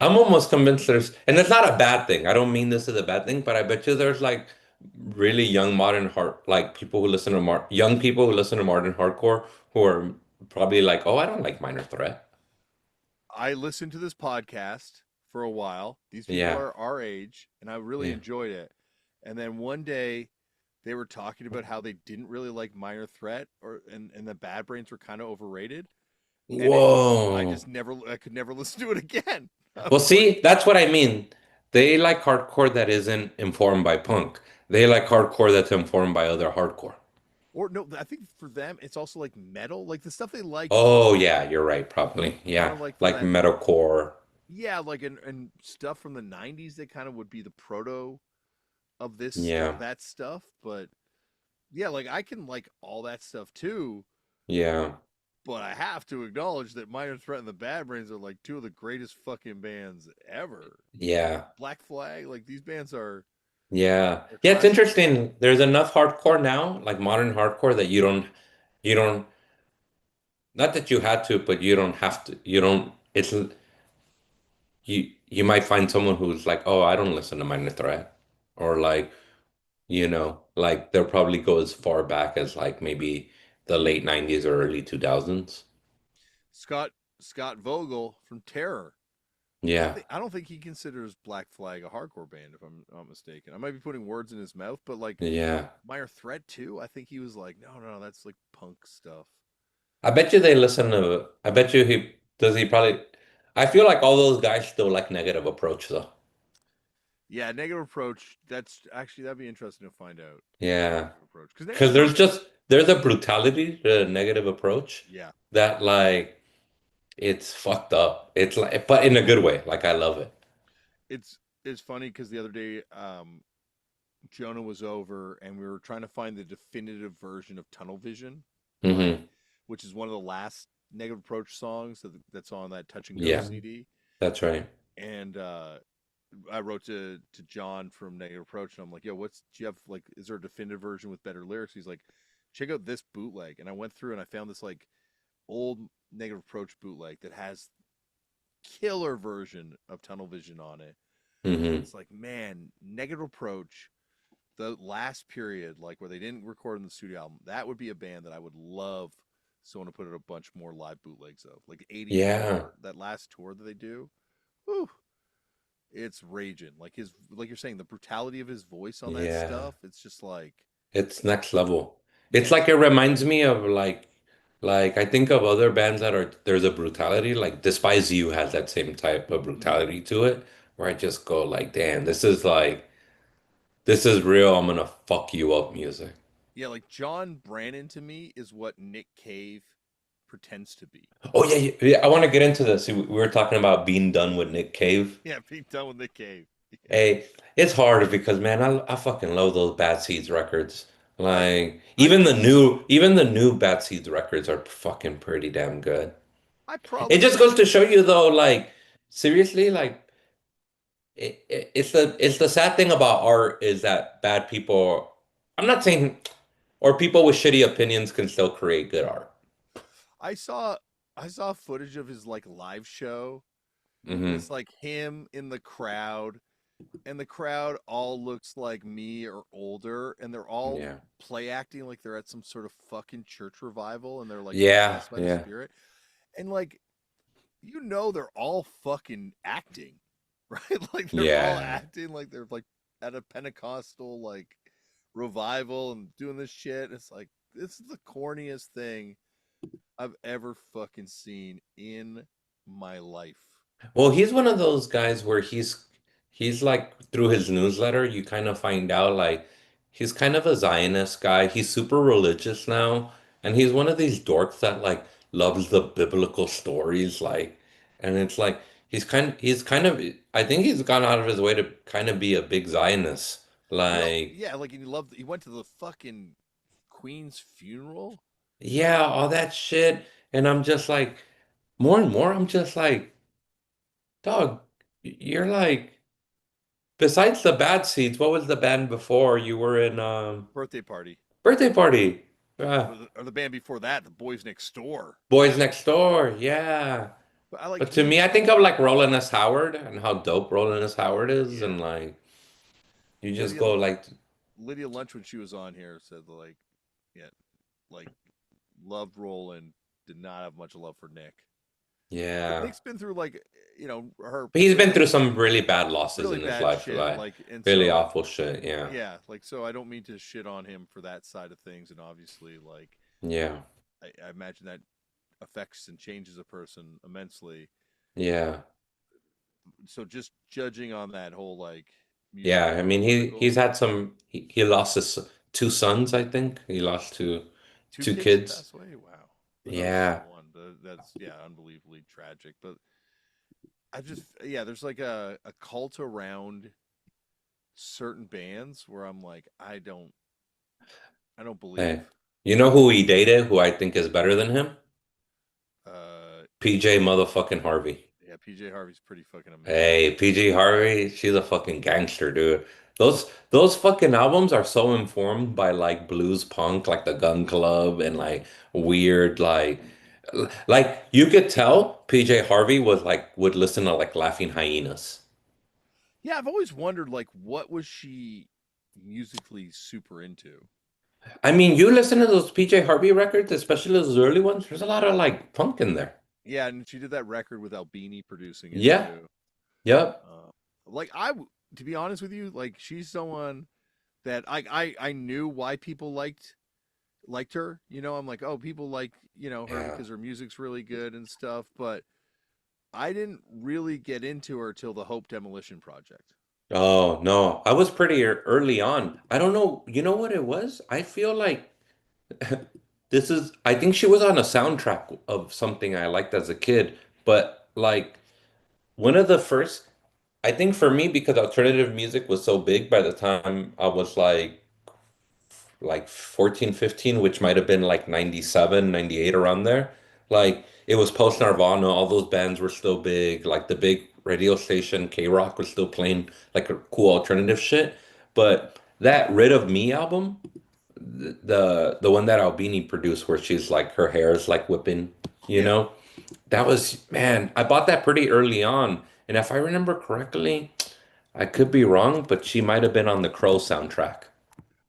I'm almost convinced and it's not a bad thing. I don't mean this as a bad thing, but I bet you there's like really young modern like people who listen to young people who listen to modern hardcore who are probably like, oh, I don't like Minor Threat. I listened to this podcast for a while. These people Yeah, are our age, and I really yeah. enjoyed it. And then one day they were talking about how they didn't really like Minor Threat, and the Bad Brains were kind of overrated. And I Whoa. just never I could never listen to it again. I Well, was like, see, that's what I mean. They like hardcore that isn't informed by punk. They like hardcore that's informed by other hardcore. or no, I think for them it's also like metal, like the stuff they like is Oh, yeah, you're right, probably. kind Yeah, of like from like that, metalcore. yeah, like and stuff from the 90s that kind of would be the proto of Yeah, that stuff. But yeah, like I can like all that stuff too, yeah, but I have to acknowledge that Minor Threat and the Bad Brains are like two of the greatest fucking bands ever. yeah, Black Flag, like these bands yeah. are Yeah, it's classic. interesting. There's enough hardcore now, like modern hardcore, that you don't, not that you had to, but you don't have to. You don't, it's, you might find someone who's like, oh, I don't listen to Minor Threat. Or like, like they'll probably go as far back as like maybe the late 90s or early 2000s. Scott Scott Vogel from Terror. Yeah. I don't think he considers Black Flag a hardcore band, if I'm not mistaken. I might be putting words in his mouth, but like Yeah. Minor Threat too, I think he was like, no, no, that's like punk stuff. I bet you he probably, I feel like all those guys still like Negative Approach though. Yeah, Negative Approach. That's actually that'd be interesting to find out about Yeah. Negative Approach because Negative Because Approach. there's a brutality to Negative Approach Yeah, that like, it's fucked up. It's like, but in a good way. Like I love it. it's funny because the other day, Jonah was over and we were trying to find the definitive version of Tunnel Vision, like Hmm. which is one of the last Negative Approach songs that's on that Touch and Go Yeah, CD. that's right. And I wrote to John from Negative Approach, and I'm like, "Yo, do you have like? Is there a definitive version with better lyrics?" He's like, "Check out this bootleg." And I went through and I found this like old Negative Approach bootleg that has killer version of Tunnel Vision on it. And Hmm. it's like, man, Negative Approach, the last period, like where they didn't record in the studio album, that would be a band that I would love someone to put out a bunch more live bootlegs of, like the Yeah. '84, that last tour that they do. Whew, it's raging. Like you're saying, the brutality of his voice on that Yeah. stuff. It's just like, It's next level. yeah, It's like it reminds me of like I think of other bands that are there's a brutality like Despise You has that same type of mhm. brutality to it where I just go like damn this is real, I'm gonna fuck you up music. Yeah, like John Brannon to me is what Nick Cave pretends to be. Oh yeah, yeah, yeah, I want to get into this. We were talking about being done with Nick Cave. Yeah, being done with Nick Cave. Yeah. Hey, it's hard because man, I fucking love those Bad Seeds records. I Like I even the new Bad Seeds records are fucking pretty damn good. I It probably just goes to show you though, like seriously, like it's the sad thing about art is that bad people, I'm not saying, or people with shitty opinions can still create good art. I saw I saw footage of his like live show, and Hmm. it's like him in the crowd, and the crowd all looks like me or older, and they're all Yeah. play acting like they're at some sort of fucking church revival, and they're like Yeah, possessed by the yeah, spirit, and like they're all fucking acting, right? Like they're all yeah. acting like they're like at a Pentecostal like revival and doing this shit. It's like this is the corniest thing I've ever fucking seen in my life. Well, he's one of those guys where he's like through his newsletter, you kind of find out like he's kind of a Zionist guy. He's super religious now, and he's one of these dorks that like loves the biblical stories, like, and it's like he's kind of I think he's gone out of his way to kind of be a big Zionist. Well, Like, yeah, like he went to the fucking Queen's funeral. yeah, all that shit. And I'm just like, more and more, I'm just like, dog, you're like besides the Bad Seeds, what was the band before you were in Birthday party. Birthday Party? Or the band before that, the Boys Next Door. Boys Next Door, yeah. But I like But to me, I think of like Roland S. Howard and how dope Roland S. Howard is, yeah. and like you just Lydia go like, Lydia Lunch when she was on here said like yeah, like loved Roland, did not have much love for Nick. But yeah. Nick's been through like her But he's been really through some really bad losses really in his bad life, shit. like Like and really so awful shit. Yeah, yeah, like so I don't mean to shit on him for that side of things, and obviously like yeah, I imagine that affects and changes a person immensely. yeah. So just judging on that whole like Yeah, musical I or mean political, he's had some he lost his two sons, I think. He lost two two kids kids. pass away. Wow, I thought it was just Yeah. the one. That's yeah, unbelievably tragic. But I just yeah, there's like a cult around certain bands where I'm like I don't Hey, believe. you know who he dated, who I think is better than him? Uh, PJ motherfucking Harvey. yeah, PJ Harvey's pretty fucking amazing. Hey, PJ Harvey, she's a fucking gangster, dude. Those fucking albums are so informed by like blues punk, like the Gun Club and like weird like you could tell PJ Harvey was like would listen to like Laughing Hyenas. Yeah, I've always wondered like what was she musically super into? I mean, you listen to those PJ Harvey records, especially those early ones, there's a lot of like punk in there. Yeah, and she did that record with Albini producing it Yeah. too. Yep. Uh, like to be honest with you, like she's someone that I knew why people liked her. You know, I'm like, oh, people like her Yeah. because her music's really good and stuff. But I didn't really get into her till the Hope Demolition Project. Oh, no. I was pretty early on. I don't know. You know what it was? I feel like I think she was on a soundtrack of something I liked as a kid, but like one of the first, I think for me, because alternative music was so big by the time I was like 14, 15, which might have been like 97, 98 around there. Like it was post Nirvana, all those bands were still big, like the big radio station K-Rock was still playing like a cool alternative shit. But that Rid of Me album, the one that Albini produced where she's like her hair is like whipping, you Yeah, know? That was, man, I bought that pretty early on. And if I remember correctly, I could be wrong, but she might have been on the Crow soundtrack.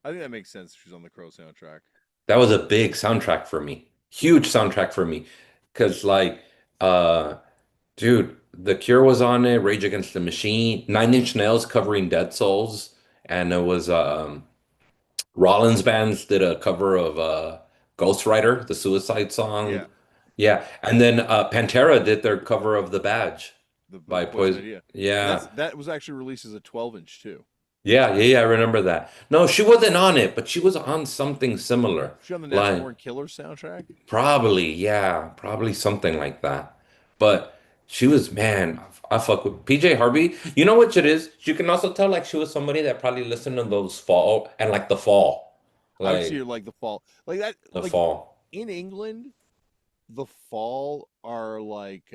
I think that makes sense. She's on the Crow soundtrack. That was a big soundtrack for me. Huge soundtrack for me. Cause like uh dude, The Cure was on it, Rage Against the Machine, Nine Inch Nails covering Dead Souls, and it was Rollins Bands did a cover of Ghost Rider, the Suicide song. Yeah, Yeah. And then Pantera did their cover of The Badge the by Poison Poison. Idea, and Yeah. that was actually released as a 12-inch too. Yeah, yeah, yeah, I remember that. No, she wasn't on it, but she was on something similar. She on the Natural Like Born Killers soundtrack. probably, yeah, probably something like that. But she was, man, I fuck with PJ Harvey. You know what it is? You can also tell like she was somebody that probably listened to those Fall and like The Fall. I would see Like it like the Fall, like that, the like fall. in England, the Fall are like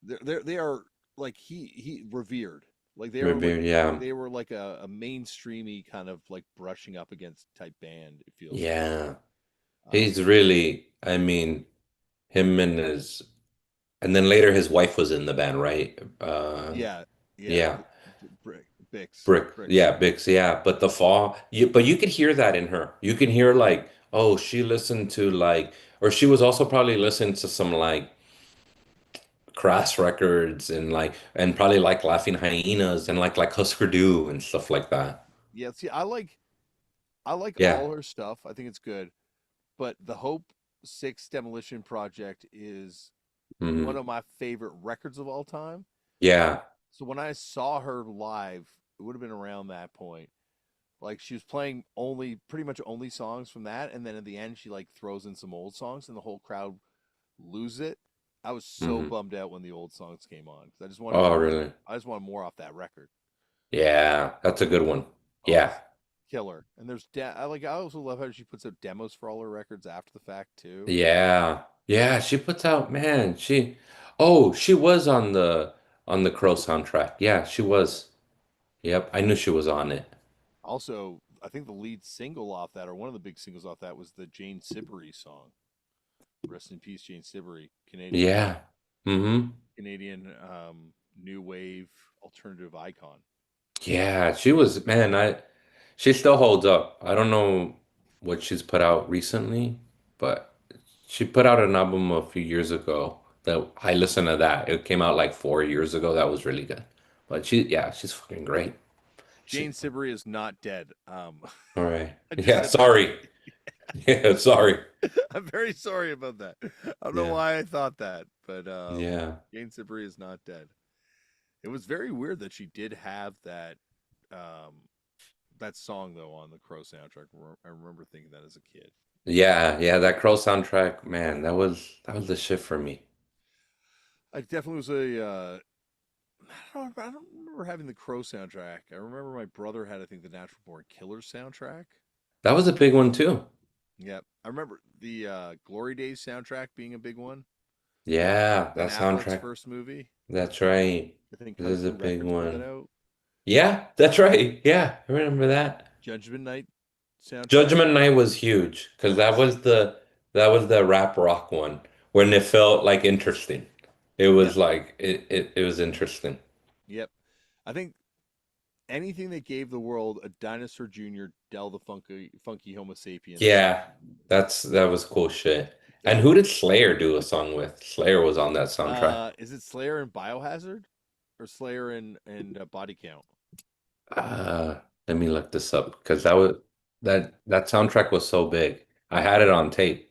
they are like he revered, like Maybe, yeah. they were like a mainstreamy kind of like brushing up against type band. It feels like. Yeah. Um, He's really, I mean, him and his, and then later his wife was in the band, right? yeah, yeah, Yeah. Brick. Bricks. Yeah, Bix, yeah. But the fall, but you could hear that in her. You can hear like, oh, she listened to like, or she was also probably listening to some like Crass records and like, and probably like Laughing Hyenas and like Husker Du and stuff like that. Yeah, see, I like Yeah. all her stuff. I think it's good. But the Hope Six Demolition Project is one Hmm. of my favorite records of all time. Yeah. So when I saw her live, it would have been around that point. Like she was playing only pretty much only songs from that, and then at the end she like throws in some old songs, and the whole crowd lose it. I was so Hmm. bummed out when the old songs came on because I just wanted Oh, more. really? I just wanted more off that record. Yeah, that's a good one. Oh, Yeah. it's killer. And I like. I also love how she puts out demos for all her records after the fact too. Yeah. Yeah, she puts out, man, she was on the Crow soundtrack. Yeah, she was. Yep, I knew she was on it. Also, I think the lead single off that, or one of the big singles off that, was the Jane Siberry song. Rest in peace, Jane Siberry, Yeah. Mm-hmm. Canadian new wave alternative icon. Yeah, she was, man, she still holds up. I don't know what she's put out recently, but she put out an album a few years ago that I listened to that. It came out like 4 years ago. That was really good. But yeah, she's fucking great. She, Jane Siberry is not dead. all right. I just Yeah, had that. sorry. Yeah, sorry. I'm very sorry about that. I don't know Yeah. why I thought that, but Yeah. Jane Siberry is not dead. It was very weird that she did have um, that song though on the Crow soundtrack. I remember thinking that as a kid. Yeah, yeah, that Crow soundtrack, man, that was the shit for me. I definitely was a. I don't remember having the Crow soundtrack. I remember my brother had, I think, the Natural Born Killers soundtrack. That was a big one too. Yep, I remember the Glory Days soundtrack being a big one. Yeah, Ben that Affleck's soundtrack. first movie. That's right. I think This is a Hudson big Records put that one. out. Yeah, that's right. Yeah, I remember that. Judgment Night soundtrack. Judgment Night was huge because that was the rap rock one when it felt like interesting. It Yep, was like it was interesting. yep. I think anything that gave the world a Dinosaur Jr. Del the Funky Homo Sapien song. Yeah, that was cool shit. And That who did Slayer do a song with? Slayer was on that soundtrack. is it Slayer and Biohazard or Slayer and Body Count? Uh, Let me look this up because that soundtrack was so big. I had it on tape.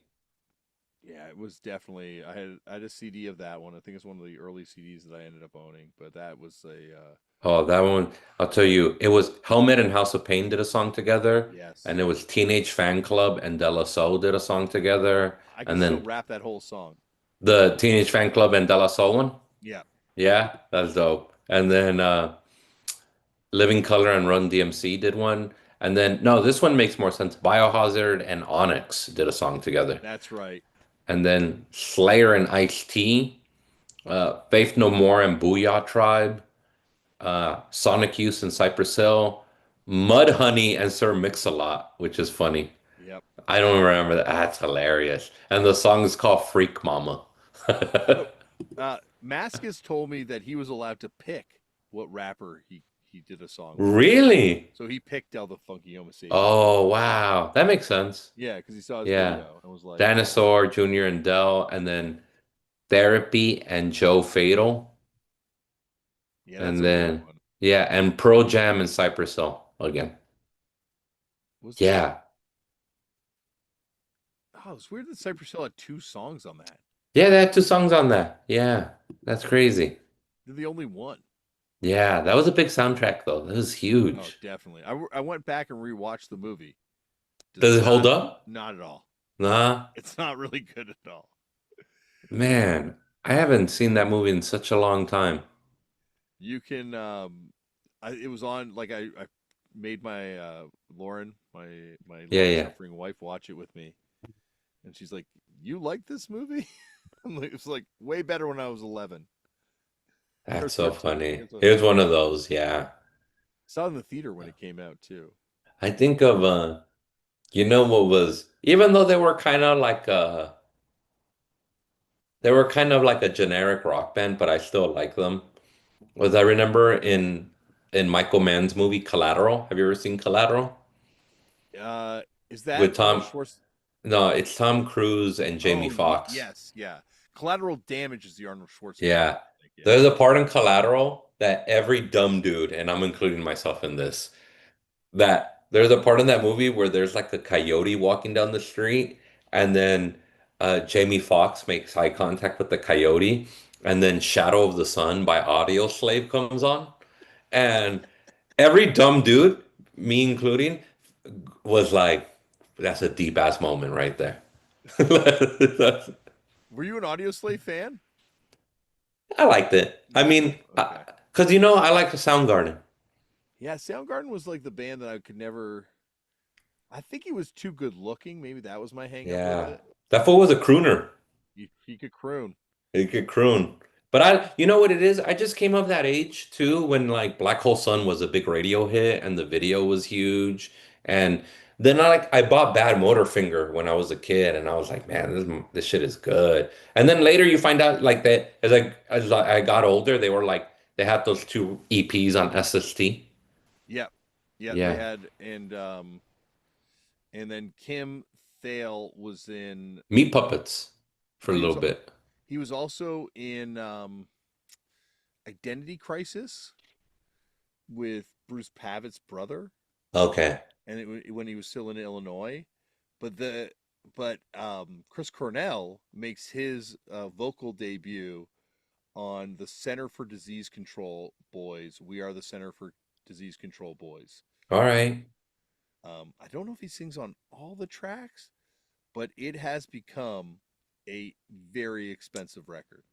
Yeah, it was definitely. I had a CD of that one. I think it's one of the early CDs that I ended up owning. But that was a Oh, that one, I'll tell you, it was Helmet and House of Pain did a song together, yes. and it was Teenage Fan Club and De La Soul did a song together, I can and still then rap that whole song. the Teenage Fan Club and De La Soul one. Yeah, Yeah, that's dope. And then Living Color and Run DMC did one. And then no, this one makes more sense. Biohazard and Onyx did a song together. that's right. And then Slayer and Ice-T, Faith No More and Booyah Tribe, Sonic Youth and Cypress Hill, Mudhoney and Sir Mix-a-Lot, which is funny. Yep. I don't remember that. That's hilarious. And the song is called Freak Mama. So, Maskus told me that he was allowed to pick what rapper he did a song with. Really? So he picked Del the Funky Homo Sapien. Oh, wow. That makes sense. Yeah, because he saw his Yeah. video and was like, Dinosaur, Junior and Dell, and then Therapy and Joe Fatal. yeah, that's And a weird then, one. yeah, and Pro Jam and Cypress Hill again. Was Yeah. it's weird that Cypress Hill had two songs on that. Yeah, they had two songs on that. Yeah. That's crazy. They're the only one. Yeah, that was a big soundtrack though. That was Oh, huge. definitely. I went back and rewatched the movie. Does Does it hold not, up? not at all. Nah. It's not really good at all. Man, I haven't seen that movie in such a long time. You can, it was on like I made my Lauren, my Yeah, long yeah. suffering wife, watch it with me, and she's like, "You like this movie?" I'm like, "It's like way better when I was 11 or That's so 13." I funny. guess I was It was one 13. of those, yeah. Saw it in the theater when it came out too. I think of you know what was even though they were kind of like a generic rock band, but I still like them. Was I remember in Michael Mann's movie Collateral. Have you ever seen Collateral? Is that With Arnold Tom, Schwarzenegger? no, it's Tom Cruise and Jamie Oh, Foxx. yes, yeah. Collateral Damage is the Arnold Schwarzenegger one, Yeah. I think. Yeah. There's a part in Collateral that every dumb dude, and I'm including myself in this, that there's a part in that movie where there's like a coyote walking down the street, and then Jamie Foxx makes eye contact with the coyote, and then Shadow of the Sun by Audio Slave comes on, and every dumb dude, me including, was like, "That's a deep ass moment right there." That's- Were you an Audioslave fan? I liked it. I No. mean, Okay. because you know, I like the Soundgarden. Yeah, Soundgarden was like the band that I could never. I think he was too good looking. Maybe that was my hang up with Yeah, it. that fool was a crooner. He could croon. He could croon. But you know what it is? I just came of that age too when like Black Hole Sun was a big radio hit and the video was huge. And then I bought Bad Motorfinger when I was a kid and I was like, man, this shit is good. And then later you find out like that as I got older, they were like they had those two EPs on SST. Yep. Yep. They Yeah. had and then Kim Thale was in. Meat Puppets for a Well, little bit. he was also in Identity Crisis with Bruce Pavitt's brother, Okay. and when he was still in Illinois. But Chris Cornell makes his vocal debut on the Center for Disease Control Boys. We are the Center for Disease Control Boys. All right. I don't know if he sings on all the tracks, but it has become a very expensive record.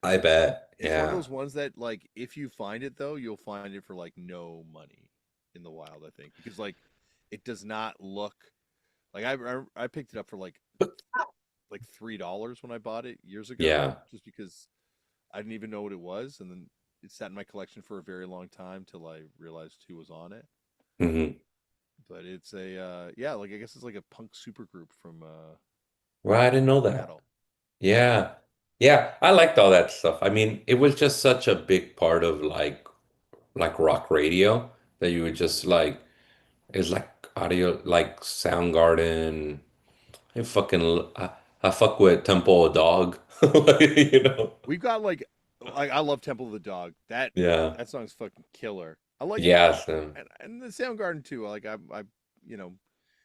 I bet. It's one of Yeah. those ones that, like, if you find it though, you'll find it for like no money in the wild. I think because like it does not look like I picked it up for like $3 when I bought it years ago, Yeah. just because I didn't even know what it was, and then it sat in my collection for a very long time till I realized who was on it. Hmm. But it's a yeah, like I guess it's like a punk supergroup from Well, I didn't know that. Seattle. Yeah. Yeah, I liked all that stuff. I mean, it was just such a big part of like rock radio that you would just like it's like audio like Soundgarden. I fuck with Temple of Dog. Like, you know. We've got like I love Temple of the Dog. Yeah. That song's fucking killer. I like Yes. and the Soundgarden too. Like I you know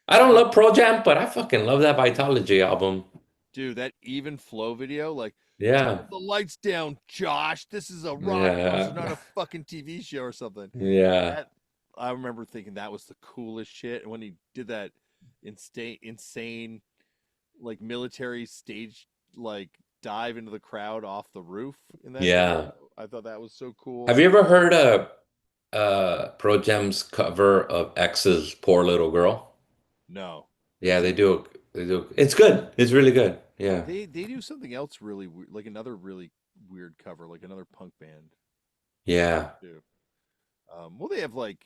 I don't I love Pro Jam, but I fucking love that Vitology album. do that even flow video like turn Yeah. the lights down, Josh. This is a rock concert, not Yeah. a fucking TV show or something. Yeah. That I remember thinking that was the coolest shit. And when he did that insane like military stage like dive into the crowd off the roof in that Yeah. video, I thought that was so Have cool. you ever heard Pro Jam's cover of X's Poor Little Girl? No. Yeah, Is it they do. It's good. It's really good. Yeah. they do something else really weird, like another really weird cover, like another punk band Yeah. too. Well, they have like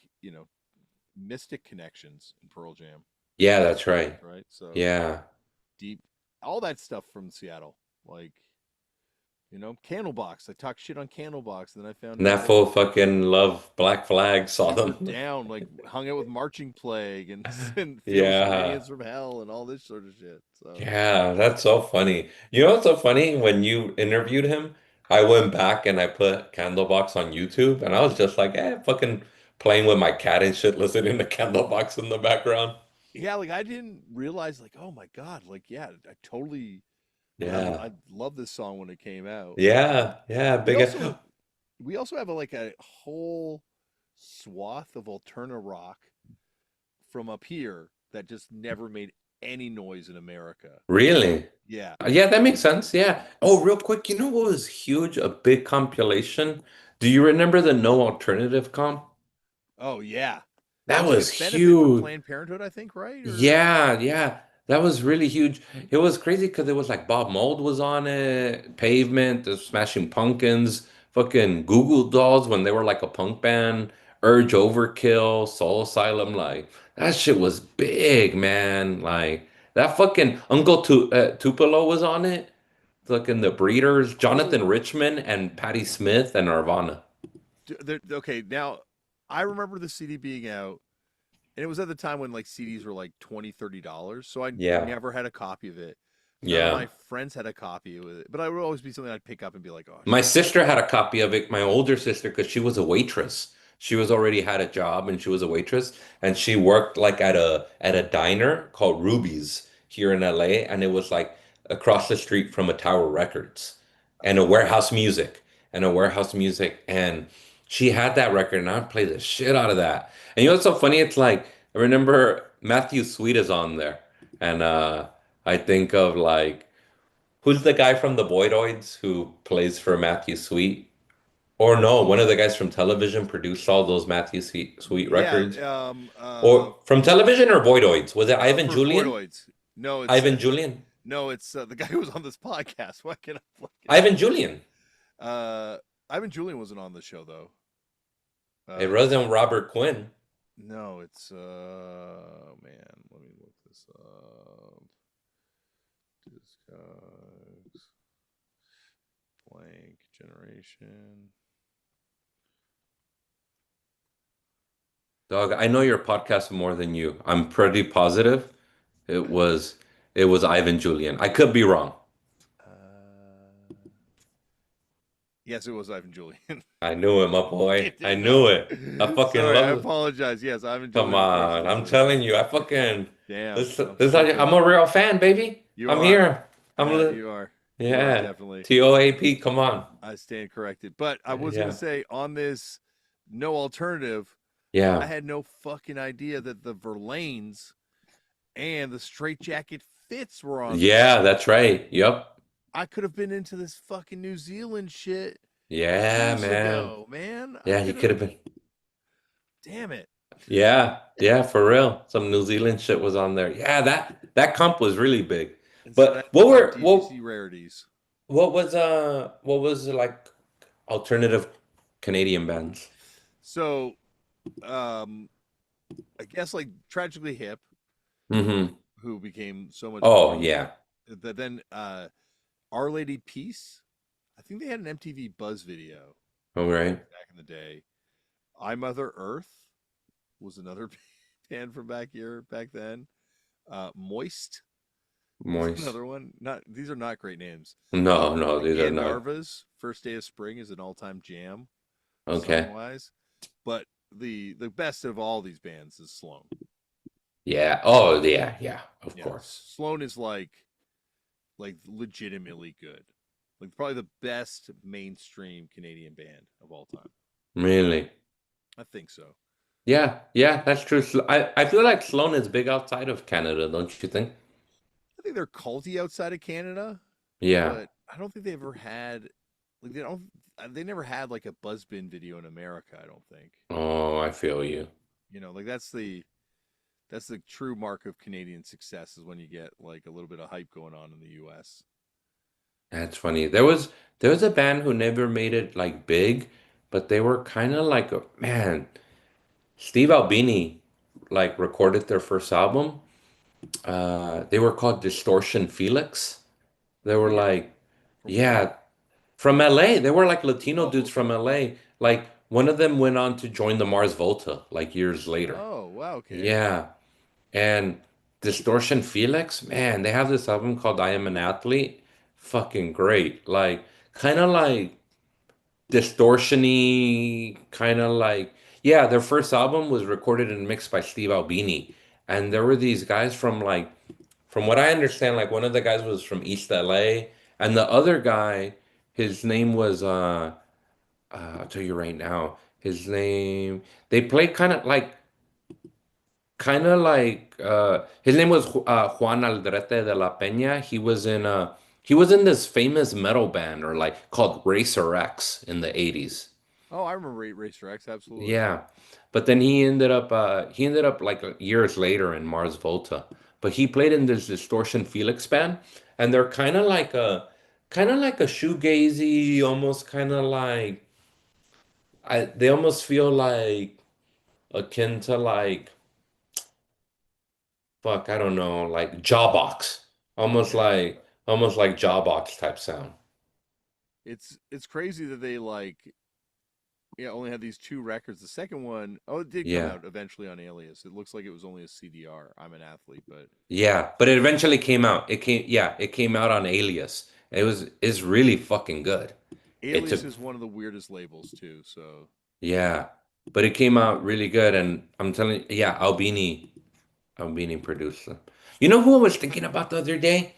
mystic connections in Pearl Jam, Yeah, that's right. right? So Yeah. deep, all that stuff from Seattle, like Candlebox. I talked shit on Candlebox, and then I found And out that full fucking love Black Flag saw they were them. down, like hung out with Marching Plague and Feels Yeah. Remains from Hell and all this sort of shit. So Yeah, that's so funny. You know what's so funny? When you interviewed him, I went back and I put Candlebox on YouTube and I was just like, fucking playing with my cat and shit, listening to Candlebox in the background. yeah, like I didn't realize, like, oh my god, like yeah, I totally like Yeah. I love this song when it came out. Yeah. Yeah. We Big. also we also have like a whole swath of alterna rock from up here that just never made any noise in America. Really? Yeah. Yeah, that makes sense. Yeah. Oh, real quick, you know what was huge? A big compilation. Do you remember the No Alternative comp? Oh yeah. That That was like a was benefit for huge. Planned Parenthood, I think, right? Or Yeah, yeah. That was really huge. It was crazy because it was like Bob Mould was on it, Pavement, the Smashing Pumpkins, fucking Goo Goo Dolls when they were like a punk band, Urge Overkill, Soul Asylum. Like that shit was big, man. Like that fucking Tupelo was on it. Fucking the Breeders, Jonathan oh, Richman and Patti Smith and Nirvana. okay. Now I remember the CD being out, and it was at the time when like CDs were like $20, $30. So I Yeah, never had a copy of it. None of yeah. my friends had a copy of it, but I would always be something I'd pick up and be like, "Oh My shit!" sister had a copy of it, my older sister, because she was a waitress. She was already had a job and she was a waitress and she worked like at a diner called Ruby's here in LA and it was like across the street from a Tower Records and a Warehouse Music and a Warehouse Music and she had that record and I'd play the shit out of that. And you know what's so funny? It's like I remember Matthew Sweet is on there and I think of like who's the guy from the Boydoids who plays for Matthew Sweet? Or no, one of the guys from television produced all those Matthew Sweet Yeah, records. Or from television or Boydoids? Was it Ivan for Julian? Voidoids. No, it's Ivan Julian? no, it's the guy who was on this podcast. Why can't I fucking Ivan Julian. uh Ivan Julian wasn't on the show though. It It's wasn't Robert Quinn. no, it's man, let me look this up. Discogs blank generation. Dog, I know your podcast more than you. I'm pretty positive it was it was Ivan Julian. I could be wrong. Uh, yes, it was Ivan Julian. I knew it, my You boy. I did knew know. it. I fucking Sorry, I love it. apologize. Yes, Ivan Come Julian, of course, on. was I'm the telling you, I fucking damn. this I'm this stupid. I'm a real fan, baby. You I'm are. here. I'm li You are. You are Yeah. definitely. TOAP, come on. I stand corrected. But I was gonna Yeah. say on this no alternative, I Yeah. had no fucking idea that the Verlaines and the Straight Jacket Fits were on this Yeah, shit. that's right. Yep. I could have been into this fucking New Zealand shit Yeah, years man. ago, man. I Yeah, he could could have. have been. Damn it. Yeah. Yeah, for real. Some New Zealand shit was on there. Yeah, that comp was really big. Instead, I But had to find DCC rarities. what was like alternative Canadian bands? So, um, I guess like Tragically Hip, Mm-hmm. who became so much Oh, money. yeah. That then Our Lady Peace. I think they had an MTV Buzz video All right. back in the day. I Mother Earth was another band from back then. Moist was Moist. another one. Not these are not great names. No, no, these are not. Gandharva's First Day of Spring is an all-time jam, Okay. song wise. But the best of all these bands is Sloan. Yeah. Oh, yeah, yeah, of Yeah, course. Sloan is like legitimately good. Like probably the best mainstream Canadian band of all time. Really. I think so. Yeah, yeah, that's true. I feel like Sloan is big outside of Canada, don't you think? I think they're culty outside of Canada, Yeah. but I don't think they ever had like they never had like a Buzzbin video in America, I don't think. Oh, I feel you. Like that's the true mark of Canadian success is when you get like a little bit of hype going on in the US. That's funny. There was a band who never made it like big, but they were kind of like man, Steve Albini like recorded their first album. They were called Distortion Felix. They were Really? like, From where? yeah, from LA. They were like Latino Oh, dudes okay. from LA. Like one of them went on to join the Mars Volta like years later. Oh, wow, okay. Yeah. And Distortion Felix, man, they have this album called I Am an Athlete. Fucking great. Like kind of like distortion-y, kind of like yeah, their first album was recorded and mixed by Steve Albini. And there were these guys from like from what I understand, like one of the guys was from East LA and the other guy, his name was I'll tell you right now, his name they played his name was Juan Aldrete de la Peña. He was in this famous metal band or like called Racer X in the 80s. Oh, I remember Racer X. Absolutely. Yeah. But then he ended up like years later in Mars Volta. But he played in this Distortion Felix band, and they're kind of like a shoegazy, almost kind of like they almost feel like akin to like fuck, I don't know, like Jawbox. Okay. Almost like Jawbox type sound. It's crazy that they like yeah only had these two records. The second one, oh, it did come Yeah. out eventually on Alias. It looks like it was only a CDR. I'm an athlete, but Yeah, but it eventually came out. It came out on Alias. It's really fucking good. It Alias took is one of the weirdest labels too. So Yeah, but it came out really good, and I'm telling you, yeah, Albini produced them. You know who I was thinking about the other day?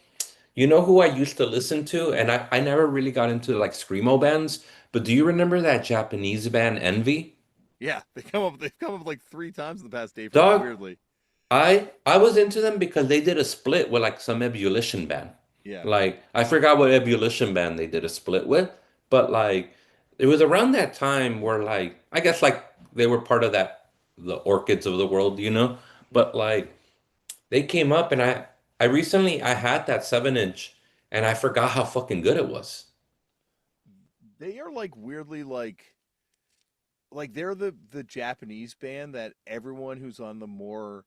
You know who I used to listen to, and I never really got into like screamo bands, but do you remember that Japanese band Envy? yeah, they've come up like three times in the past day frames. Dog, Weirdly, I was into them because they did a split with like some ebullition band. yeah. Like I forgot what ebullition band they did a split with, but like it was around that time where like I guess like they were part of that the orchids of the world, you know? But like they came up and I had that 7 inch and I forgot how fucking good it was. They are like weirdly like they're the Japanese band that everyone who's on the more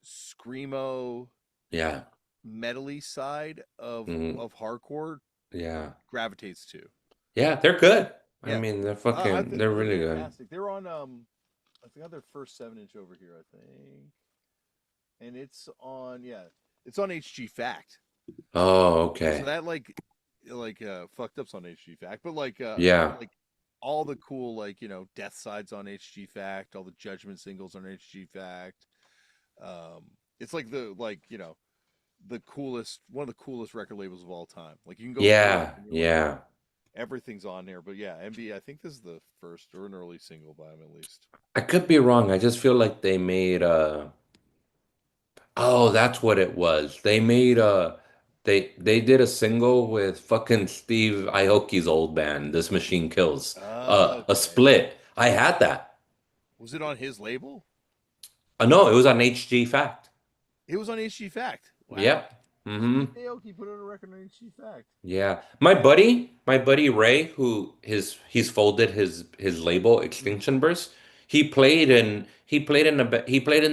screamo Yeah. metally side Mhm. of hardcore Yeah. gravitates to. Yeah, they're good. I Yeah, mean, I they're think they're really good. fantastic. They're on I think on their first 7 inch over here. I think, and it's on it's on HG Fact. Oh, So okay. that fucked up's on HG Fact, but Yeah. like all the cool Death Sides on HG Fact, all the Judgment singles on HG Fact. It's like the coolest one of the coolest record labels of all time. Like you can go through it Yeah. and you're like Yeah. everything's on there. But yeah, MB, I think this is the first or an early single by him at least. I could be wrong. I just feel like they made oh, that's what it was. They made they did a single with fucking Steve Aoki's old band, This Machine Kills. A Okay. split. I had that. Was it on his label? No, it was on HG Fact. It was on HG Fact. Wow. Yep. Mm-hmm. Steve Aoki put out a record on HG Fact. Yeah. My buddy Ray, who he's folded his label Extinction Burst. He played in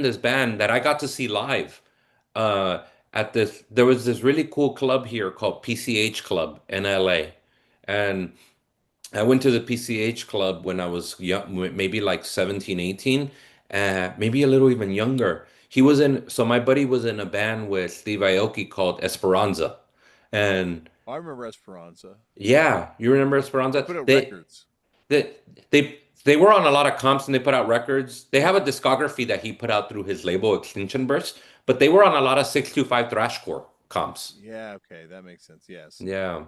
this band that I got to see live. Uh at this there was this really cool club here called PCH Club in LA. And I went to the PCH Club when I was young, maybe like 17, 18, maybe a little even younger. So my buddy was in a band with Steve Aoki called Esperanza. And I remember Esperanza. yeah, you remember They Esperanza? put out records. They they were on a lot of comps and they put out records. They have a discography that he put out through his label Extinction Burst, but they were on a lot of 625 thrashcore comps. Yeah, okay, that makes sense. Yes. Yeah.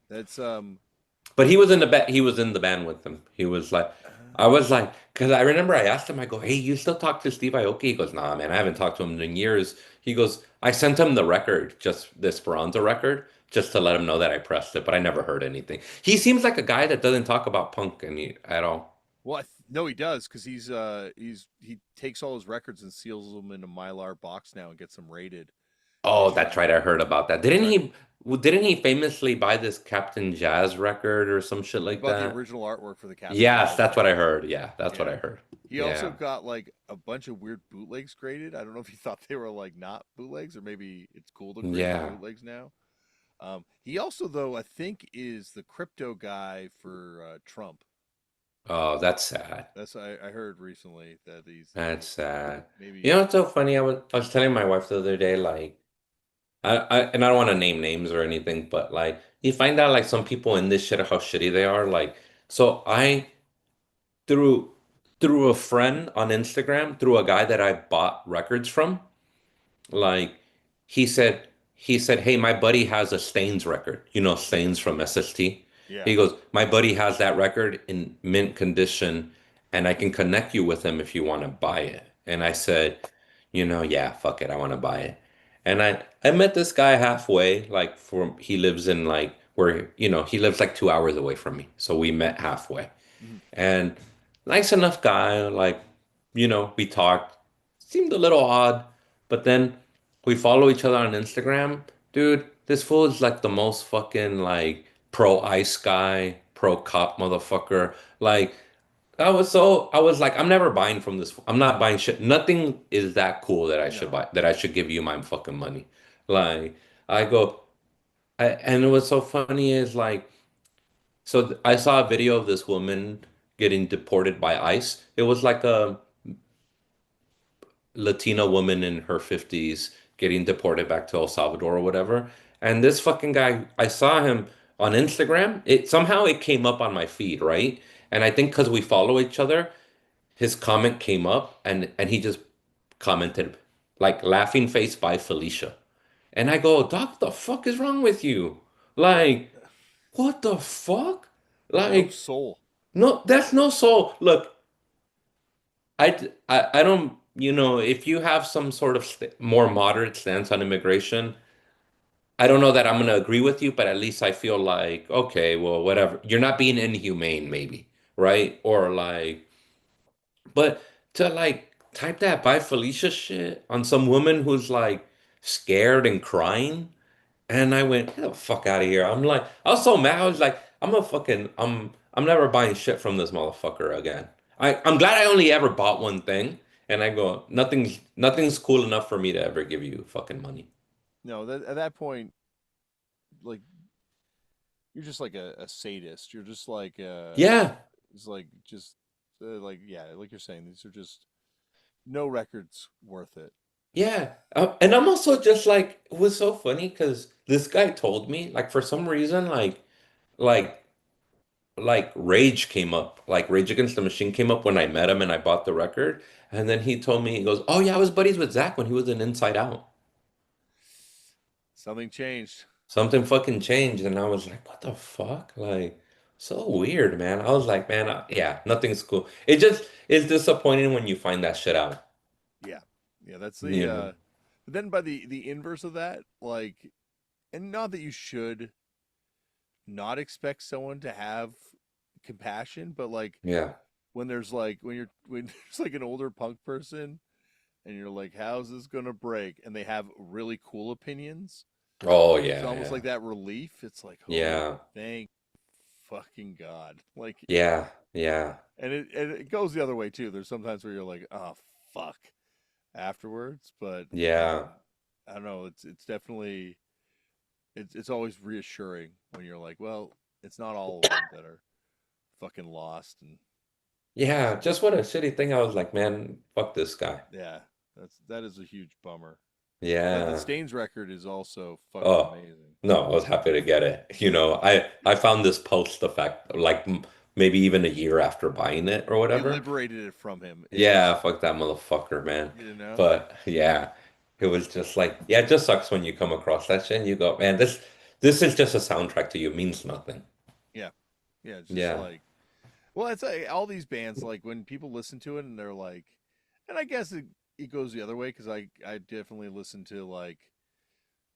That's But he was in the band with them. He was like I was like, because I remember I asked him, I go, hey, you still talk to Steve Aoki? He goes, nah, man, I haven't talked to him in years. He goes, I sent him the record, just the Esperanza record, just to let him know that I pressed it, but I never heard anything. He seems like a guy that doesn't talk about punk at all. well, no, he does because he takes all his records and seals them in a Mylar box now and gets them rated. Oh, And that's right. I heard about that. he's already Didn't he famously buy this Captain Jazz record or some shit he like bought the that? original artwork for the Captain Yes, Jazz that's what I record. heard. Yeah, that's what Yeah. I heard. He also Yeah. got like a bunch of weird bootlegs graded. I don't know if he thought they were like not bootlegs or maybe it's cool to grade the Yeah. bootlegs now. He also though I think is the crypto guy for Trump. Oh, that's sad. That's I heard recently that he's That's sad. You maybe know what's so funny? I was telling my wife the other day, like and I don't want to name names or anything, but like you find out like some people in this shit how shitty they are. Like, so I through through a friend on Instagram, through a guy that I bought records from. Like he said, "Hey, my buddy has a Stains record. You know Stains from SST." yeah. He goes, "My buddy has that record in mint condition, and I can connect you with him if you want to buy it." And I said, "You know, yeah, fuck it, I want to buy it." And I met this guy halfway, he lives in like where, you know, he lives like 2 hours away from me. So we met halfway. Mhm. And nice enough guy, like, we talked. Seemed a little odd, but then we follow each other on Instagram. Dude, this fool is like the most fucking like pro ice guy, pro cop motherfucker. Like, I was like, I'm never buying from this. I'm not buying shit. Nothing is that cool that I should No. buy, that I should give you my fucking money. Like, I go, and what's so funny is like, I saw a video of this woman getting deported by ICE. It was like a Latina woman in her 50s getting deported back to El Salvador or whatever. And this fucking guy, I saw him on Instagram. It somehow it came up on my feed, right? And I think because we follow each other, his comment came up and he just commented like laughing face by Felicia. And I go, Doc, what the fuck is wrong with you? Like, what the fuck? No Like, soul. no, that's no soul. Look, I don't, if you have some sort of more moderate stance on immigration, I don't know that I'm going to agree with you, but at least I feel like, okay, well, whatever. You're not being inhumane, maybe, right? Or like, but to like type that by Felicia shit on some woman who's like scared and crying. And I went, get the fuck out of here. I'm like, I was so mad. I was like, I'm never buying shit from this motherfucker again. I'm glad I only ever bought one thing. And I go, nothing's cool enough for me to ever give you fucking money. No, at that point, like you're just like a sadist. You're just like Yeah, it's like just like yeah, like you're saying, these are just no records worth it. yeah. And I'm also just like, it was so funny because this guy told me, like, for some reason, like, like Rage came up, like Rage Against the Machine came up when I met him and I bought the record. And then he told me, he goes, "Oh yeah, I was buddies with Zach when he was in Inside Out." Something changed. Something fucking changed, and I was like, "What the fuck?" Like, so weird, man. I was like, "Man, yeah, nothing's cool." It just is disappointing when you find that shit out. Yeah, yeah. That's the. You know? But then by the inverse of that, like, and not that you should not expect someone to have compassion, but like Yeah. when there's like an older punk person and you're like, how's this gonna break? And they have really cool opinions. Oh It's yeah, almost yeah, like that relief. It's like, oh, yeah, thank fucking God. Like, yeah, yeah, and it goes the other way too. There's sometimes where you're like, oh fuck afterwards, but yeah, I don't know. It's definitely it's always reassuring when you're like, well, it's not all of them that are fucking lost and yeah. Just what a shitty thing. I was like, man, fuck this guy. yeah, that is a huge bummer. The Yeah. Stains record is also fucking Oh, amazing. no, I was happy to get it. I found this post the fact like maybe even a year after buying it or You whatever. liberated it from him. It Yeah, was, fuck that motherfucker, man. you know, But yeah, it was just like, yeah, it just sucks when you come across that shit and you go, man, this is just a soundtrack to you, it means nothing. yeah, yeah. It's just Yeah. like, well, it's like all these bands. Like when people listen to it and they're like, and I guess it goes the other way because I definitely listen to like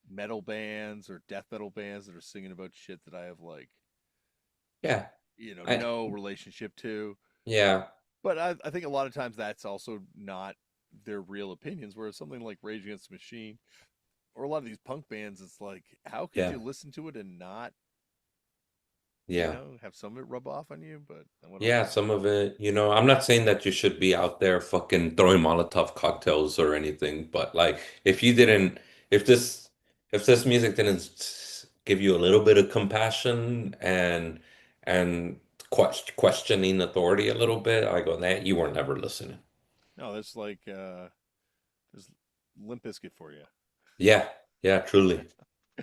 metal bands or death metal bands that are singing about shit that I have like, Yeah. I no relationship to. yeah. But I think a lot of times that's also not their real opinions. Whereas something like Rage Against the Machine or a lot of these punk bands, it's like, how could Yeah. you listen to it and not, Yeah. have some of it rub off on you? But what else Yeah, can you some do? of it, I'm not saying that you should be out there fucking throwing Molotov cocktails or anything, but like if you didn't, if this, if this music didn't give you a little bit of compassion and questioning authority a little bit, I go, that you were never listening. No, that's like there's Limp Bizkit for you. Yeah, yeah, truly. Uh,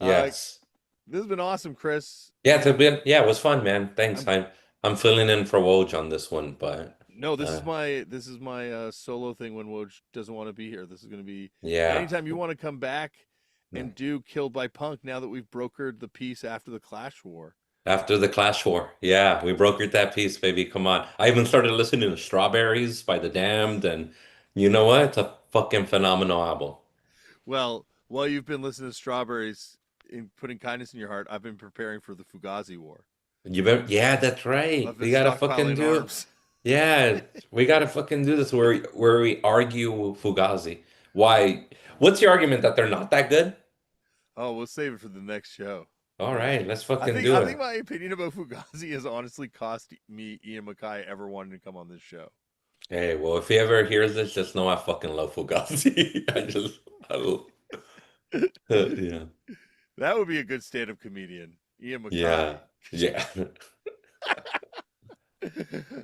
Yes. this has been awesome, Chris. Yeah, yeah, it was fun, man. Thanks. I'm I'm filling in for Woj on this one, but no, uh this is my solo thing when Woj doesn't want to be here. This is going to be yeah. anytime you want to come back and do Killed by Punk. Now that we've brokered the peace after the Clash War. After the Clash War. Yeah, we brokered that piece, baby. Come on. I even started listening to Strawberries by The Damned, and you know what? It's a fucking phenomenal album. Well, while you've been listening to Strawberries and putting kindness in your heart, I've been preparing for the Fugazi War. Yeah, that's right. I've been We gotta fucking stockpiling do. arms. Yeah, we gotta fucking do this where we argue Fugazi. Why? What's your argument that they're not that good? Oh, we'll save it for the next show. All Yeah. right, let's fucking I do think it. my opinion about Fugazi has honestly cost me Ian Mackay ever wanting to come on this show. Hey, well, if he ever hears this, just know I fucking love Fugazi. Yeah, That would be a good stand-up comedian, Ian yeah, Mackay. yeah.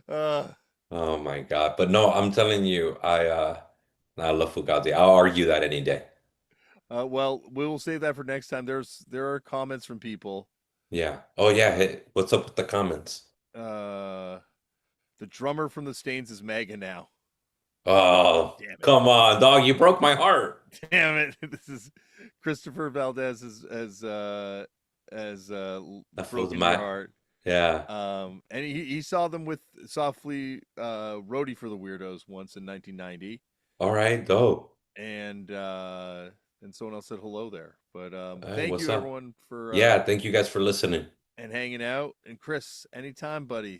uh, Oh my God. But no, I'm telling you, I love Fugazi. I'll argue that any day. well, we will save that for next time. There are comments from people. Yeah. Oh yeah. Hey, what's up with the comments? Uh, the drummer from the Stains is MAGA now. Oh, Damn it! come on, dog. You broke my heart. Damn it! This is Christopher Valdez as That was broken your my, heart. yeah. And he saw them with Softly Roadie for the Weirdos once in 1990, All right, dope. and someone else said hello there. But Hey, thank what's you up? everyone for Yeah, thank you guys for listening. and hanging out. And Chris, anytime, buddy.